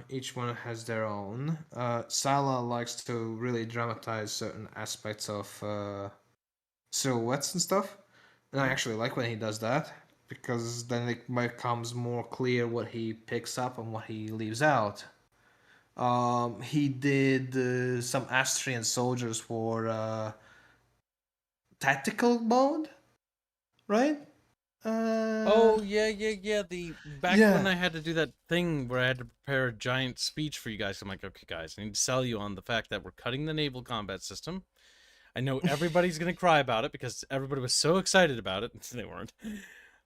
Each one has their own. Sala likes to really dramatize certain aspects of silhouettes and stuff, and I actually like when he does that because then it becomes more clear what he picks up and what he leaves out. He did some Austrian soldiers for tactical mode, right?
Oh yeah. The back when
Yeah.
I had to do that thing where I had to prepare a giant speech for you guys, I'm like, okay, guys, I need to sell you on the fact that we're cutting the naval combat system. I know everybody's gonna cry about it because everybody was so excited about it. They weren't.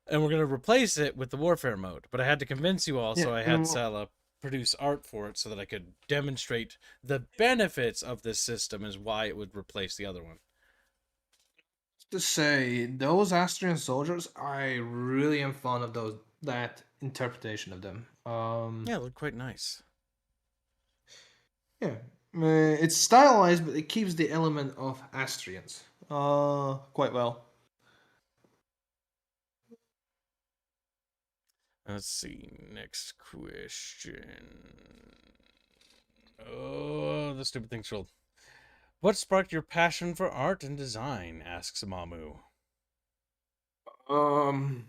And we're gonna replace it with the warfare mode. But I had to convince you all,
Yeah,
so I had Sala produce art for it so that I could demonstrate the benefits of this system is why it would replace the other one.
to say those Austrian soldiers, I really am fond of that interpretation of them.
Yeah, it looked quite nice.
Yeah, it's stylized, but it keeps the element of Austrians. Quite well.
Let's see. Next question. Oh, the stupid thing's rolled. What sparked your passion for art and design? Asks Mamu.
Um,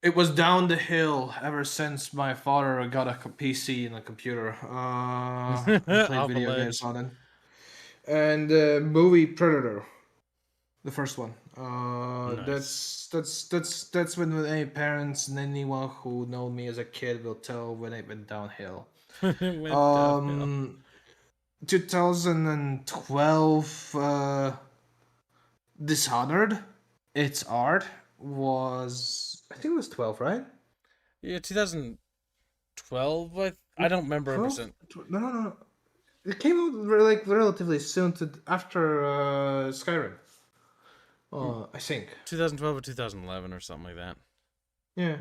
it was down the hill ever since my father got a PC and a computer. And played
Off a
video games
ledge.
on it. And movie Predator, the first one.
Nice.
That's when any parents and anyone who know me as a kid will tell when it went downhill.
It went downhill.
2012, Dishonored, its art was, I think it was 12, right?
Yeah, 2012. I don't remember
12?
100%.
No, no, no. It came out like relatively soon to after Skyrim. I think.
2012 or 2011 or something like that.
Yeah.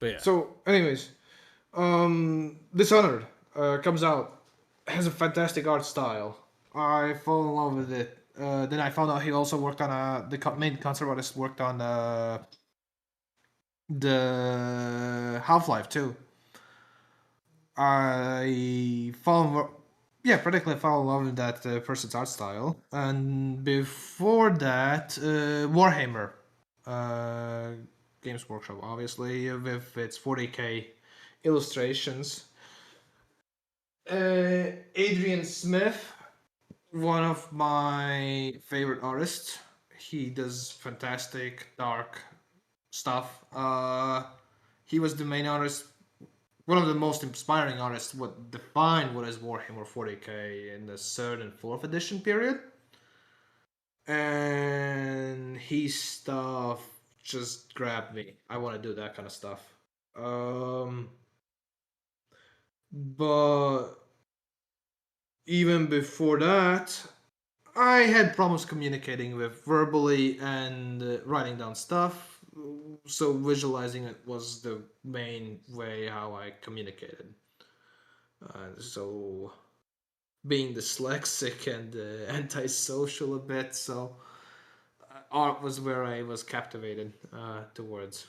But yeah.
So, anyways, Dishonored comes out, has a fantastic art style. I fall in love with it. Then I found out he also worked on main concept artist worked on the Half-Life too. I particularly fall in love with that person's art style. And before that, Warhammer, uh, Games Workshop, obviously, with its 40k illustrations. Adrian Smith, one of my favorite artists. He does fantastic, dark stuff. He was the main artist, one of the most inspiring artists. What defined what is Warhammer 40k in the third and fourth edition period, and his stuff just grabbed me. I want to do that kind of stuff. But even before that, I had problems communicating with verbally and writing down stuff. So visualizing it was the main way how I communicated. So being dyslexic and antisocial a bit, so art was where I was captivated towards.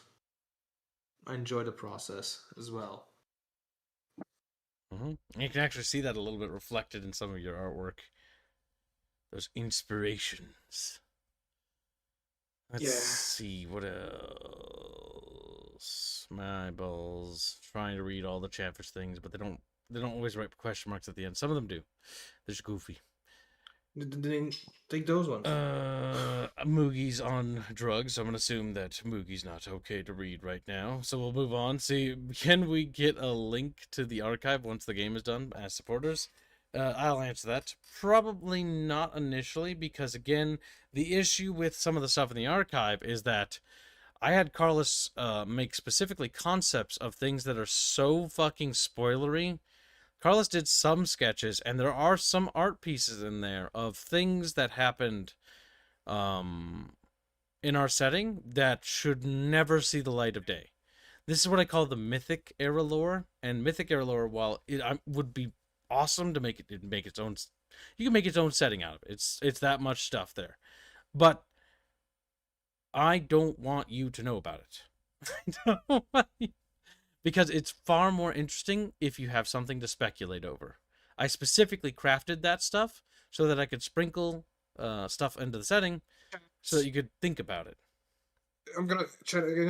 I enjoy the process as well.
You can actually see that a little bit reflected in some of your artwork. Those inspirations. Let's see, what else? My balls. Trying to read all the Chatfish things, but they don't always write question marks at the end. Some of them do. They're just goofy.
Didn't take those ones.
Moogie's on drugs, so I'm gonna assume that Moogie's not okay to read right now. So we'll move on. See, can we get a link to the archive once the game is done as supporters? I'll answer that. Probably not initially, because again, the issue with some of the stuff in the archive is that I had Karlis make specifically concepts of things that are so fucking spoilery. Karlis did some sketches, and there are some art pieces in there of things that happened in our setting that should never see the light of day. This is what I call the Mythic era lore, and Mythic era lore, while it would be awesome to make its own, you can make its own setting out of it. It's that much stuff there, but I don't want you to know about it. I don't want you, because it's far more interesting if you have something to speculate over. I specifically crafted that stuff so that I could sprinkle stuff into the setting so that you could think about it.
I'm gonna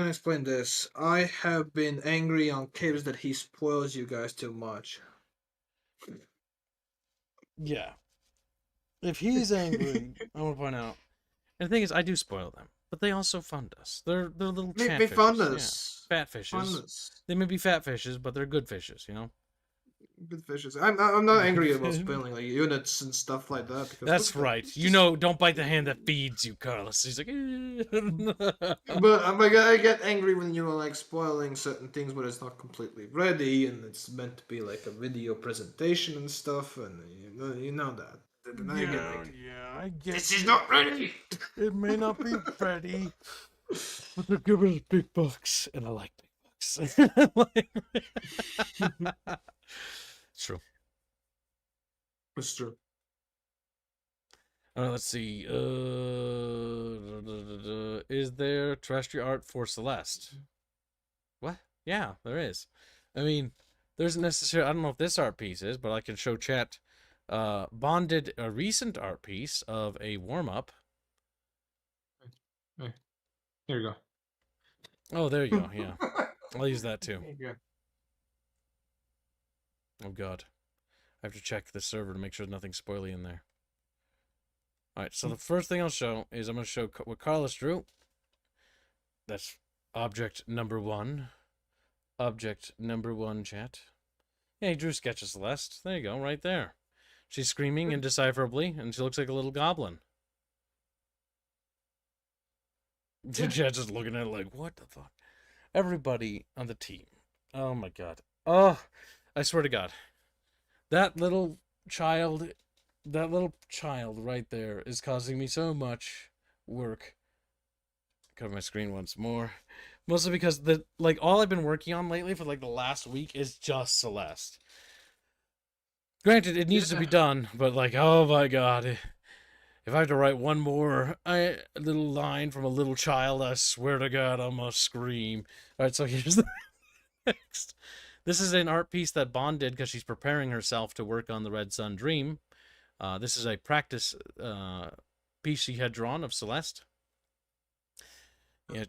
explain this. I have been angry on Caves that he spoils you guys too much.
Yeah. If he's angry, I want to point out. And the thing is, I do spoil them, but they also fund us. They're little
They
chat
fund
fishes,
us.
yeah. Fat fishes.
Fund us.
They may be fat fishes, but they're good fishes, you know?
Good fishes. I'm not angry about spoiling like units and stuff like that. Because
that's right. You know, don't bite the hand that feeds you, Karlis. He's like,
but I get angry when you're like spoiling certain things when it's not completely ready and it's meant to be like a video presentation and stuff, and you know that. And I get like,
I get
this is not ready.
It may not be ready, but they're giving us big bucks, and I like big bucks. It's true.
It's true.
Let's see. Is there Terrestria art for Celeste? What? Yeah, there is. I mean, there's necessarily. I don't know if this art piece is, but I can show chat. Bond did a recent art piece of a warm up.
Hey, here you go.
Oh, there you go. Yeah, I'll use that too.
There you go.
Oh god, I have to check the server to make sure nothing's spoily in there. All right, so the first thing I'll show is I'm going to show what Karlis drew. That's object number one. Object number one, chat. Yeah, he drew sketch of Celeste. There you go, right there. She's screaming indecipherably, and she looks like a little goblin. Chat's just looking at it like, what the fuck? Everybody on the team. Oh my god. Oh, I swear to God. That little child right there is causing me so much work. Cover my screen once more. Mostly because all I've been working on lately for like the last week is just Celeste. Granted, it needs to be done, but like, oh my god. If I have to write one more little line from a little child, I swear to God, I'm gonna scream. Alright, so here's the next. This is an art piece that Bond did because she's preparing herself to work on the Red Sun Dream. This is a practice piece she had drawn of Celeste. Yeah,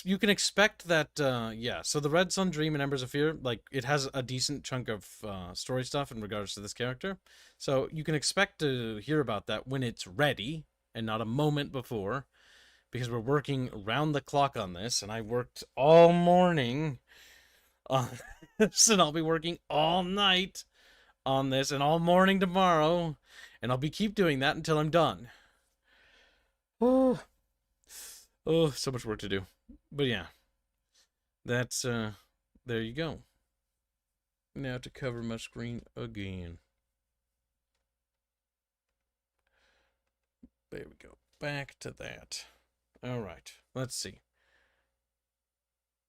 you can expect that. Yeah, so the Red Sun Dream and Embers of Fear, like it has a decent chunk of story stuff in regards to this character. So you can expect to hear about that when it's ready and not a moment before. because we're working round the clock on this, and I worked all morning on this, and I'll be working all night on this, and all morning tomorrow, and I'll keep doing that until I'm done. Oh, so much work to do. But yeah, that's there you go. Now to cover my screen again. There we go. Back to that. All right. Let's see.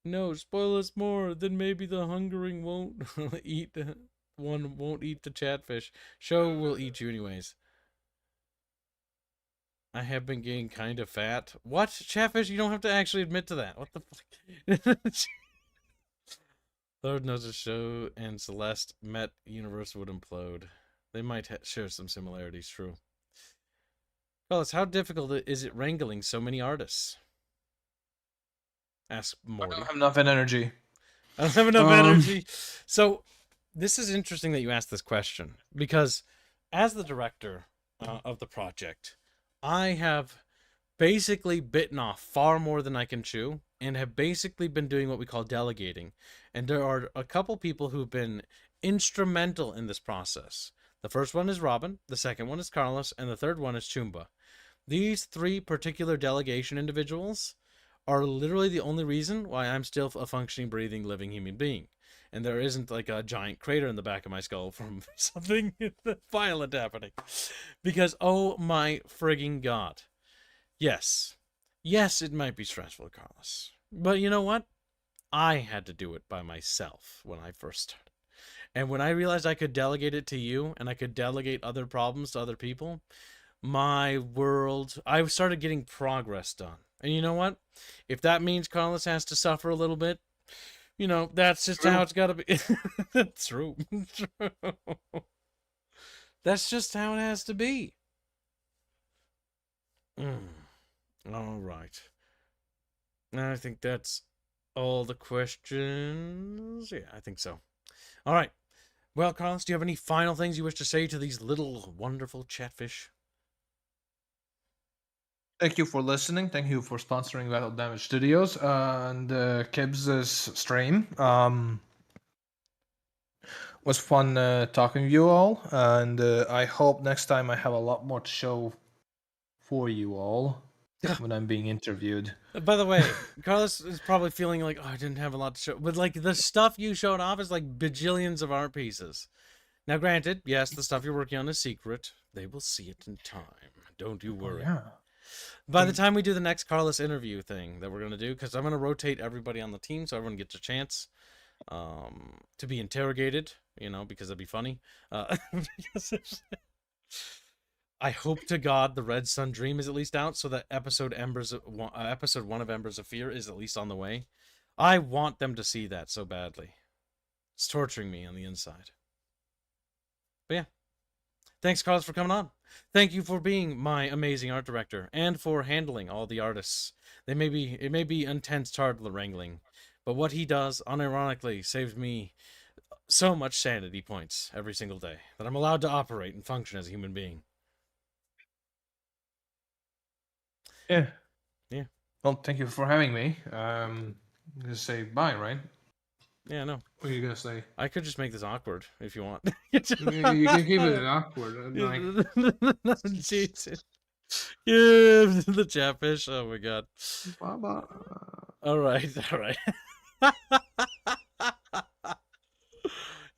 No, spoil us more. Then maybe the hungering won't eat won't eat the chatfish. Show will eat you anyways. I have been getting kind of fat. What? Chatfish? You don't have to actually admit to that. What the fuck? Lord knows a show and Celeste met, universe would implode. They might share some similarities, true. Fellas, how difficult is it wrangling so many artists? Ask Morty.
I don't have enough energy.
I don't have enough energy. So, this is interesting that you asked this question, because as the director of the project, I have basically bitten off far more than I can chew, and have basically been doing what we call delegating. And there are a couple people who've been instrumental in this process. The first one is Robin, the second one is Karlis, and the third one is Chumba. These three particular delegation individuals are literally the only reason why I'm still a functioning, breathing, living human being. And there isn't like a giant crater in the back of my skull from something violent happening. Because, oh my frigging god. Yes, it might be stressful, Karlis. But you know what? I had to do it by myself when I first started. And when I realized I could delegate it to you, and I could delegate other problems to other people, my world, I started getting progress done. And you know what? If that means Karlis has to suffer a little bit, you know, that's just how it's got to be. True. That's just how it has to be. All right. I think that's all the questions. Yeah, I think so. All right. Well, Karlis, do you have any final things you wish to say to these little wonderful chatfish?
Thank you for listening. Thank you for sponsoring Battle Damage Studios and Kibbs' stream. Was fun talking to you all, and I hope next time I have a lot more to show for you all when I'm being interviewed.
By the way, Karlis is probably feeling like, oh, I didn't have a lot to show. But, like, the stuff you showed off is like bajillions of art pieces. Now, granted, yes, the stuff you're working on is secret. They will see it in time. Don't you worry.
Oh, yeah.
By the time we do the next Karlis interview thing that we're going to do, because I'm going to rotate everybody on the team so everyone gets a chance to be interrogated, you know, because that'd be funny. I hope to God the Red Sun Dream is at least out, so that episode 1 of Embers of Fear is at least on the way. I want them to see that so badly. It's torturing me on the inside. But yeah. Thanks, Karlis, for coming on. Thank you for being my amazing art director, and for handling all the artists. It may be intense toddler wrangling, but what he does, unironically, saves me so much sanity points every single day, that I'm allowed to operate and function as a human being.
Yeah.
Yeah.
Well, thank you for having me. I'm gonna say bye, right?
Yeah, no.
What are you gonna say?
I could just make this awkward if you want.
You can keep it awkward. Like,
Jesus. Yeah, the chatfish. Oh my god.
bye-bye.
All right.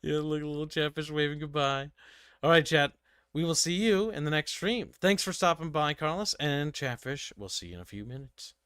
Yeah, look, a little chatfish waving goodbye. All right, chat. We will see you in the next stream. Thanks for stopping by, Karlis, and chatfish. We'll see you in a few minutes.